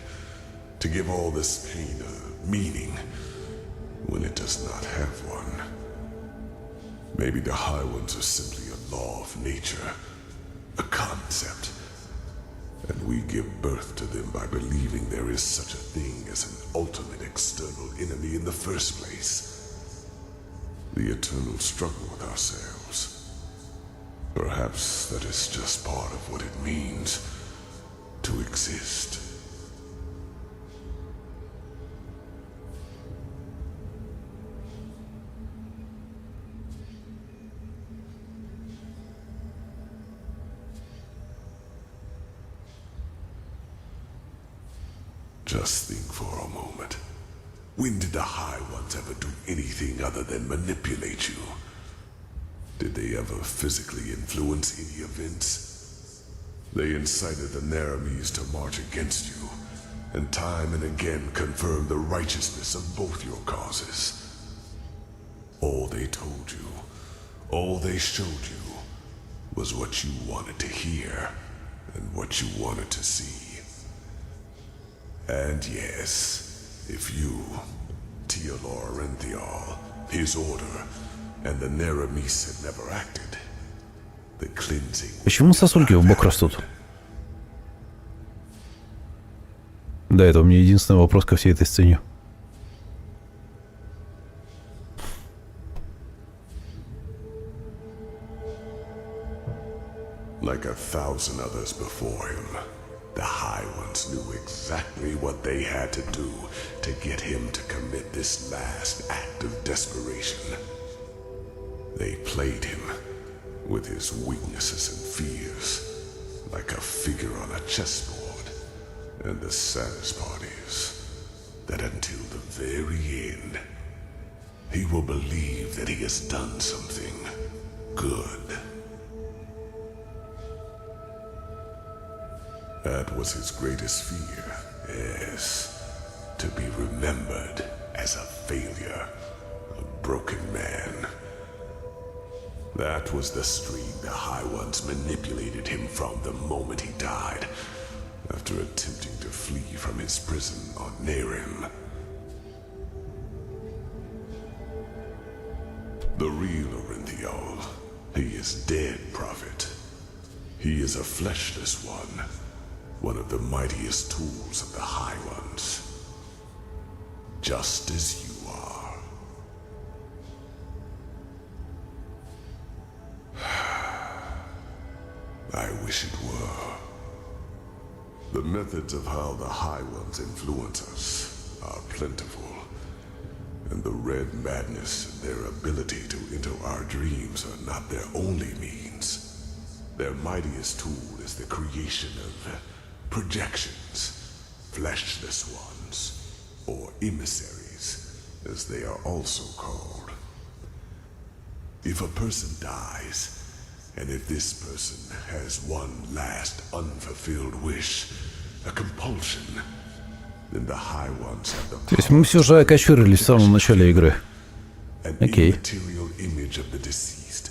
to give all this pain a meaning when it does not have one. Maybe the High Ones are simply a law of nature, a concept, and we give birth to them by believing there is such a thing as an ultimate external enemy in the first place. The eternal struggle with ourselves. Perhaps that is just part of what it means to exist. Just think for a moment. When did the High Ones ever do anything other than manipulate you? Did they ever physically influence any events? They incited the Naramis to march against you, and time and again confirmed the righteousness of both your causes. All they told you, all they showed you, was what you wanted to hear, and what you wanted to see. And yes, if you, Teolor Renthial, his order, and the Naramis had never acted, the cleansing... Почему сосульки в бок растут? Да, это у меня единственный вопрос ко всей этой сцене. Like 1,000 others before him, the High Ones knew exactly what they had to do to get him to commit this last act of desperation. They played him with his weaknesses and fears, like a figure on a chessboard. And the saddest part is that until the very end, he will believe that he has done something good. That was his greatest fear, yes. To be remembered as a failure, a broken man. That was the stream the High Ones manipulated him from the moment he died, after attempting to flee from his prison on Nerim. The real Orinthiol, he is dead, Prophet. He is a fleshless one of the mightiest tools of the High Ones. Just as you are. I wish it were. The methods of how the High Ones influence us are plentiful, and the Red Madness and their ability to enter our dreams are not their only means. Their mightiest tool is the creation of projections, fleshless ones, or emissaries, as they are also called. If a person dies, and if this person has one last unfulfilled wish, a compulsion, then the High Ones have the То есть мы все же окочурились в самом начале игры. Окей. immaterial image of the deceased,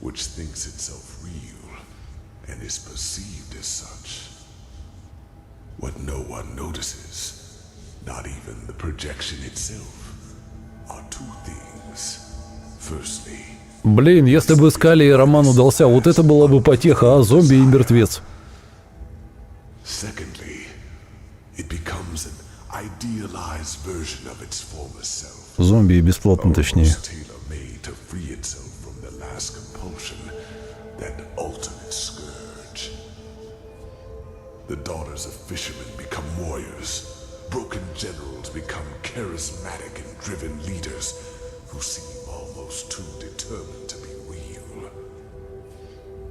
which thinks itself real and is perceived as such. What no one notices, not even the projection itself, are two things. Firstly, Блин, если бы Скали и роман удался, вот это была бы потеха, а зомби и мертвец. secondly, it becomes an idealized version of its former self. Зомби и бесплатно, точнее. Tailor-made to free itself from the last compulsion, that ultimate scourge. The daughters of fishermen become warriors. Broken generals become charismatic and driven leaders who seem almost too determined to be real.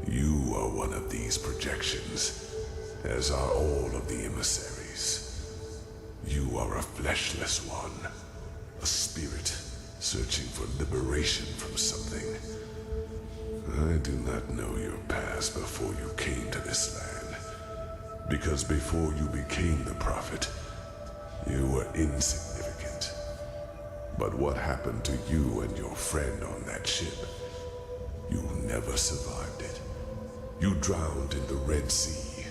You are one of these projections, as are all of the emissaries. You are a fleshless one, a spirit searching for liberation from something. I do not know your past before you came to this land, because before you became the prophet, you were insignificant. But what happened to you and your friend on that ship? You never survived it. You drowned in the Red Sea,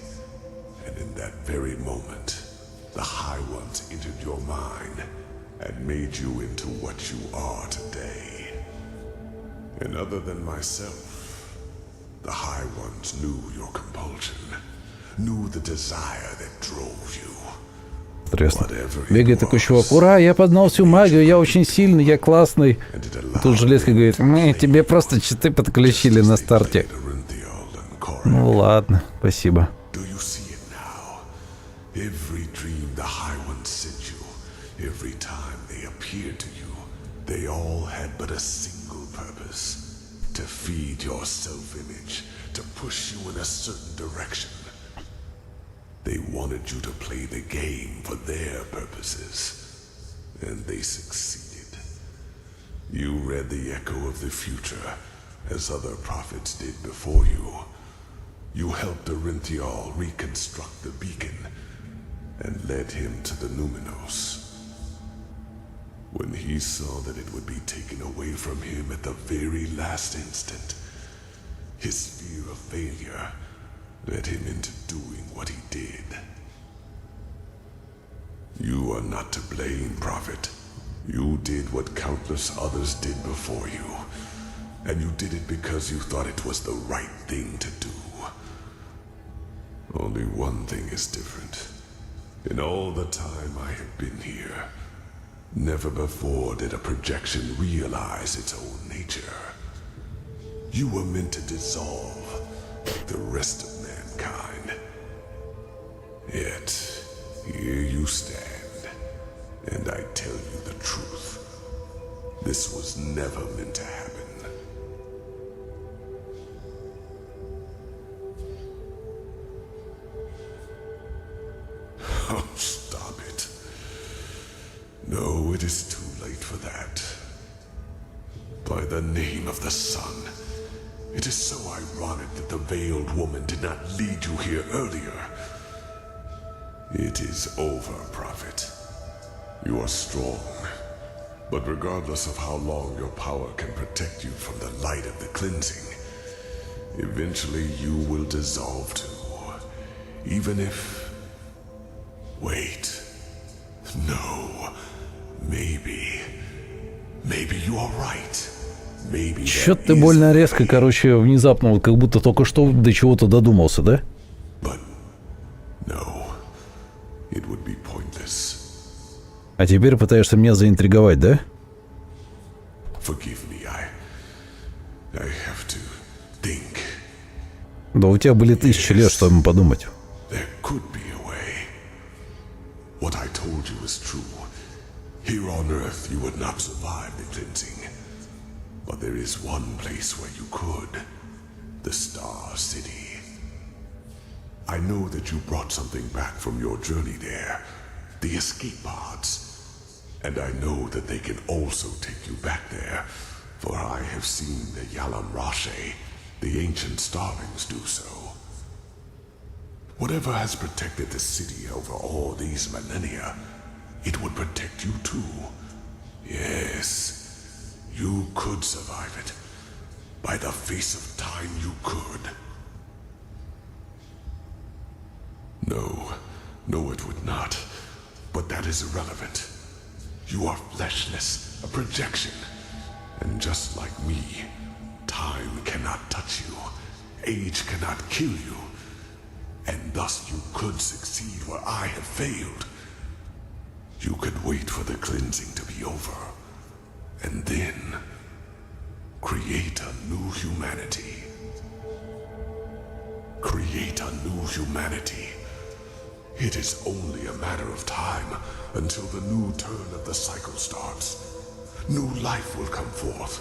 and in that very moment, the High Ones entered your mind and made you into what you are today. And other than myself, the High Ones knew your compulsion, knew the desire that drove you. Интересно. Бегает такой чувак: ура, я познал всю магию, я очень сильный, я классный. Тут Железка говорит: тебе просто читы подключили на старте. Ну ладно, спасибо. Every dream the High Ones sent you, every time they appeared to you, they all had but a single purpose: to feed your self-image, to push you in a certain direction. They wanted you to play the game for their purposes, and they succeeded. You read the echo of the future, as other prophets did before you. You helped Orinthial reconstruct the beacon, and led him to the Numinos. When he saw that it would be taken away from him at the very last instant, his fear of failure led him into doing what he did. You are not to blame, Prophet. You did what countless others did before you, and you did it because you thought it was the right thing to do. Only one thing is different. In all the time I have been here, never before did a projection realize its own nature. You were meant to dissolve like the rest of mankind. Yet, here you stand, and I tell you the truth. This was never meant to happen. Oh, stop it. No, it is too late for that. By the name of the sun, it is so ironic that the veiled woman did not lead you here earlier. It is over, Prophet. You are strong, but regardless of how long your power can protect you from the light of the cleansing, eventually you will dissolve too. Even if... Wait. No. Maybe you are right. Maybe. Чё ты больно резко, короче, внезапно, вот как будто только что до чего-то додумался, да? No. It would be pointless. А теперь пытаешься меня заинтриговать, да? Forgive me, I have to think. Да у тебя были 1000 лет, чтобы подумать. There could be a way. What I told you is true. Here on Earth, you would not survive the cleansing. But there is one place where you could. The Star City. I know that you brought something back from your journey there, the escape pods. And I know that they can also take you back there, for I have seen the Yalam Rashe, the ancient starlings, do so. Whatever has protected the city over all these millennia, it would protect you too. Yes, you could survive it. By the face of time, you could. No, it would not. But that is irrelevant. You are fleshless, a projection. And just like me, time cannot touch you. Age cannot kill you. And thus you could succeed where I have failed. You could wait for the cleansing to be over. And then create a new humanity. Create a new humanity. It is only a matter of time until the new turn of the cycle starts. New life will come forth.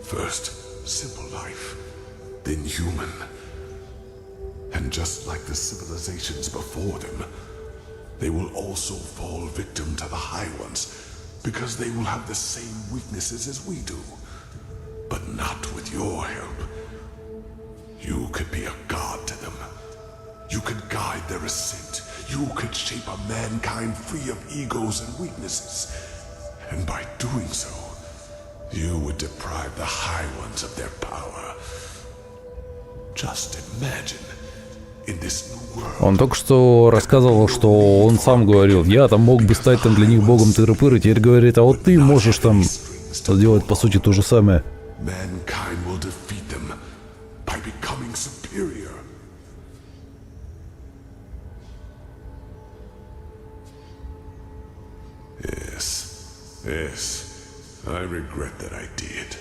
First, simple life, then human. And just like the civilizations before them, they will also fall victim to the High Ones, because they will have the same weaknesses as we do. But not with your help. You could be a god to them. You could guide their ascent. You could shape a mankind free of egos and weaknesses. And by doing so, you would deprive the High Ones of their power. Just imagine, in this new world... Он только что рассказывал, что он сам говорил, я там мог бы стать там для них богом тыры-пыры, теперь говорит, а вот ты можешь там сделать по сути то же самое. Mankind will defeat them by becoming superior. Yes, I regret that I did.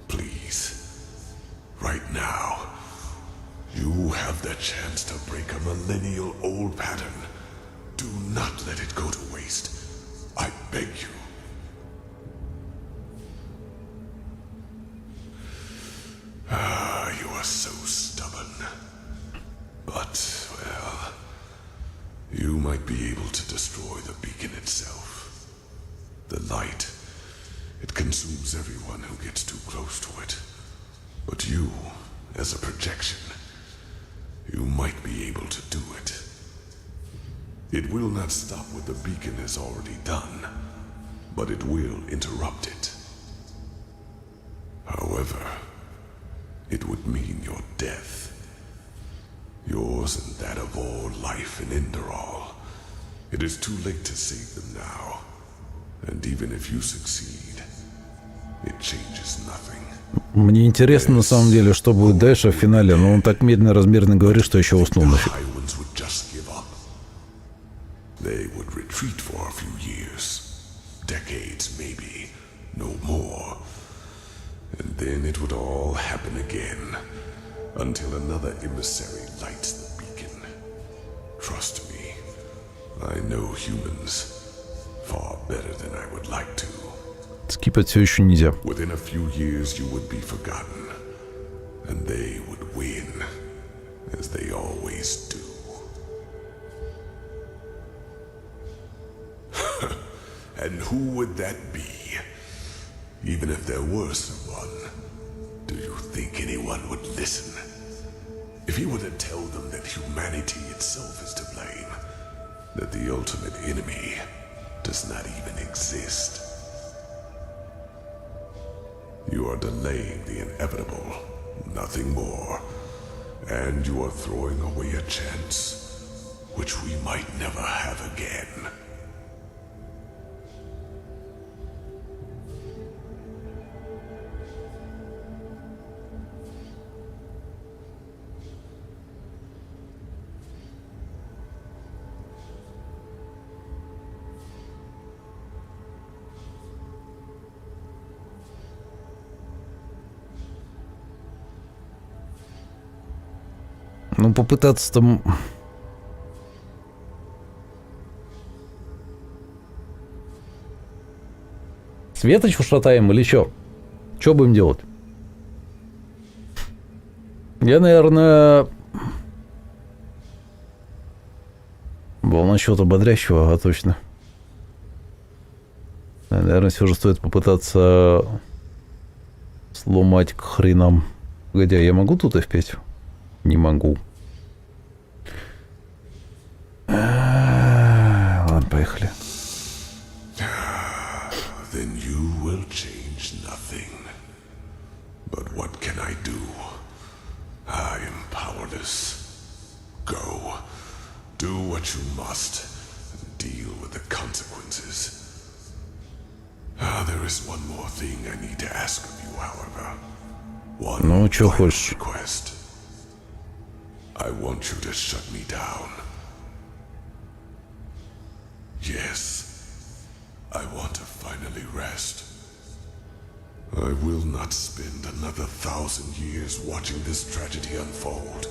Please, right now, you have the chance to break a millennial-old pattern. Do not let it go to waste. I beg you. You are so stubborn. But, well, you might be able to destroy the beacon itself. The light, it consumes everyone who gets too close to it. But you, as a projection, you might be able to do it. It will not stop what the beacon has already done, but it will interrupt it. However, it would mean your death. Yours and that of all life in Enderal. It is too late to save them now. And even if you succeed, it changes nothing. Мне интересно на самом деле, что будет дальше в финале, но он так медленно, размеренно говорит, что еще уснул нафиг. They would retreat for a few years, decades maybe, no more. And then it would all happen again, until another emissary lights the beacon. Trust me, I know humans far better than I would like to. Скипать все еще нельзя. Within a few years you would be forgotten, and they would win, as they always do. And who would that be? Even if there were someone, do you think anyone would listen? If he were to tell them that humanity itself is to blame, that the ultimate enemy does not even exist. You are delaying the inevitable, nothing more. And you are throwing away a chance, which we might never have again. Ну, попытаться там... Светоч ушатаем или чё? Чё будем делать? Я, наверное... на чего-то бодрящего, а точно. Наверное, все же стоит попытаться сломать к хренам. Погоди, я могу тут F5? Не могу. Ладно, поехали. Then you will change nothing. But what can I do? I am powerless. Go. Do what you must. And deal with the consequences. There is one more thing I need to ask of you, however. One final request. I want you to shut me down. Yes. I want to finally rest. I will not spend another 1,000 years watching this tragedy unfold.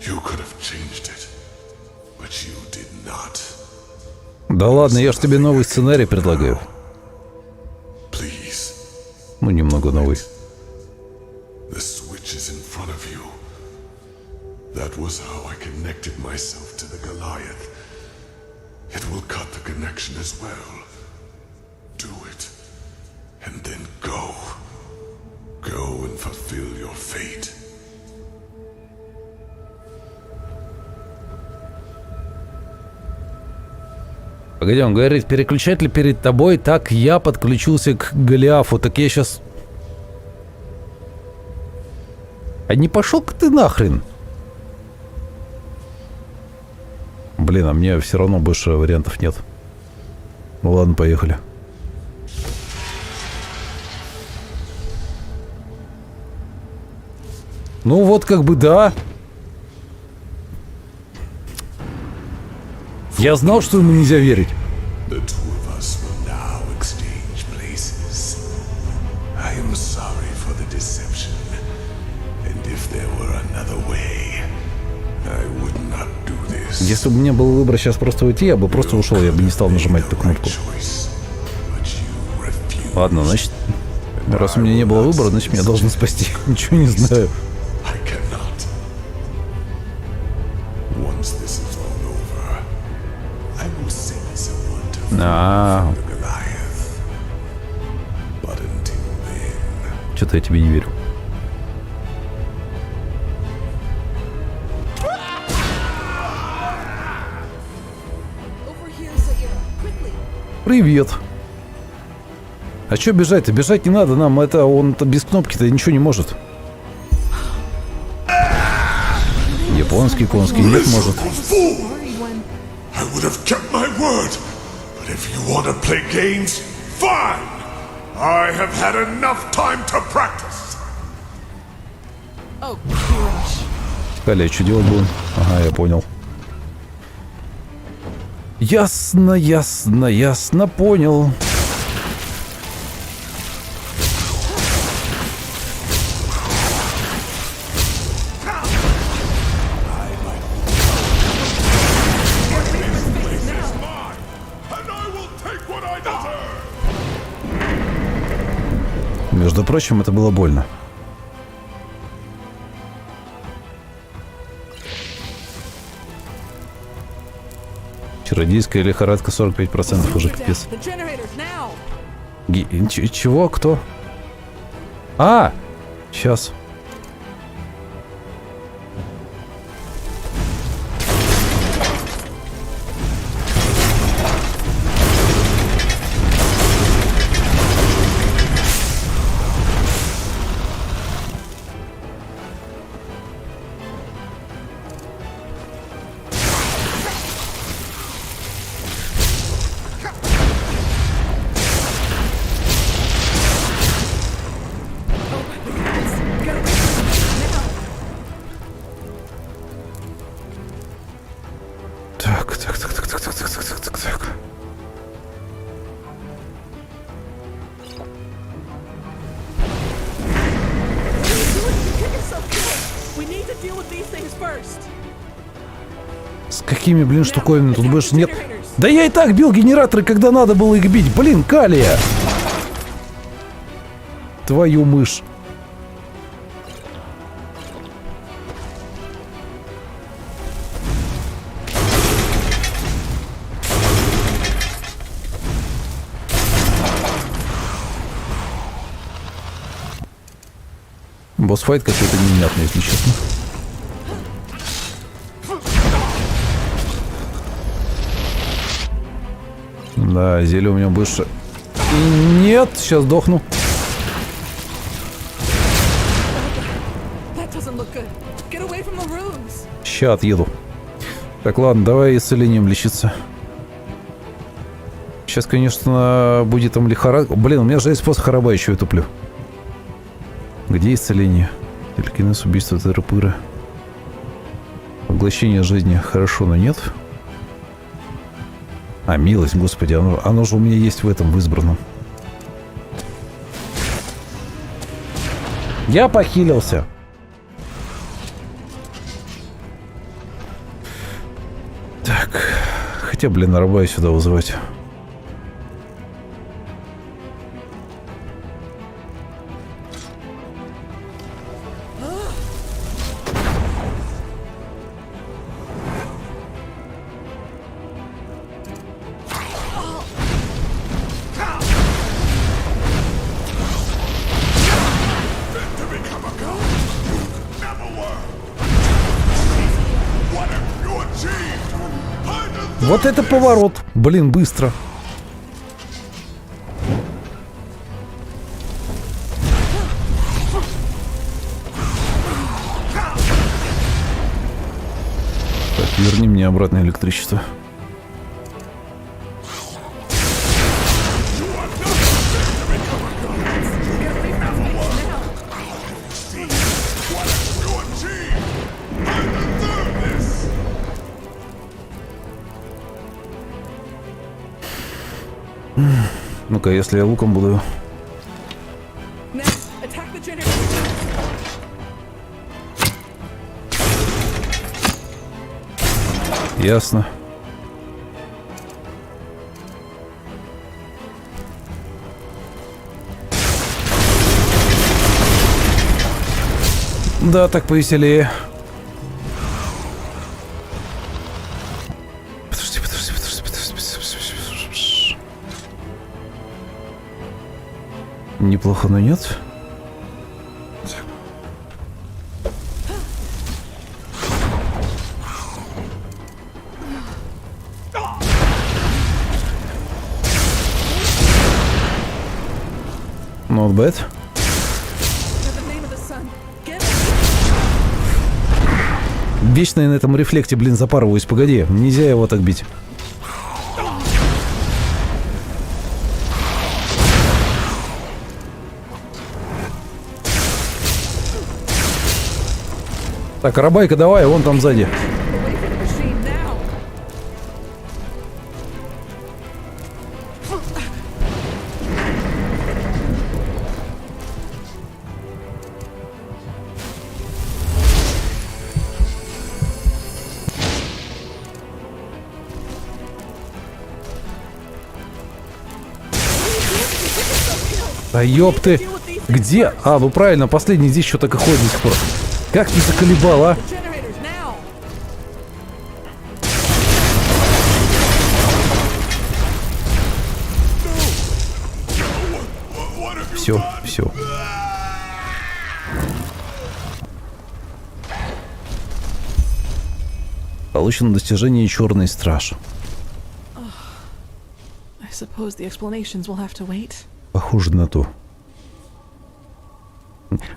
You could have changed it, but you did not. Да ладно, я ж тебе новый сценарий предлагаю. Ну, немного новый. The switch is in front of you. That was how I connected myself to the Goliath. It will cut the connection as well. Do it. And then go. Go and fulfill your fate. Погоди, он говорит, переключатель перед тобой, так я подключился к Голиафу, так я сейчас... А не пошел-ка ты нахрен? Блин, а мне все равно больше вариантов нет. Ну ладно, поехали. Ну вот как бы да. Я знал, что ему нельзя верить. Если бы у меня был выбор сейчас просто уйти, я бы просто ушел, я бы не стал нажимать эту кнопку. Ладно, значит, раз у меня не было выбора, значит меня должны спасти. Ничего не знаю. Что-то я тебе не верю. Привет. А чё бежать-то? Бежать не надо нам. Это он-то без кнопки-то ничего не может. Японский, конский нет, может. I would have kept my word, but if you want to play games, fine. I have had enough time to practice. Каля, что делать будем? Ага, я понял. Ясно, ясно, ясно, понял. Между прочим, это было больно. Чародейская лихорадка 45% уже пипец. Чего? Кто? А! Сейчас. С какими, блин, штуковинами тут больше нет? Да я и так бил генераторы, когда надо было их бить. Блин, Калия! Твою мышь. Босс-файт какой-то невнятный, если честно. Да, зелье у меня больше... Нет, сейчас сдохну. Ща отъеду. Так, ладно, давай исцелением лечиться. Сейчас, конечно, будет там лихорадка. Блин, у меня же есть посох раба, еще я туплю. Где исцеление? Телекинез, убийство, тыры-пыры. Поглощение жизни. Хорошо, но нет. А, милость, господи, оно же у меня есть в этом, в избранном. Я похилился. Так. Хотя, блин, раба сюда вызывать. Вот это поворот. Блин, быстро. Так, верни мне обратно электричество. Ну-ка, если я луком буду... Ясно. Да, так повеселее. Неплохо, но нет. Not bad. Вечно я на этом рефлекте, блин, запарываюсь. Погоди, нельзя его так бить. Так, Арабайка, давай, вон там сзади. Да ёпты! Где? А, ну правильно, последний здесь что так и ходит до сих пор. Как ты заколебал, а? Все, все. Получено достижение «Черный страж». Похоже на то.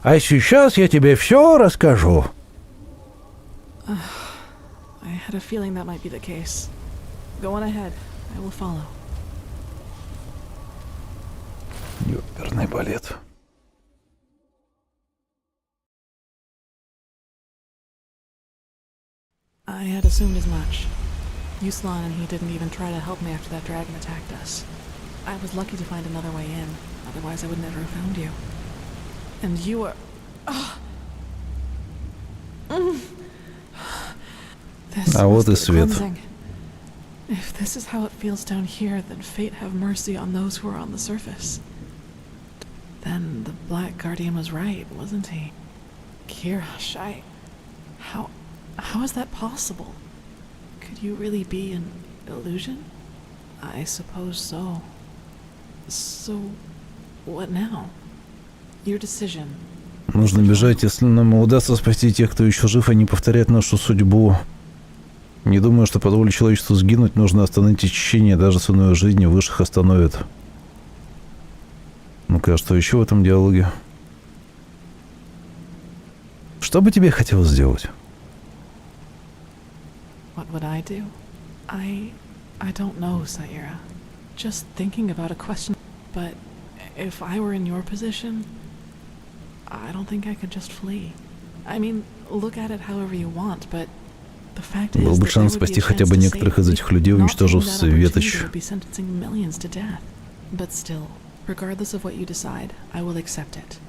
А сейчас я тебе все расскажу. Ёперный балет. I had assumed as much. Yuslan and he didn't even try to help me after that dragon attacked us. I was lucky to find another way in, otherwise I would never have found you. And you were... This вот и свет. If this is how it feels down here, then fate have mercy on those who are on the surface. Then the Black Guardian was right, wasn't he? Kirash, How is that possible? Could you really be an illusion? I suppose so. So, what now? Your decision. Нужно бежать, если нам удастся спасти тех, кто еще жив, а не повторять нашу судьбу. Не думаю, что позволить человечеству сгинуть, нужно остановить течение, даже ценой жизни высших остановит. Ну-ка, а что еще в этом диалоге? Что бы тебе хотелось сделать? What would I do? I don't know, Saira. Just thinking about a question. But if I were in your position, I don't think I could just flee. I mean, look at it however you want, but the fact is Был бы that there шанс would be a спасти хотя chance бы to некоторых save из me. этих людей, Not уничтожив taking that светоч. opportunity would be sentencing millions to death. But still, regardless of what you decide, I will accept it.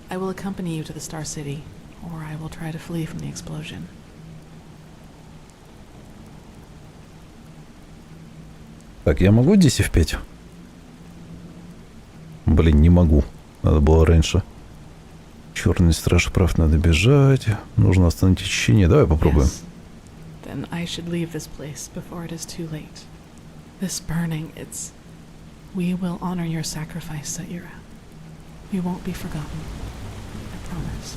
I will accompany you to the Star City, or I will try to flee from the explosion. Так, я могу здесь F5? Блин, не могу. Надо было раньше. Черный страж прав, надо бежать. Нужно остановить течение. Давай попробуем. Yes. Then I should leave this place before it is too late. This burning, it's... We will honor your sacrifice, Saira. We won't be forgotten. I promise.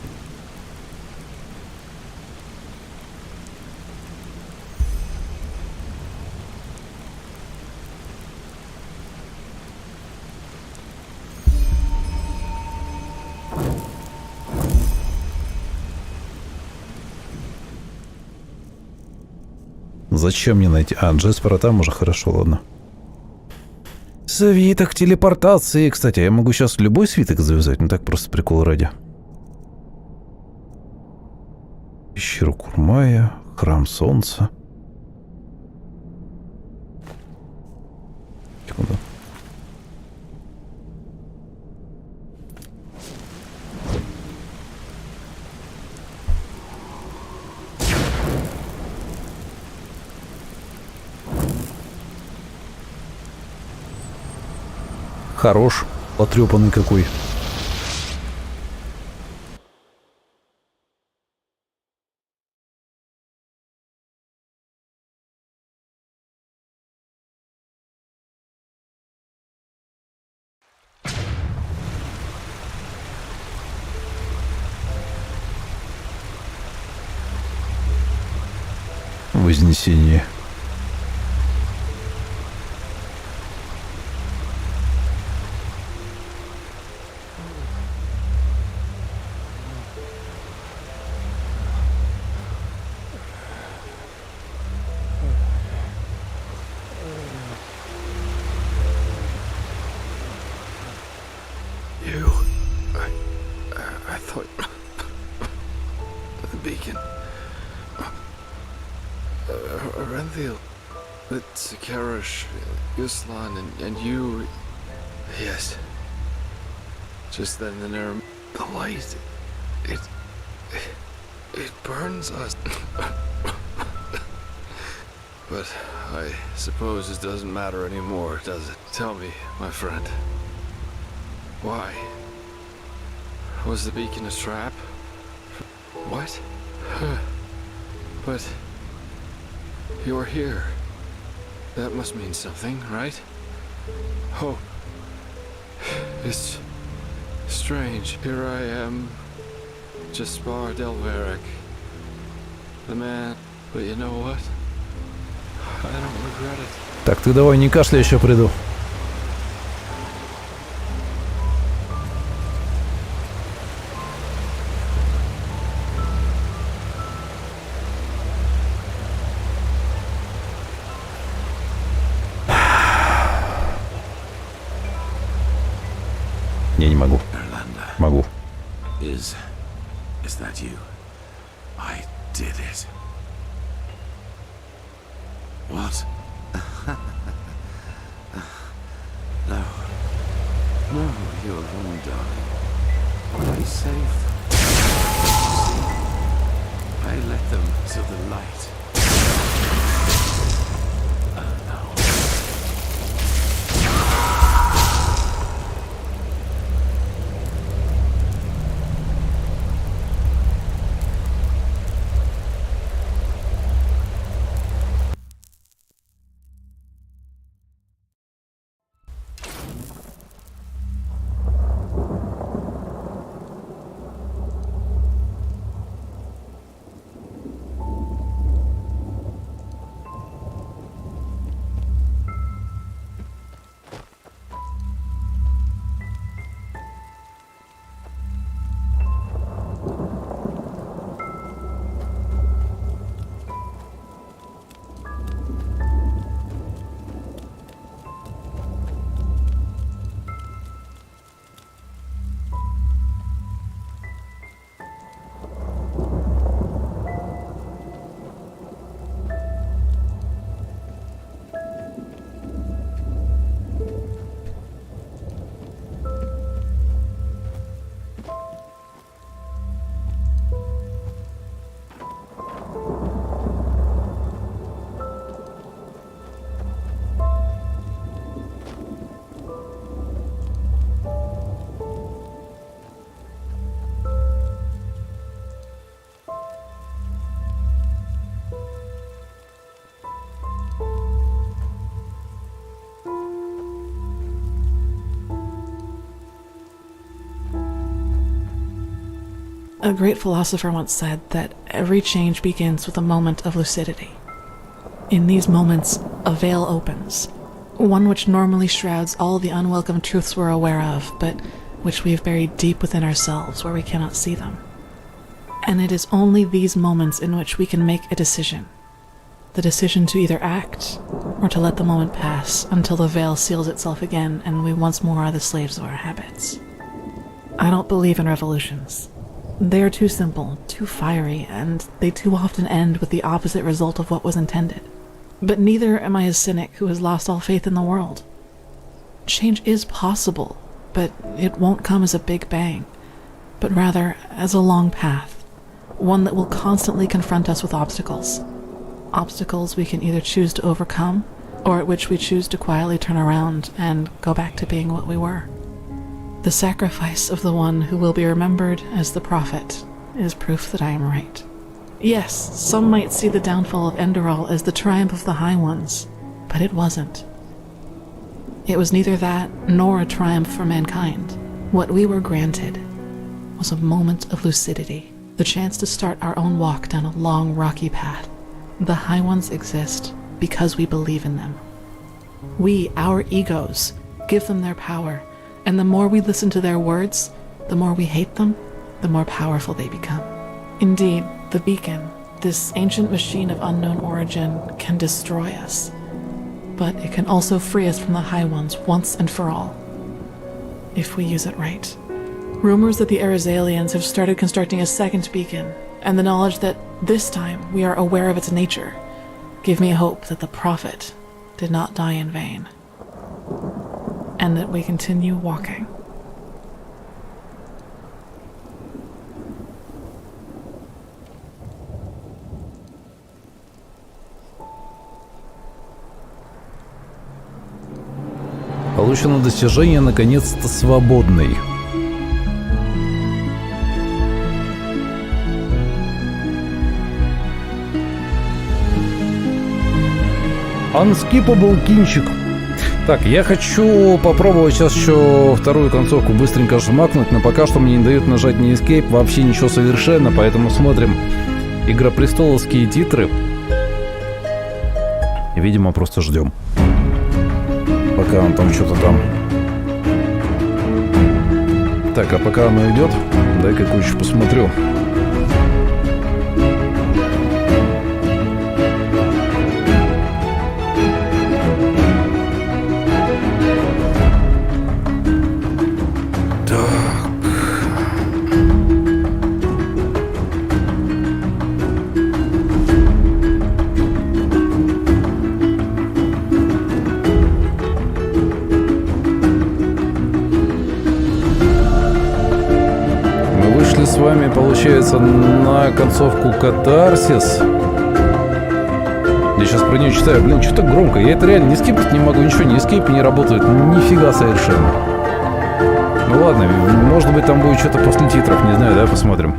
Зачем мне найти? А, Джеспера там уже, хорошо, ладно. Свиток телепортации. Кстати, я могу сейчас любой свиток завязать, ну так просто прикол ради. Пещеру Курмая, храм солнца. Секунду. Хорош, потрепанный какой. Вознесение. I thought the beacon, Renthil, the Sakarish, Yuslan, and you. Yes. Just then, the light, it burns us. But I suppose it doesn't matter anymore, does it? Tell me, my friend. Why? Was the beacon a trap? What? But you're here. That must mean something, right? Hope. It's strange. Here I am, Jaspar Delveric, the man. But you know what? I don't regret it. Так, ты давай не кашляй, еще приду. Я не могу. Могу. Is that you? I did it. What? No. No, you're wrong, darling. I saved them. I led them to the light. Oh no. A great philosopher once said that every change begins with a moment of lucidity. In these moments, a veil opens, one which normally shrouds all the unwelcome truths we're aware of, but which we've buried deep within ourselves where we cannot see them. And it is only these moments in which we can make a decision. The decision to either act or to let the moment pass until the veil seals itself again and we once more are the slaves of our habits. I don't believe in revolutions. They are too simple, too fiery, and they too often end with the opposite result of what was intended. But neither am I a cynic who has lost all faith in the world. Change is possible, but it won't come as a big bang, but rather as a long path, one that will constantly confront us with obstacles. Obstacles we can either choose to overcome, or at which we choose to quietly turn around and go back to being what we were. The sacrifice of the one who will be remembered as the prophet is proof that I am right. Yes, some might see the downfall of Enderal as the triumph of the High Ones, but it wasn't. It was neither that nor a triumph for mankind. What we were granted was a moment of lucidity, the chance to start our own walk down a long, rocky path. The High Ones exist because we believe in them. We, our egos, give them their power, and the more we listen to their words, the more we hate them, the more powerful they become. Indeed, the beacon, this ancient machine of unknown origin, can destroy us. But it can also free us from the High Ones once and for all, if we use it right. Rumors that the Arizalians have started constructing a second beacon, and the knowledge that this time we are aware of its nature, give me hope that the prophet did not die in vain, and that we continue walking. Получено достижение наконец-то свободный. Unskippable кинчик. Так, я хочу попробовать сейчас еще вторую концовку быстренько жмакнуть, но пока что мне не дают нажать ни Escape, вообще ничего совершенно, поэтому смотрим игропрестоловские титры. Видимо, просто ждем, пока он там что-то там. Так, а пока оно идет, дай-ка кое-что посмотрю. С вами, получается, на концовку Катарсис. Я сейчас про нее читаю. Блин, что так громко? Я это реально не скипать не могу. Ничего, не эскейп не работает. Нифига совершенно. Ну ладно, может быть там будет что-то после титров. Не знаю, да, посмотрим.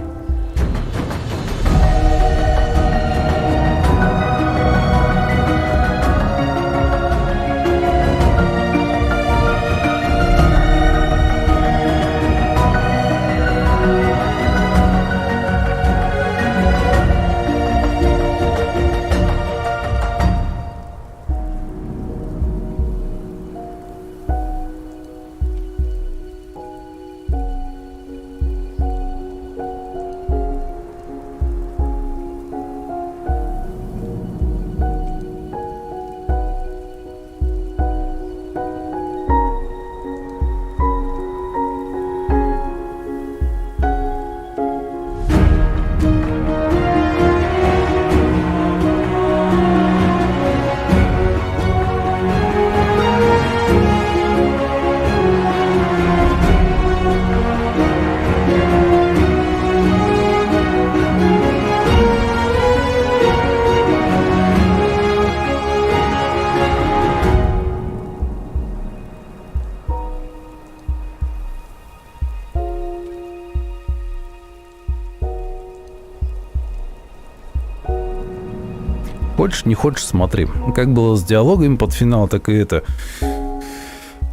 Хочешь, не хочешь, смотри. Как было с диалогами под финал, так и это.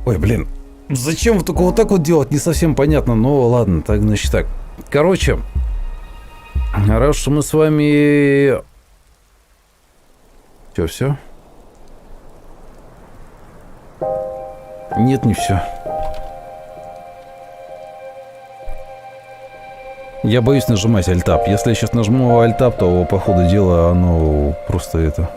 Ой, блин. Зачем вот только вот так вот делать, не совсем понятно. Но ладно, так, значит так. Короче, Раз что мы с вами... Все? Нет, не все. Я боюсь нажимать Alt-Tab. Если я сейчас нажму Alt-Tab, то по ходу дела оно просто это...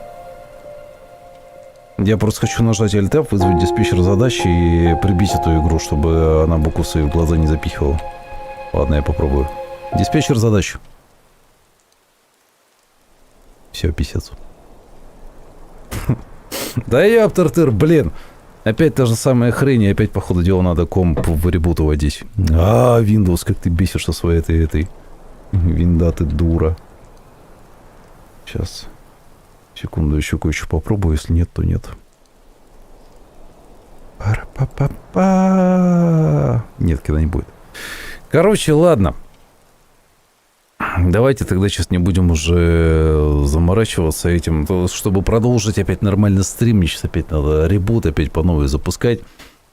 Я просто хочу нажать Alt-Tab, вызвать диспетчер задачи и прибить эту игру, чтобы она буквы свои в глаза не запихивала. Ладно, я попробую. Диспетчер задач. Все, писец. Да ёптертыр, блин. Опять та же самая хрень, и опять, по ходу дела, надо комп в ребут уводить. Windows, как ты бесишь со своей этой... Винда, ты дура. Сейчас. Секунду, еще кое-что попробую, если нет, то нет. Пара-па-па-па. Нет, когда не будет. Короче, ладно. Давайте тогда сейчас не будем уже заморачиваться этим. Чтобы продолжить опять нормально стрим, мне сейчас опять надо ребут опять по новой запускать.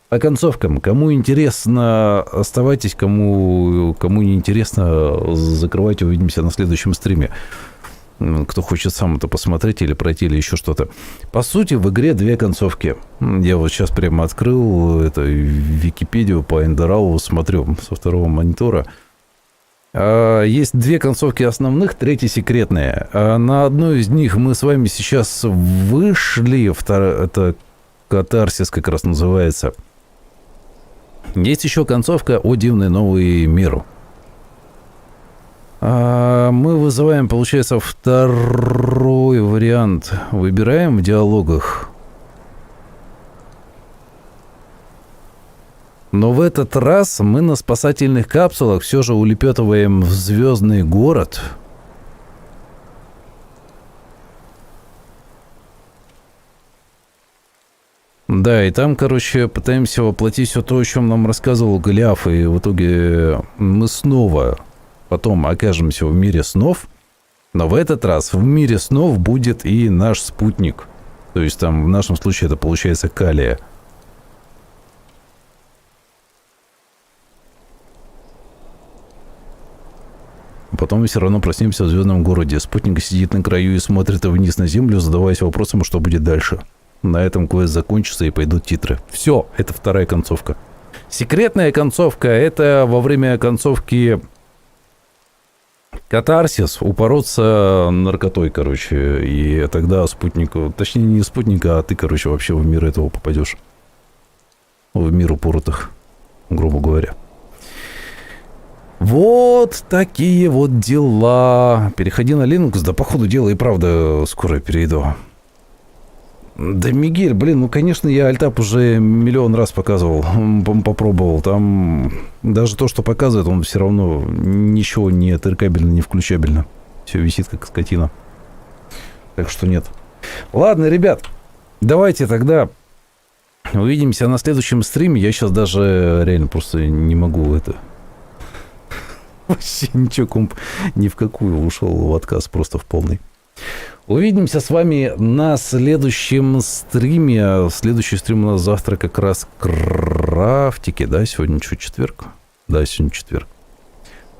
По концовкам. Кому интересно, оставайтесь. Кому не интересно, закрывайте. Увидимся на следующем стриме. Кто хочет сам это посмотреть или пройти, или еще что-то. По сути, в игре две концовки. Я вот сейчас прямо открыл это Википедию по Enderal, смотрю со второго монитора. Есть две концовки основных, третья секретная. На одной из них мы с вами сейчас вышли. Это катарсис как раз называется. Есть еще концовка «О дивный новый мир». Мы вызываем, получается, второй вариант. Выбираем в диалогах. Но в этот раз мы на спасательных капсулах все же улепетываем в звездный город. Да, и там, короче, пытаемся воплотить все то, о чем нам рассказывал Голиаф, и в итоге мы снова потом окажемся в мире снов, но в этот раз в мире снов будет и наш спутник. То есть там в нашем случае это получается Калия. Потом мы все равно проснемся в звездном городе. Спутник сидит на краю и смотрит вниз на землю, задаваясь вопросом, что будет дальше. На этом квест закончится и пойдут титры. Все, это вторая концовка. Секретная концовка — это во время концовки катарсис упороться наркотой, короче. И тогда спутнику, точнее не спутника, а ты, короче, вообще в мир этого попадешь. В мир упоротых, грубо говоря. Вот такие вот дела. Переходи на Linux, да по ходу дела и правда скоро перейду. Да, Мигель, блин, ну конечно я Alt-Tab уже миллион раз показывал, попробовал. Там даже то, что показывает, он все равно ничего не тыркабельно, не включабельно. Все висит как скотина. Так что нет. Ладно, ребят, давайте тогда увидимся на следующем стриме. Я сейчас даже реально просто не могу это... Вообще ничего, комп ни в какую ушел в отказ, просто в полный. Увидимся с вами на следующем стриме. Следующий стрим у нас завтра как раз крафтики, да? Сегодня что, четверг? Да, сегодня четверг.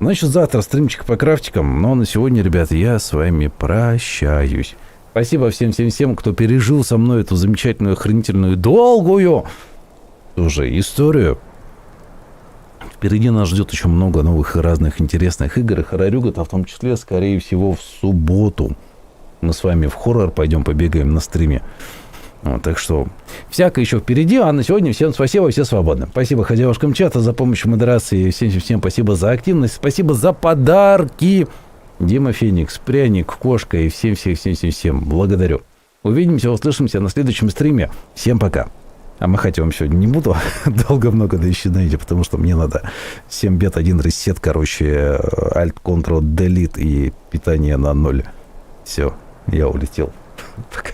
Значит, завтра стримчик по крафтикам. Но на сегодня, ребята, я с вами прощаюсь. Спасибо всем, кто пережил со мной эту замечательную, охренительную, долгую тоже историю. Впереди нас ждет еще много новых и разных интересных игр и хоррорюгов, а в том числе, скорее всего, в субботу мы с вами в хоррор пойдем побегаем на стриме. Вот, так что всякое еще впереди, а на сегодня всем спасибо, все свободны. Спасибо хозяюшкам чата за помощь в модерации, всем спасибо за активность, спасибо за подарки. Дима Феникс, Пряник, Кошка и всем благодарю. Увидимся, услышимся на следующем стриме. Всем пока. А махать я вам сегодня не буду. Долго много, да еще знаете, потому что мне надо 7 бет, 1 ресет, короче, Alt, Ctrl, Delete и питание на 0. Все, я улетел. Пока.